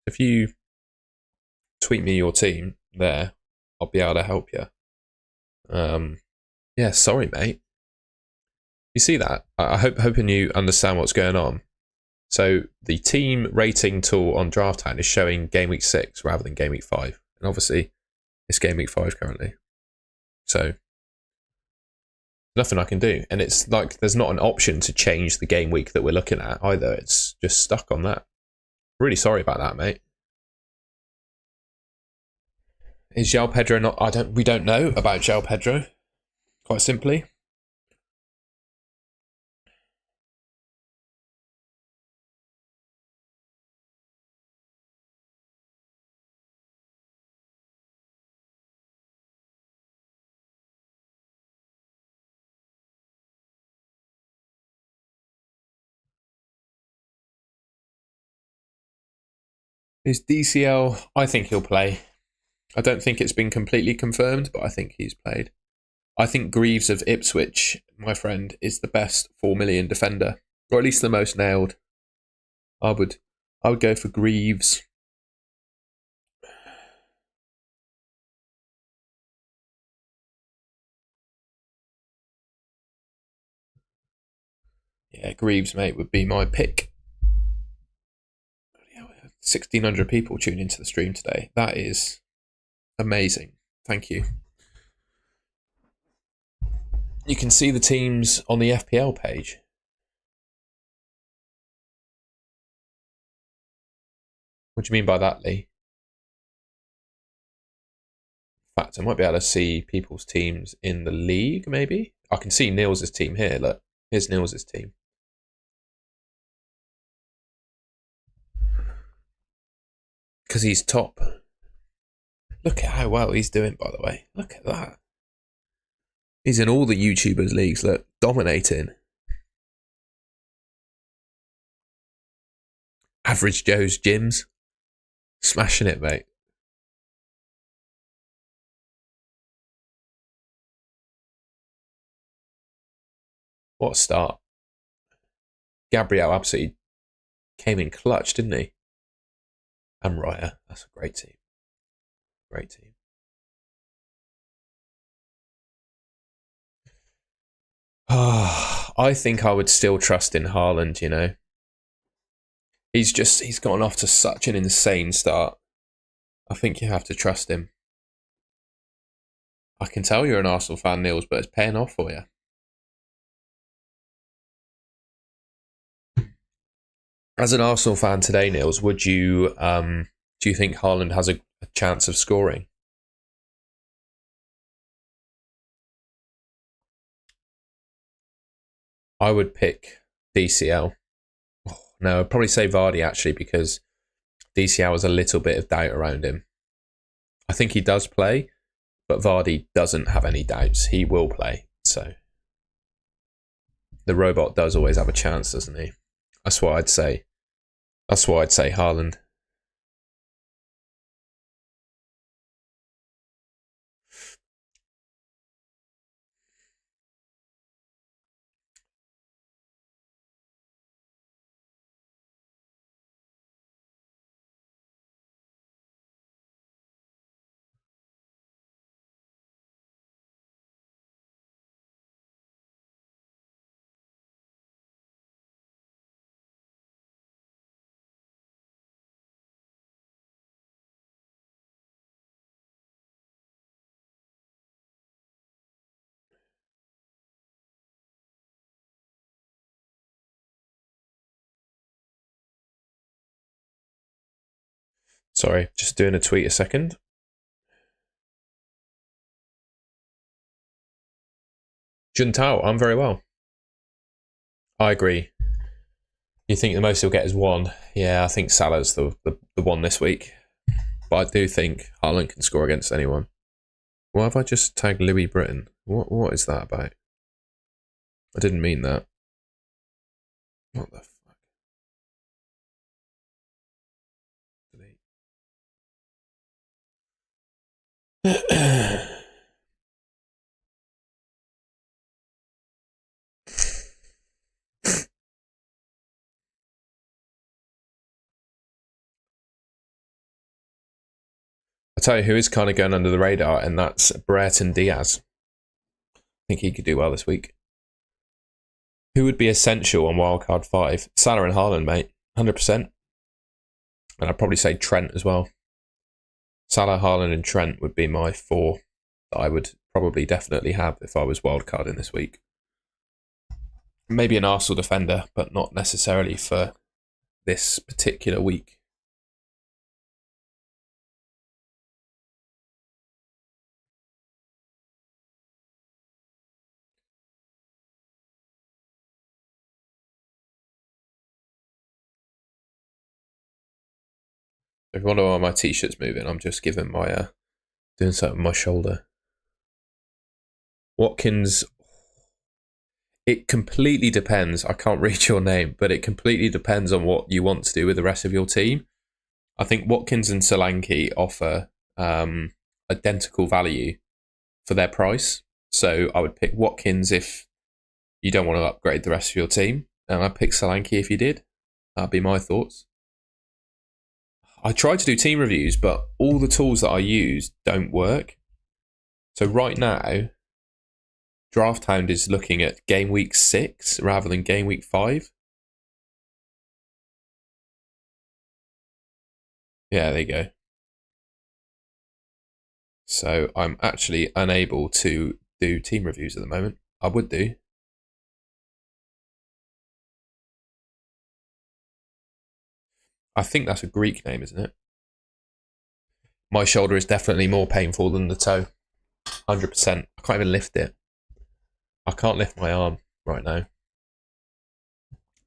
If you tweet me your team there, I'll be able to help you. Yeah, sorry, mate. You see that? Hoping you understand what's going on. So the team rating tool on DraftHand is showing game week 6 rather than game week 5. And obviously, it's game week 5 currently. So nothing I can do. And it's like there's not an option to change the game week that we're looking at either. It's just stuck on that. Really sorry about that, mate. Is João Pedro not... We don't know about João Pedro, quite simply. Is DCL... I think he'll play. I don't think it's been completely confirmed, but I think he's played. I think Greaves of Ipswich, my friend, is the best 4 million defender, or at least the most nailed. I would go for Greaves. Yeah, Greaves, mate, would be my pick. 1,600 people tune into the stream today. That is amazing. Thank you. You can see the teams on the FPL page. What do you mean by that, Lee? In fact, I might be able to see people's teams in the league, maybe? I can see Nils' team here. Look, here's Nils' team. Because he's top. Look at how well he's doing, by the way. Look at that. He's in all the YouTubers' leagues, look, dominating. Average Joe's gyms. Smashing it, mate. What a start. Gabriel absolutely came in clutch, didn't he? And Raya. That's a great team. Great team. I think I would still trust in Haaland, you know. He's gotten off to such an insane start. I think you have to trust him. I can tell you're an Arsenal fan, Niels, but it's paying off for you. As an Arsenal fan today, Niels, would you do you think Haaland has a chance of scoring? I would pick DCL. Oh, no, I'd probably say Vardy actually because DCL has a little bit of doubt around him. I think he does play, but Vardy doesn't have any doubts. He will play. So the robot does always have a chance, doesn't he? That's what I'd say. That's why I'd say Haaland. Sorry, just doing a tweet a second. Juntao, I'm very well. I agree. You think the most he'll get is one? Yeah, I think Salah's the one this week. But I do think Haaland can score against anyone. Why have I just tagged Louis Britton? What is that about? I didn't mean that. What the fuck? Delete. I'll tell you who is kind of going under the radar, and that's Brereton Diaz. I think he could do well this week. Who would be essential on wildcard 5? Salah and Haaland, mate. 100%. And I'd probably say Trent as well. Salah, Haaland and Trent would be my 4 that I would probably definitely have if I was wildcarding this week. Maybe an Arsenal defender, but not necessarily for this particular week. If you wonder why my t-shirt's moving, I'm just giving my doing something with my shoulder. Watkins, it completely depends. I can't read your name, but it completely depends on what you want to do with the rest of your team. I think Watkins and Solanke offer identical value for their price. So I would pick Watkins if you don't want to upgrade the rest of your team. And I'd pick Solanke if you did. That'd be my thoughts. I try to do team reviews, but all the tools that I use don't work. So right now, Draft Hound is looking at game week 6 rather than game week 5. Yeah, there you go. So I'm actually unable to do team reviews at the moment. I would do. I think that's a Greek name, isn't it? My shoulder is definitely more painful than the toe. 100%. I can't even lift it. I can't lift my arm right now.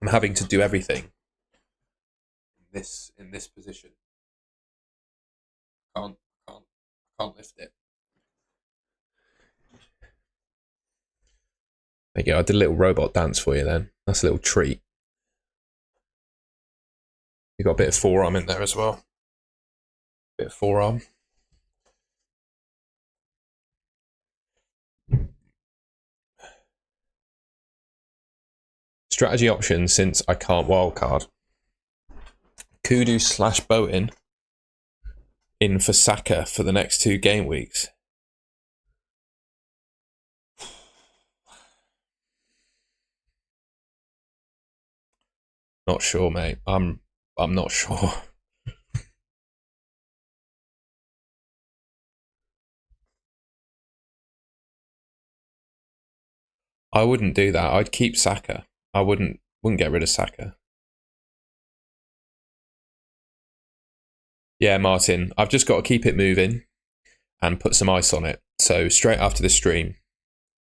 I'm having to do everything in this position. Can't lift it. There you go. I did a little robot dance for you then. That's a little treat. You got a bit of forearm in there as well. Bit of forearm. Strategy options since I can't wildcard. Kudu / Bowen in for Saka for the next 2 game weeks. Not sure, mate. I'm not sure. I wouldn't do that. I'd keep Saka. I wouldn't get rid of Saka. Yeah, Martin, I've just got to keep it moving and put some ice on it. So straight after the stream,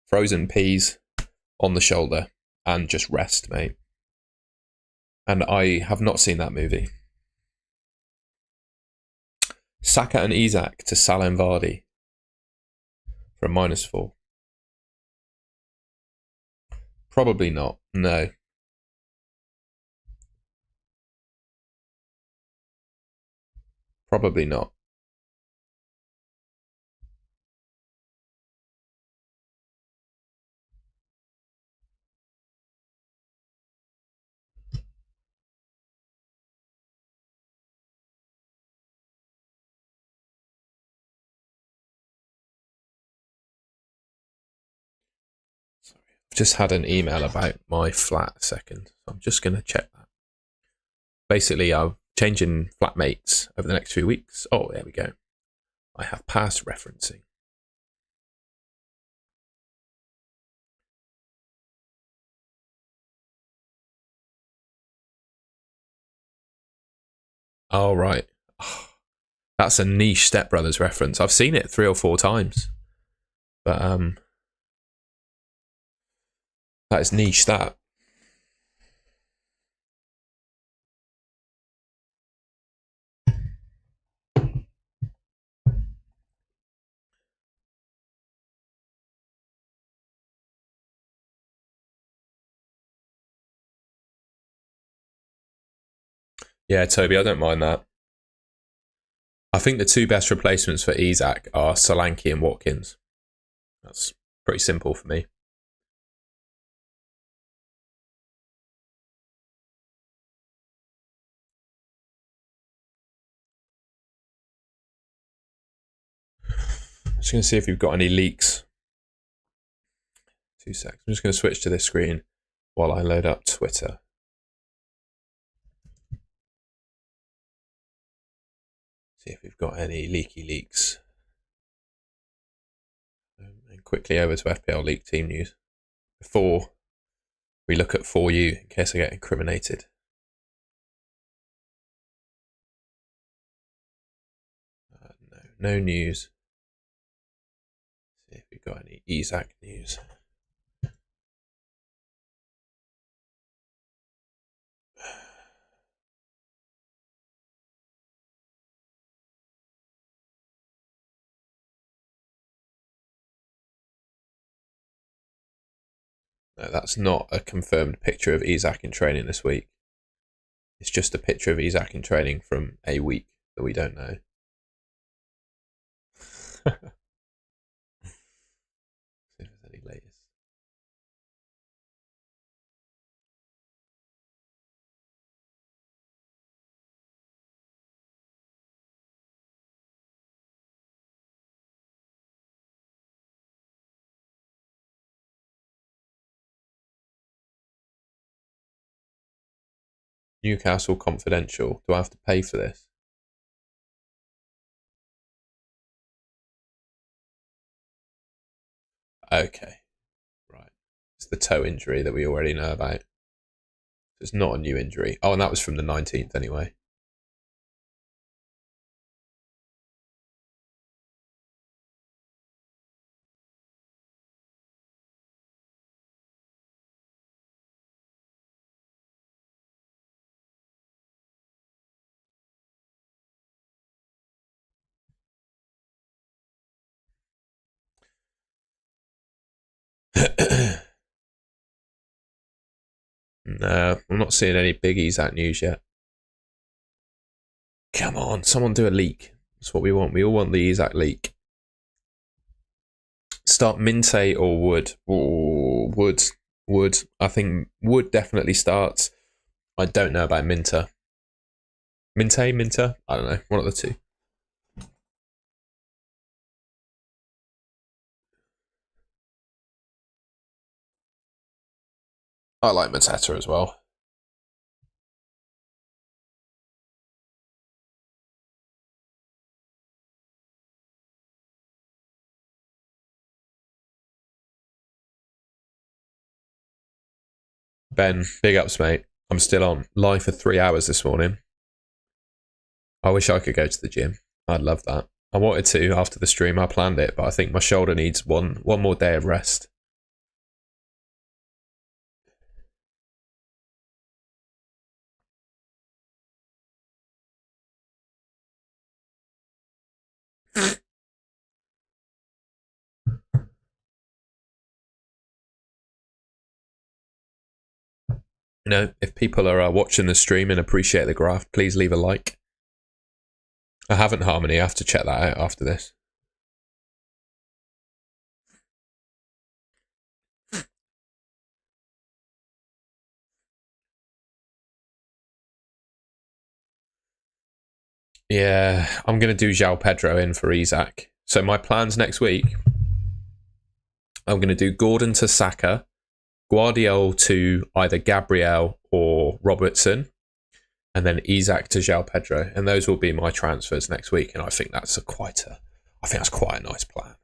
frozen peas on the shoulder and just rest, mate. And I have not seen that movie. Saka and Isak to Salah and Vardy for a -4. Probably not. No. Probably not. Sorry. I've just had an email about my flat a second. I'm just going to check that. Basically, I'm changing flatmates over the next few weeks. Oh, there we go. I have pass referencing. Oh, right. That's a niche Step Brothers reference. I've seen it 3 or 4 times. But That is niche, that. Yeah, Toby, I don't mind that. I think the two best replacements for Isak are Solanke and Watkins. That's pretty simple for me. Just going to see if you've got any leaks. 2 seconds. I'm just going to switch to this screen while I load up Twitter. See if we've got any leaky leaks. And quickly over to FPL League team news before we look at 4U in case I get incriminated. No news. See if we've got any Isak news. No, that's not a confirmed picture of Isak in training this week. It's just a picture of Isak in training from a week that we don't know. See if there's any latest. Newcastle Confidential. Do I have to pay for this? Okay. Right. It's the toe injury that we already know about. It's not a new injury. Oh, and that was from the 19th anyway. No, I'm not seeing any big Isak news yet. Come on, someone do a leak. That's what we want. We all want the Isak leak. Start Minte or Wood? Ooh, Wood. I think Wood definitely starts. I don't know about Minter. Minter? I don't know. One of the two. I like Mateta as well. Ben, big ups, mate. I'm still on. Live for 3 hours this morning. I wish I could go to the gym. I'd love that. I wanted to after the stream. I planned it, but I think my shoulder needs one more day of rest. You know, if people are watching the stream and appreciate the graph, please leave a like. I haven't Harmony. I have to check that out after this. Yeah, I'm going to do João Pedro in for Isak. So my plans next week, I'm going to do Gordon to Saka, Guardiola to either Gabriel or Robertson, and then Isak to João Pedro. And those will be my transfers next week. And I think that's quite a nice plan.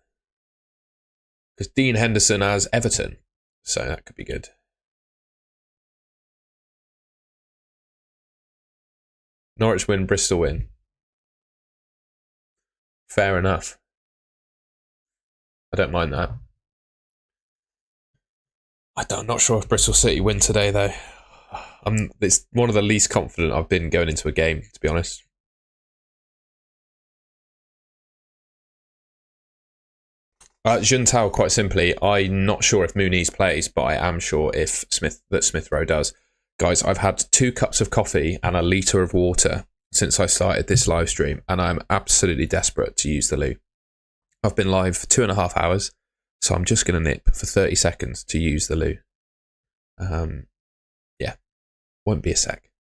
Because Dean Henderson has Everton, so that could be good. Norwich win, Bristol win. Fair enough. I don't mind that. I'm not sure if Bristol City win today, though. It's one of the least confident I've been going into a game, to be honest. Juntao, quite simply, I'm not sure if Muniz plays, but I am sure if Smith Rowe does. Guys, I've had 2 cups of coffee and a litre of water since I started this live stream, and I'm absolutely desperate to use the loo. I've been live for 2.5 hours, so I'm just going to nip for 30 seconds to use the loo. Yeah, won't be a sec.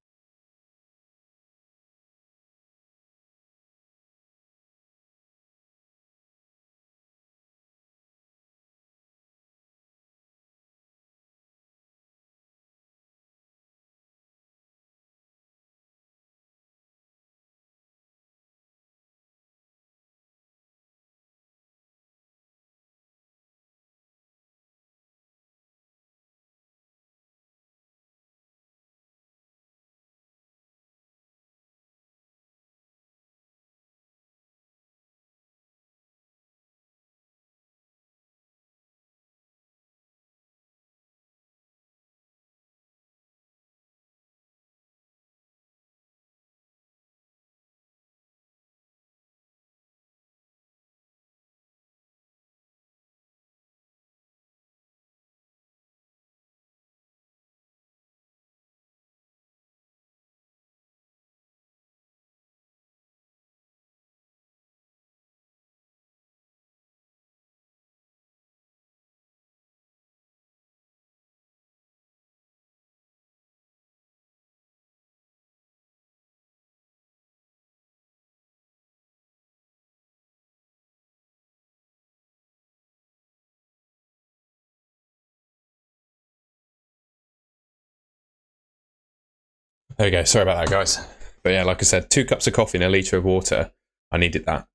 There we go. Sorry about that, guys. But yeah, like I said, 2 cups of coffee and a litre of water. I needed that.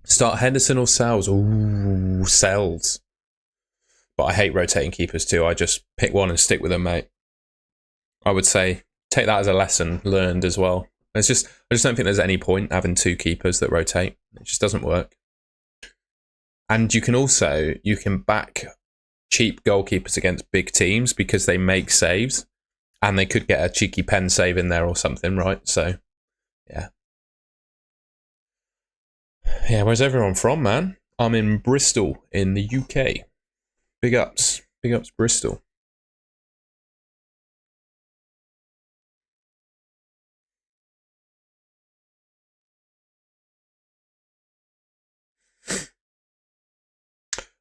Start Henderson or Sells? Ooh, Sells. But I hate rotating keepers too. I just pick one and stick with them, mate. I would say take that as a lesson learned as well. I just don't think there's any point having 2 keepers that rotate. It just doesn't work. And you can back cheap goalkeepers against big teams because they make saves, and they could get a cheeky pen save in there or something, right? So, yeah. Yeah, where's everyone from, man? I'm in Bristol in the UK. Big ups. Big ups, Bristol.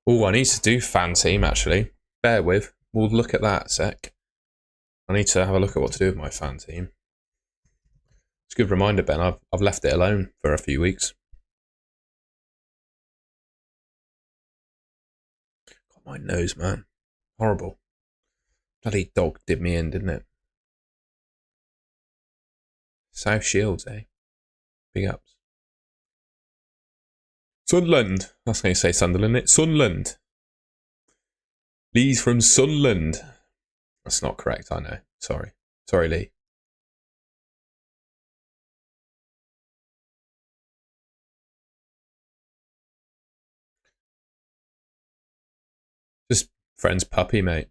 Oh, I need to do fan team, actually. Bear with. We'll look at that a sec. I need to have a look at what to do with my fan team. It's a good reminder, Ben. I've left it alone for a few weeks. Got my nose, man. Horrible. Bloody dog did me in, didn't it? South Shields, eh? Big ups. Sunderland. That's how you say Sunderland, isn't it? Sunderland. Lee's from Sunderland. That's not correct, I know. Sorry. Sorry, Lee. Just friend's puppy, mate.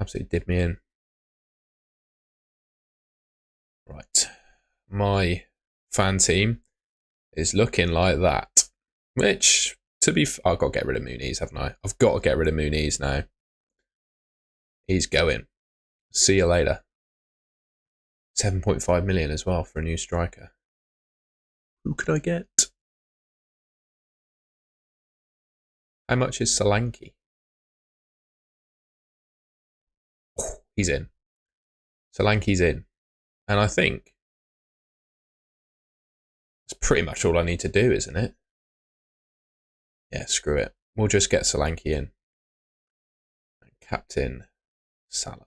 Absolutely did me in. Right. My fan team is looking like that. Which, I've got to get rid of Muniz, haven't I? I've got to get rid of Muniz now. He's going. See you later. 7.5 million as well for a new striker. Who could I get? How much is Solanke? Oh, he's in. Solanke's in. And I think that's pretty much all I need to do, isn't it? Yeah, screw it. We'll just get Solanke in. Captain Salah.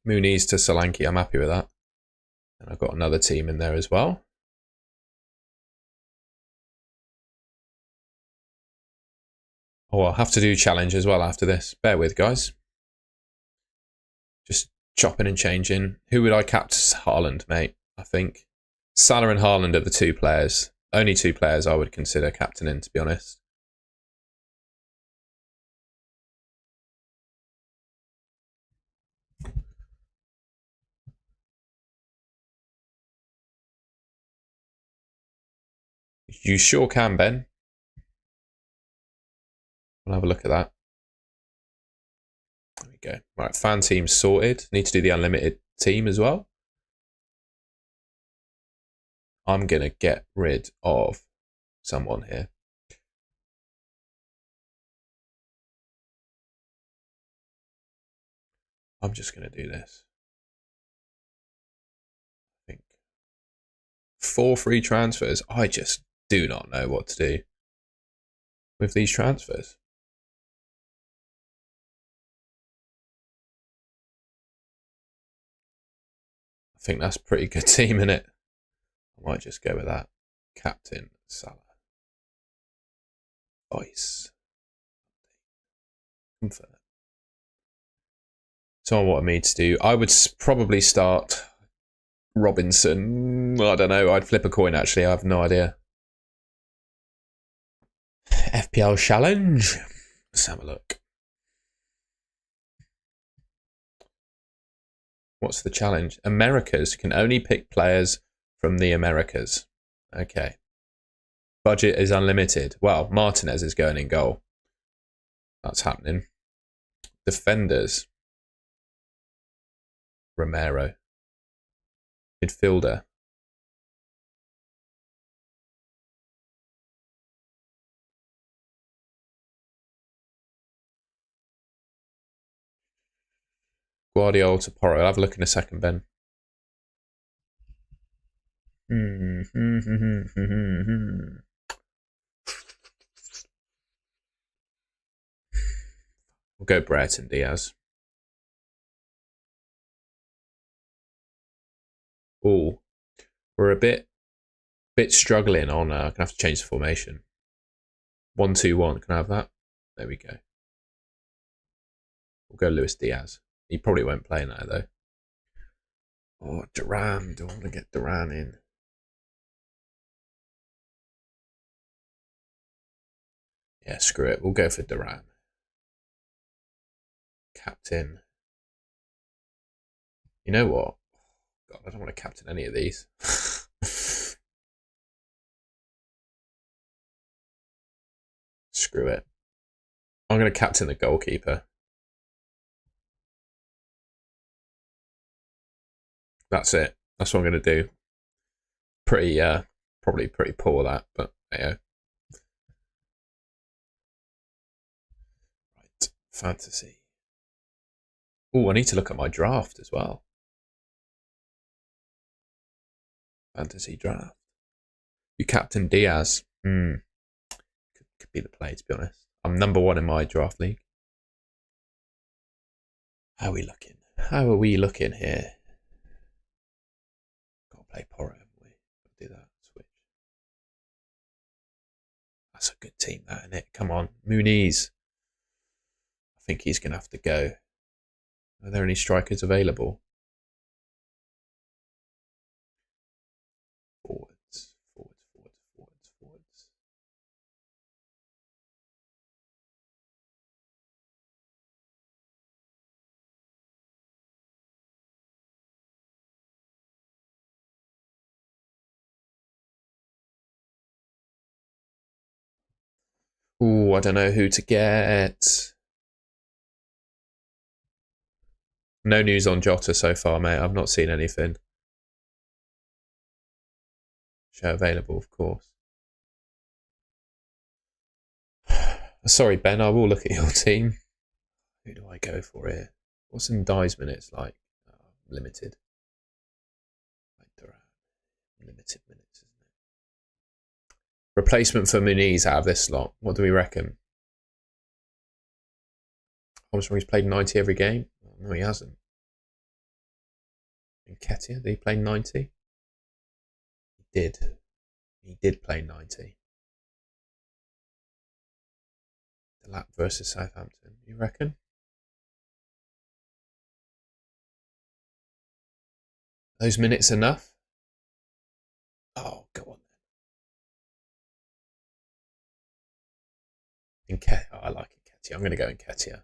Muniz to Solanke, I'm happy with that. And I've got another team in there as well. Oh, I'll have to do challenge as well after this. Bear with, guys. Just chopping and changing. Who would I captain? Haaland, mate, I think. Salah and Haaland are the two players. Only two players I would consider captaining, to be honest. You sure can, Ben. We'll have a look at that. There we go. Right, fan team sorted. Need to do the unlimited team as well. I'm going to get rid of someone here. I'm just going to do this. I think 4 free transfers. I just do not know what to do with these transfers. I think that's a pretty good team, isn't it? I might just go with that. Captain Salah. Voice. Confirm. Someone wanted me to do. I would probably start Robinson. I don't know. I'd flip a coin, actually. I have no idea. FPL challenge. Let's have a look. What's the challenge? Americas can only pick players from the Americas. Okay. Budget is unlimited. Well, Martinez is going in goal. That's happening. Defenders. Romero. Midfielder. Guardiola to Porro. I'll have a look in a second, Ben. We'll go Brereton Diaz. Oh, we're a bit struggling on. Gonna have to change the formation. 1-2-1. Can I have that? There we go. We'll go Luis Diaz. He probably won't play now though. Oh, Duran. Do I want to get Duran in? Yeah, screw it. We'll go for Duran. Captain. You know what? God, I don't want to captain any of these. Screw it. I'm going to captain the goalkeeper. That's it. That's what I'm going to do. Pretty, probably pretty poor that, but yeah. Right, fantasy. Oh, I need to look at my draft as well. Fantasy draft. You captain Diaz. Could be the play, to be honest. I'm number 1 in my draft league. How are we looking? How are we looking here? Got to play Porro, haven't we? Got to do that. Switch. That's a good team, that, isn't it? Come on. Muniz. I think he's going to have to go. Are there any strikers available? Forwards. Oh, I don't know who to get. No news on Jota so far, mate. I've not seen anything. Show available, of course. Sorry, Ben. I will look at your team. Who do I go for here? What's in Dye's minutes like? Limited. Limited minutes, isn't it? Replacement for Muniz out of this slot. What do we reckon? Armstrong, he's played 90 every game? No, he hasn't. Nketiah, did he play 90? He did. He did play 90. Lap versus Southampton, you reckon? Those minutes enough? Oh, go on then. Oh, I like Nketiah. I'm going to go Nketiah.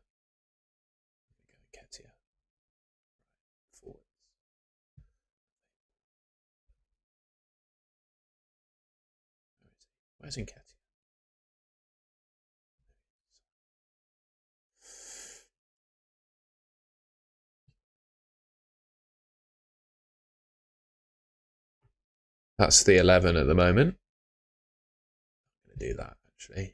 Forwards. Where's Nketiah? That's the 11 at the moment. I'm going to do that, actually.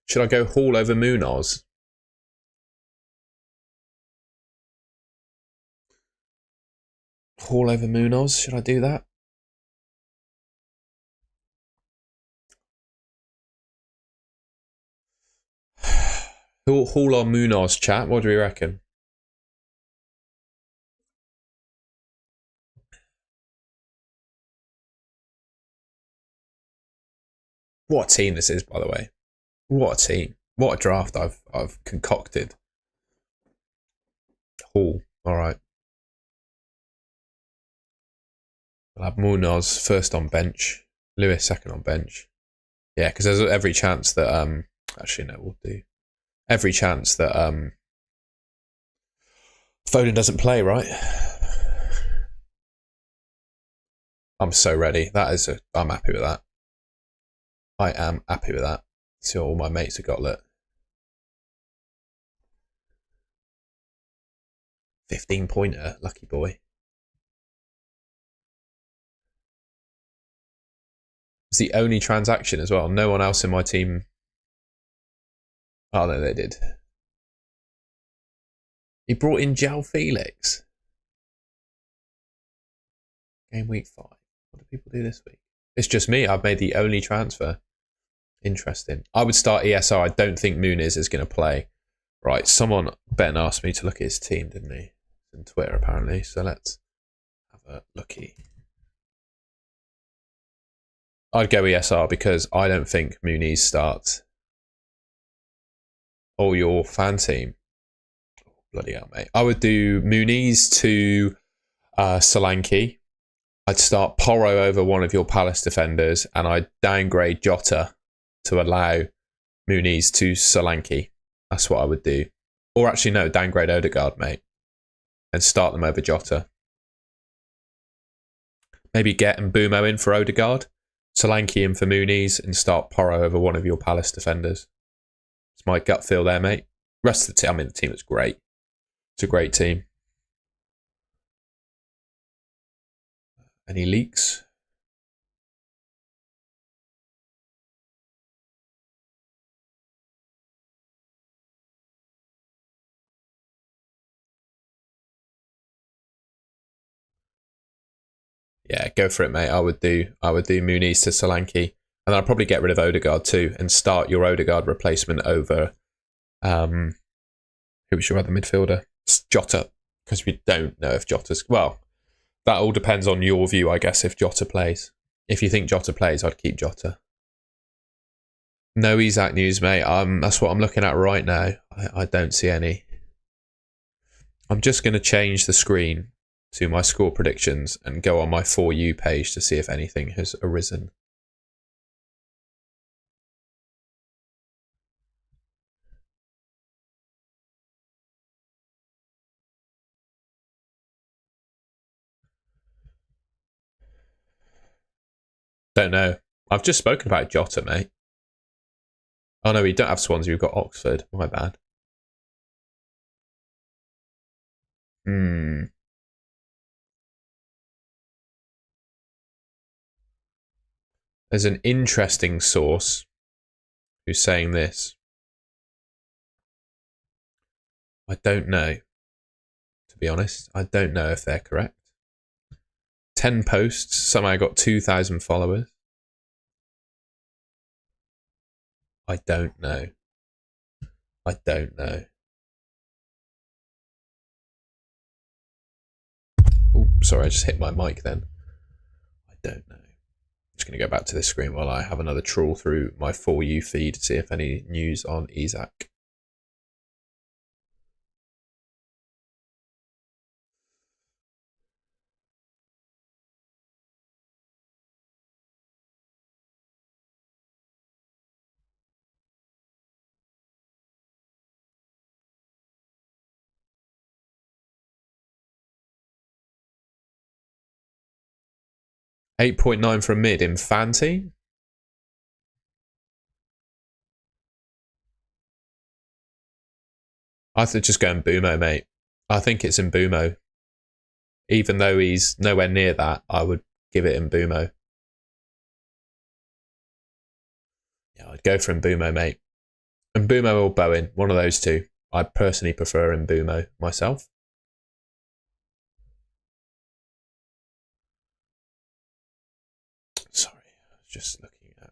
Should I go Hall over Munoz? Hall over Munoz? Should I do that? Hall or Munoz, chat? What do we reckon? What a team this is, by the way. What a team. What a draft I've concocted. Hall. All right. We'll have Munoz first on bench. Lewis second on bench. Yeah, because there's every chance that actually no, we'll do every chance that Foden doesn't play, right? I'm so ready. I'm happy with that. I am happy with that. See what all my mates have got lit. 15-pointer, lucky boy. It's the only transaction as well. No one else in my team. Oh no, they did. He brought in Jao Felix. Game week 5. What do people do this week? It's just me. I've made the only transfer. Interesting. I would start ESR. I don't think Muniz is going to play. Right, someone, Ben asked me to look at his team, didn't he? On Twitter, apparently. So let's have a looky. I'd go ESR because I don't think Muniz starts. Or your fan team. Oh, bloody hell, mate. I would do Muniz to Solanke. I'd start Porro over one of your Palace defenders, and I'd downgrade Jota to allow Muniz to Solanke. That's what I would do. Or actually, no, downgrade Odegaard, mate. And start them over Jota. Maybe get Mbumo in for Odegaard, Solanke in for Muniz, and start Porro over one of your Palace defenders. It's my gut feel there, mate. Rest of the team, I mean, the team is great. It's a great team. Any leaks? Yeah, go for it, mate. I would do Muniz to Solanke. And I'll probably get rid of Odegaard too and start your Odegaard replacement over who was your other midfielder? It's Jota. Because we don't know if Jota's well, that all depends on your view, I guess, if Jota plays. If you think Jota plays, I'd keep Jota. No Isak news, mate. That's what I'm looking at right now. I don't see any. I'm just going to change the screen to my score predictions and go on my For You page to see if anything has arisen. Don't know. I've just spoken about Jota, mate. Oh no, we don't have Swansea. We've got Oxford. My bad. There's an interesting source who's saying this. I don't know. To be honest, I don't know if they're correct. 10 posts. Somehow got 2,000 followers. I don't know. I don't know. Oh, sorry, I just hit my mic then. I don't know. just going to go back to this screen while I have another trawl through my For You feed to see if any news on Isak. $8.9 for a mid in Fanty. I think just go in Bumo, mate. I think it's in Bumo. Even though he's nowhere near that, I would give it in Bumo. Yeah, I'd go for Mbumo, mate. Mbumo or Bowen, one of those two. I personally prefer Mbumo myself. Sorry, I was just looking at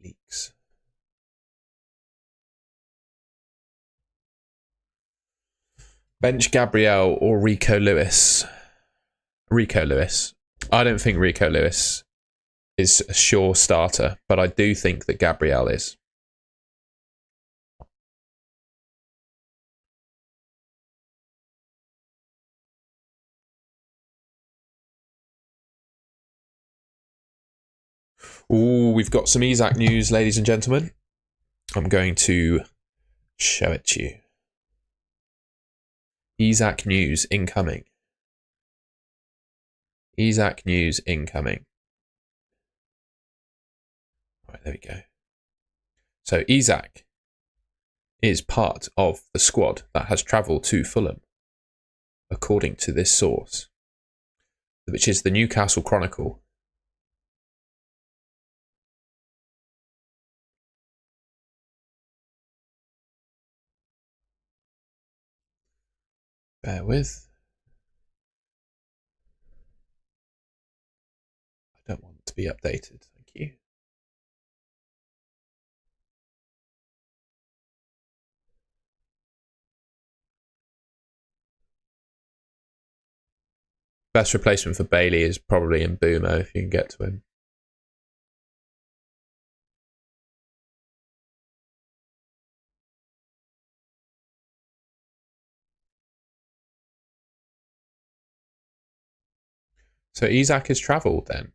leaks. Bench Gabriel or Rico Lewis? Rico Lewis. I don't think Rico Lewis is a sure starter, but I do think that Gabriel is. Ooh, we've got some Isak news, ladies and gentlemen. I'm going to show it to you. Isak news incoming. Isak news incoming. Right, there we go. So Isak is part of the squad that has travelled to Fulham, according to this source, which is the Newcastle Chronicle. Bear with. I don't want it to be updated. Thank you. Best replacement for Bailey is probably in Mbumo if you can get to him. So Isak has travelled then.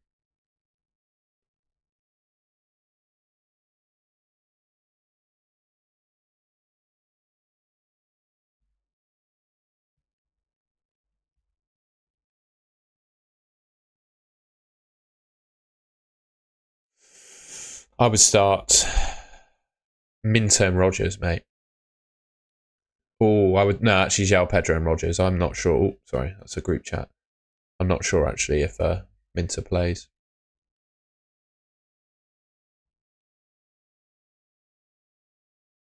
I would start Minterm Rogers, mate. Oh, I would no, actually João Pedro and Rogers. I'm not sure. Oh, sorry, that's a group chat. I'm not sure actually if Minter plays.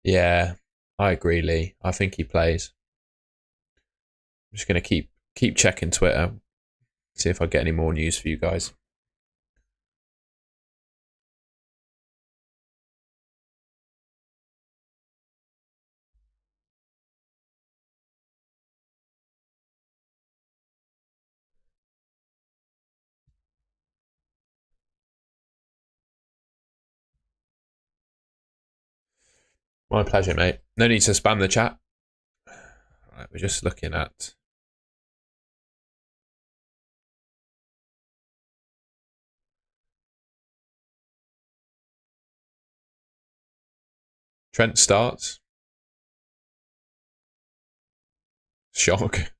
Yeah, I agree, Lee. I think he plays. I'm just gonna keep checking Twitter, see if I get any more news for you guys. My pleasure, mate. No need to spam the chat. Right, we're just looking at Trent starts. Shock.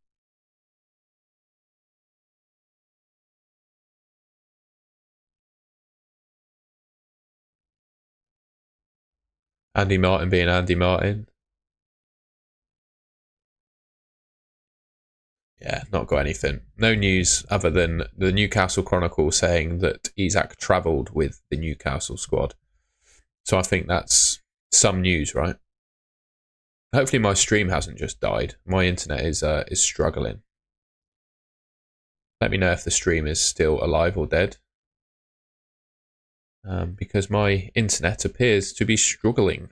Andy Martin being Andy Martin. Yeah, not got anything. No news other than the Newcastle Chronicle saying that Isak travelled with the Newcastle squad. So I think that's some news, right? Hopefully my stream hasn't just died. My internet is struggling. Let me know if the stream is still alive or dead. Because my internet appears to be struggling.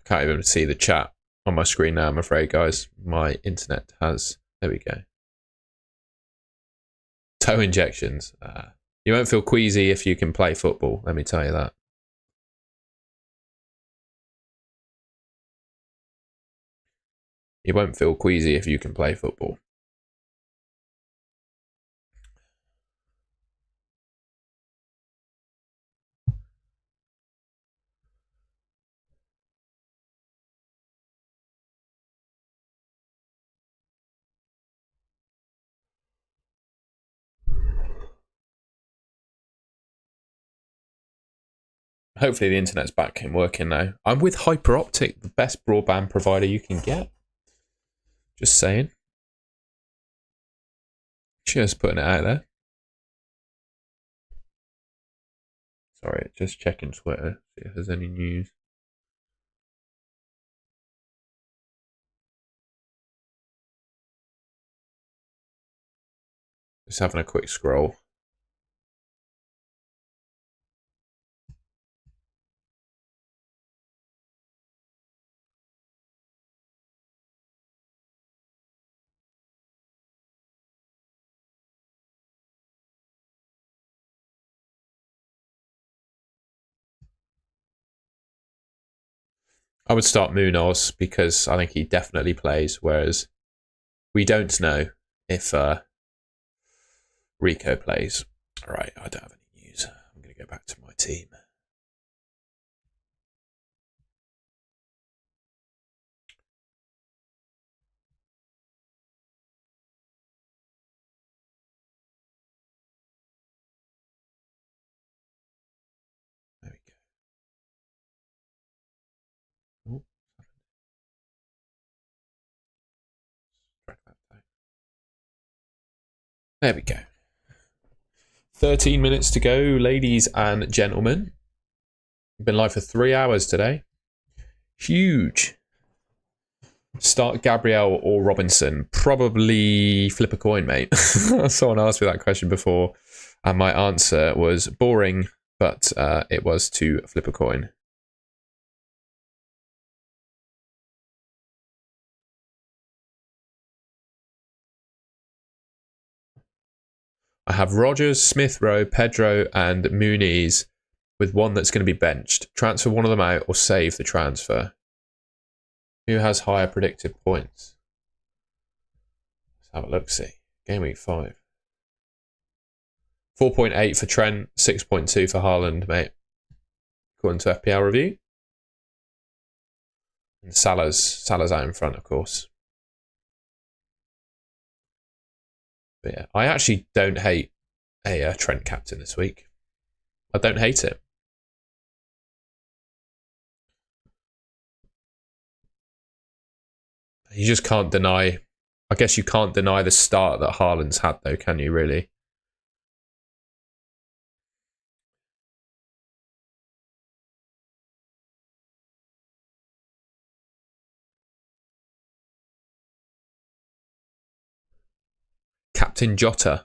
can't even see the chat on my screen now, I'm afraid, guys. My internet has... There we go. Toe injections. You won't feel queasy if you can play football, let me tell you that. You won't feel queasy if you can play football. Hopefully the internet's back and working now. I'm with Hyperoptic, the best broadband provider you can get. Just saying. Just putting it out there. Sorry, just checking Twitter, see if there's any news. Just having a quick scroll. I would start Munoz because I think he definitely plays, whereas we don't know if Rico plays. All right, I don't have any news. I'm going to go back to my team. There we go. There we go. 13 minutes to go, ladies and gentlemen. Been live for 3 hours today. Huge. Start Gabriel or Robinson? Probably flip a coin, mate. Someone asked me that question before, and my answer was boring, but it was to flip a coin. I have Rogers, Smith Rowe, Pedro, and Muniz with one that's going to be benched. Transfer one of them out or save the transfer. Who has higher predicted points? Let's have a look, see. Game week 5. 4.8 for Trent, 6.2 for Haaland, mate. According to FPL review. And Salah's out in front, of course. But yeah, I actually don't hate a Trent captain this week. I don't hate it. You just can't deny... I guess you can't deny the start that Haaland's had, though, can you, really? Captain Jota.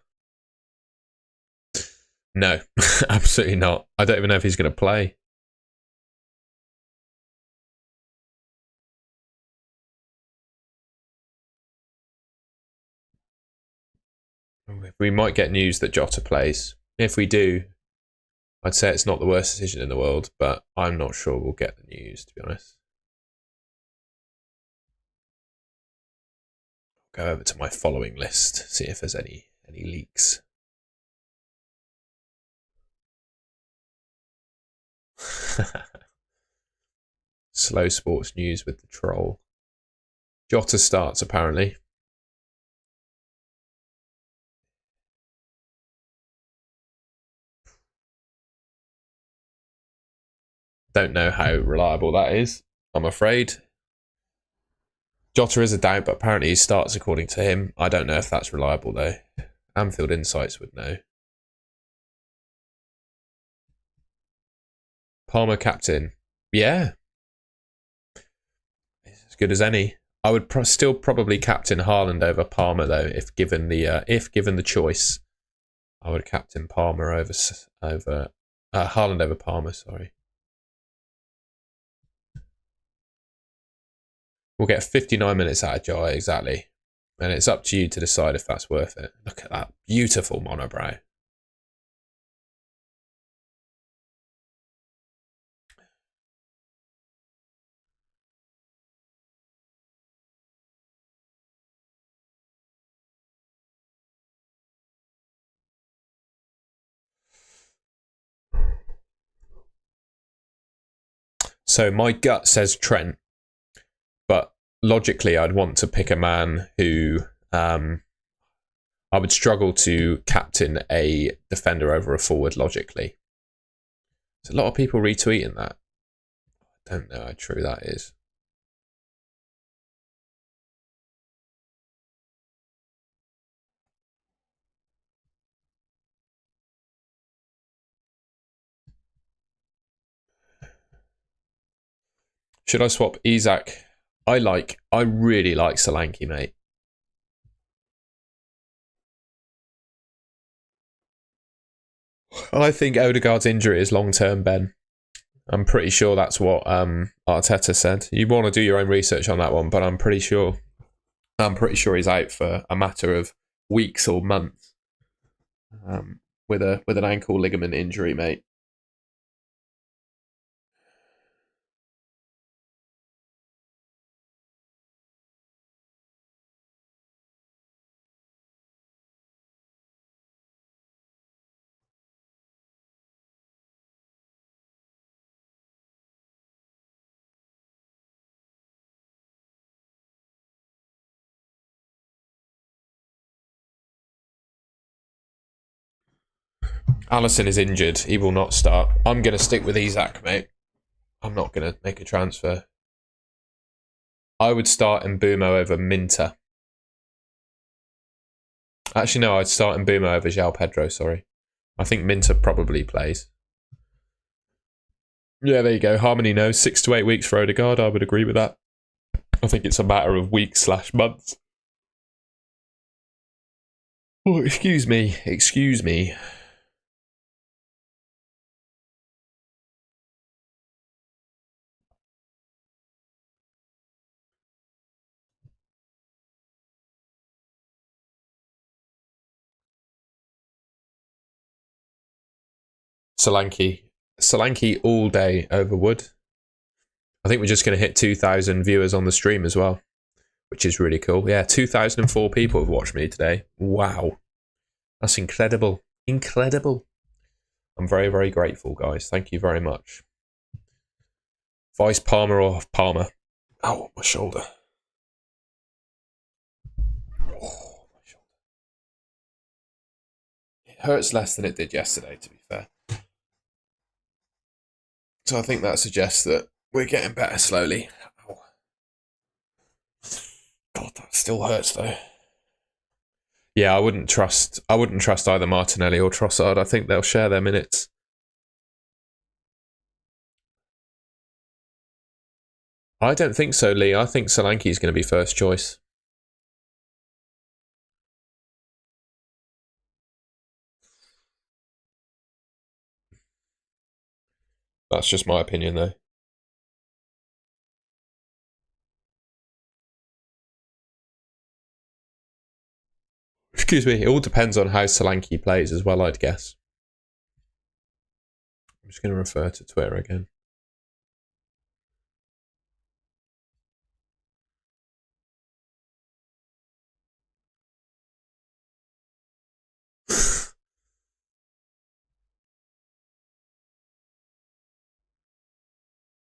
No, absolutely not. I don't even know if he's going to play. We might get news that Jota plays. If we do, I'd say it's not the worst decision in the world, but I'm not sure we'll get the news, to be honest. I'll go over to my following list, see if there's any leaks. Slow sports news with the troll. Jota starts, apparently. Don't know how reliable that is, I'm afraid. Jota is a doubt, but apparently he starts according to him. I don't know if that's reliable, though. Anfield Insights would know. Palmer captain. Yeah. It's as good as any. I would still probably captain Haaland over Palmer, though, if given the choice. I would captain Palmer over Haaland over Palmer, sorry. We'll get 59 minutes out of Jai, exactly. And it's up to you to decide if that's worth it. Look at that beautiful monobrow. So my gut says Trent, but logically I'd want to pick a man who I would struggle to captain a defender over a forward logically. There's a lot of people retweeting that. I don't know how true that is. Should I swap Isak? I really like Solanke, mate. I think Odegaard's injury is long term, Ben. I'm pretty sure that's what Arteta said. You want to do your own research on that one, but I'm pretty sure he's out for a matter of weeks or months with an ankle ligament injury, mate. Alisson is injured. He will not start. I'm going to stick with Isak, mate. I'm not going to make a transfer. I would start Mbeumo over Minter. Actually, no, I'd start Mbeumo over João Pedro, sorry. I think Minter probably plays. Yeah, there you go. Harmony knows 6 to 8 weeks for Odegaard. I would agree with that. I think it's a matter of weeks/months. Oh, excuse me. Solanke all day over Wood. I think we're just going to hit 2,000 viewers on the stream as well, which is really cool. Yeah, 2,004 people have watched me today. Wow. That's incredible. Incredible. I'm very, very grateful, guys. Thank you very much. Vice Palmer or Palmer? Oh, my shoulder. Oh, my shoulder. It hurts less than it did yesterday, to be fair. So I think that suggests that we're getting better slowly. Ow. God, that still hurts though. Yeah, I wouldn't trust either Martinelli or Trossard. I think they'll share their minutes. I don't think so, Lee. I think Solanke is going to be first choice. That's just my opinion, though. Excuse me. It all depends on how Solanke plays as well, I'd guess. I'm just going to refer to Twitter again.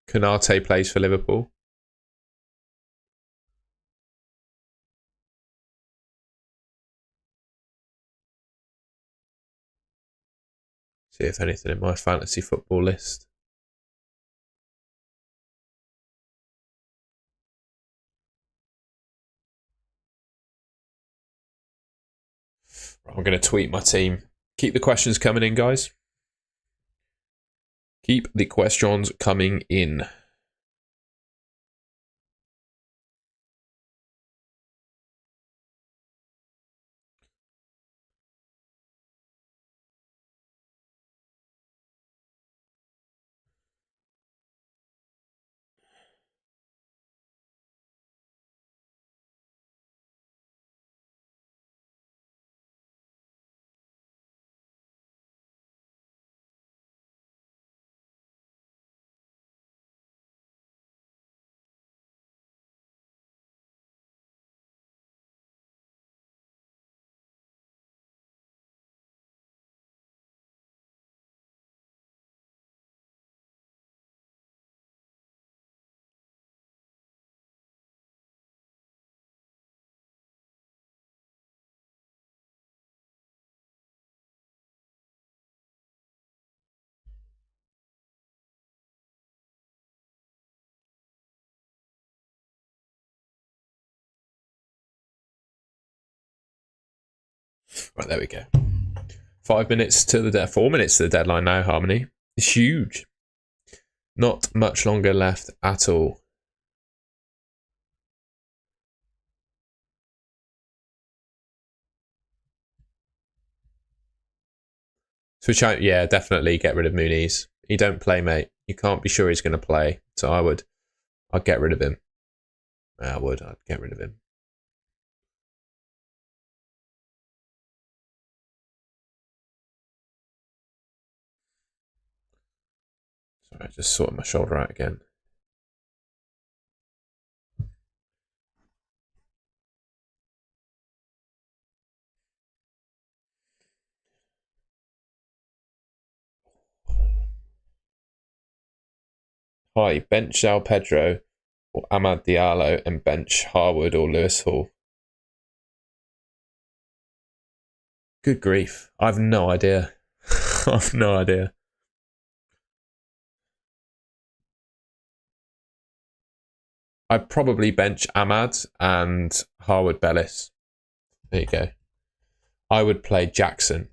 Konate plays for Liverpool. See if anything in my fantasy football list. I'm going to tweet my team. Keep the questions coming in, guys. Keep the questions coming in. Right, there we go. 5 minutes to the 4 minutes to the deadline now, Harmony. It's huge. Not much longer left at all. Switch out, yeah, definitely get rid of Muniz. He don't play, mate. You can't be sure he's going to play. So I'd get rid of him. I'd get rid of him. Sorry, just sorting my shoulder out again. Hi, bench João Pedro or Amad Diallo and bench Harwood or Lewis Hall. Good grief. I've no idea. I've no idea. I'd probably bench Amad and Harwood Bellis. There you go. I would play Jackson.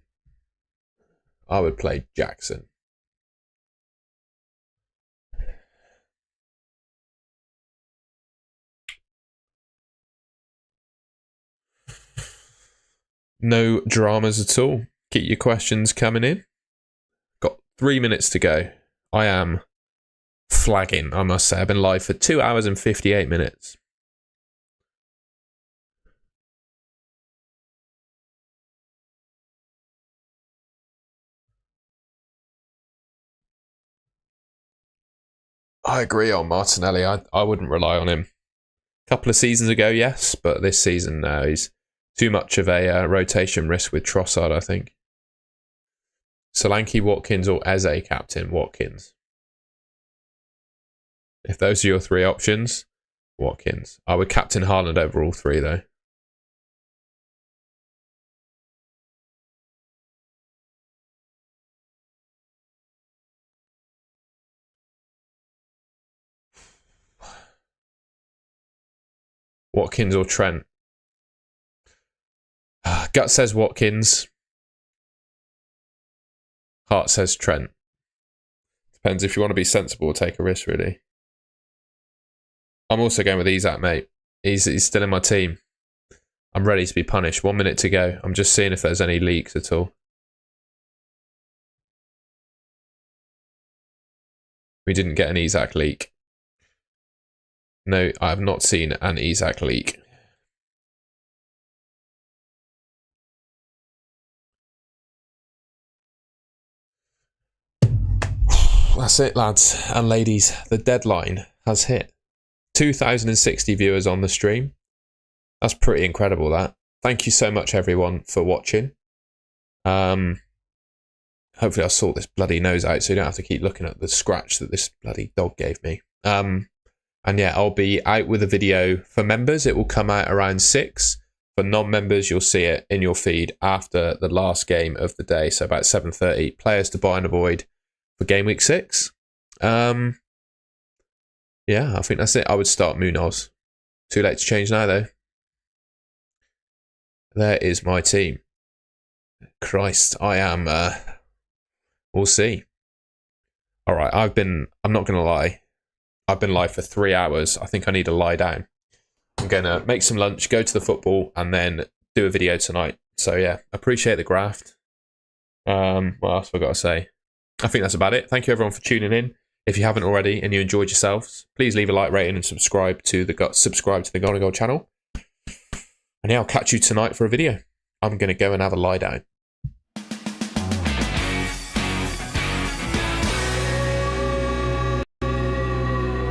No dramas at all. Keep your questions coming in. Got 3 minutes to go. I am flagging, I must say. I've been live for 2 hours and 58 minutes. I agree on Martinelli. I wouldn't rely on him. A couple of seasons ago, yes, but this season, no. He's too much of a rotation risk with Trossard, I think. Solanke, Watkins, or Eze captain? Watkins. If those are your three options, Watkins. I would captain Haaland over all three, though. Watkins or Trent? Gut says Watkins. Heart says Trent. Depends if you want to be sensible or take a risk, really. I'm also going with Isak, mate. He's still in my team. I'm ready to be punished. 1 minute to go. I'm just seeing if there's any leaks at all. We didn't get an Isak leak. No, I have not seen an Isak leak. That's it, lads and ladies. The deadline has hit. 2,060 viewers on the stream. That's pretty incredible, that. Thank you so much, everyone, for watching. Hopefully I'll sort this bloody nose out so you don't have to keep looking at the scratch that this bloody dog gave me. And yeah, I'll be out with a video for members. It will come out around 6. For non-members, you'll see it in your feed after the last game of the day. So about 7:30. Players to buy and avoid for game week 6. Yeah, I think that's it. I would start Munoz. Too late to change now, though. There is my team. Christ, I am... we'll see. All right, I'm not going to lie. I've been live for 3 hours. I think I need to lie down. I'm going to make some lunch, go to the football, and then do a video tonight. So, yeah, appreciate the graft. What else have I got to say? I think that's about it. Thank you, everyone, for tuning in. If you haven't already and you enjoyed yourselves, please leave a like rating and subscribe to the Golden Goal channel. And yeah, I'll catch you tonight for a video. I'm going to go and have a lie down.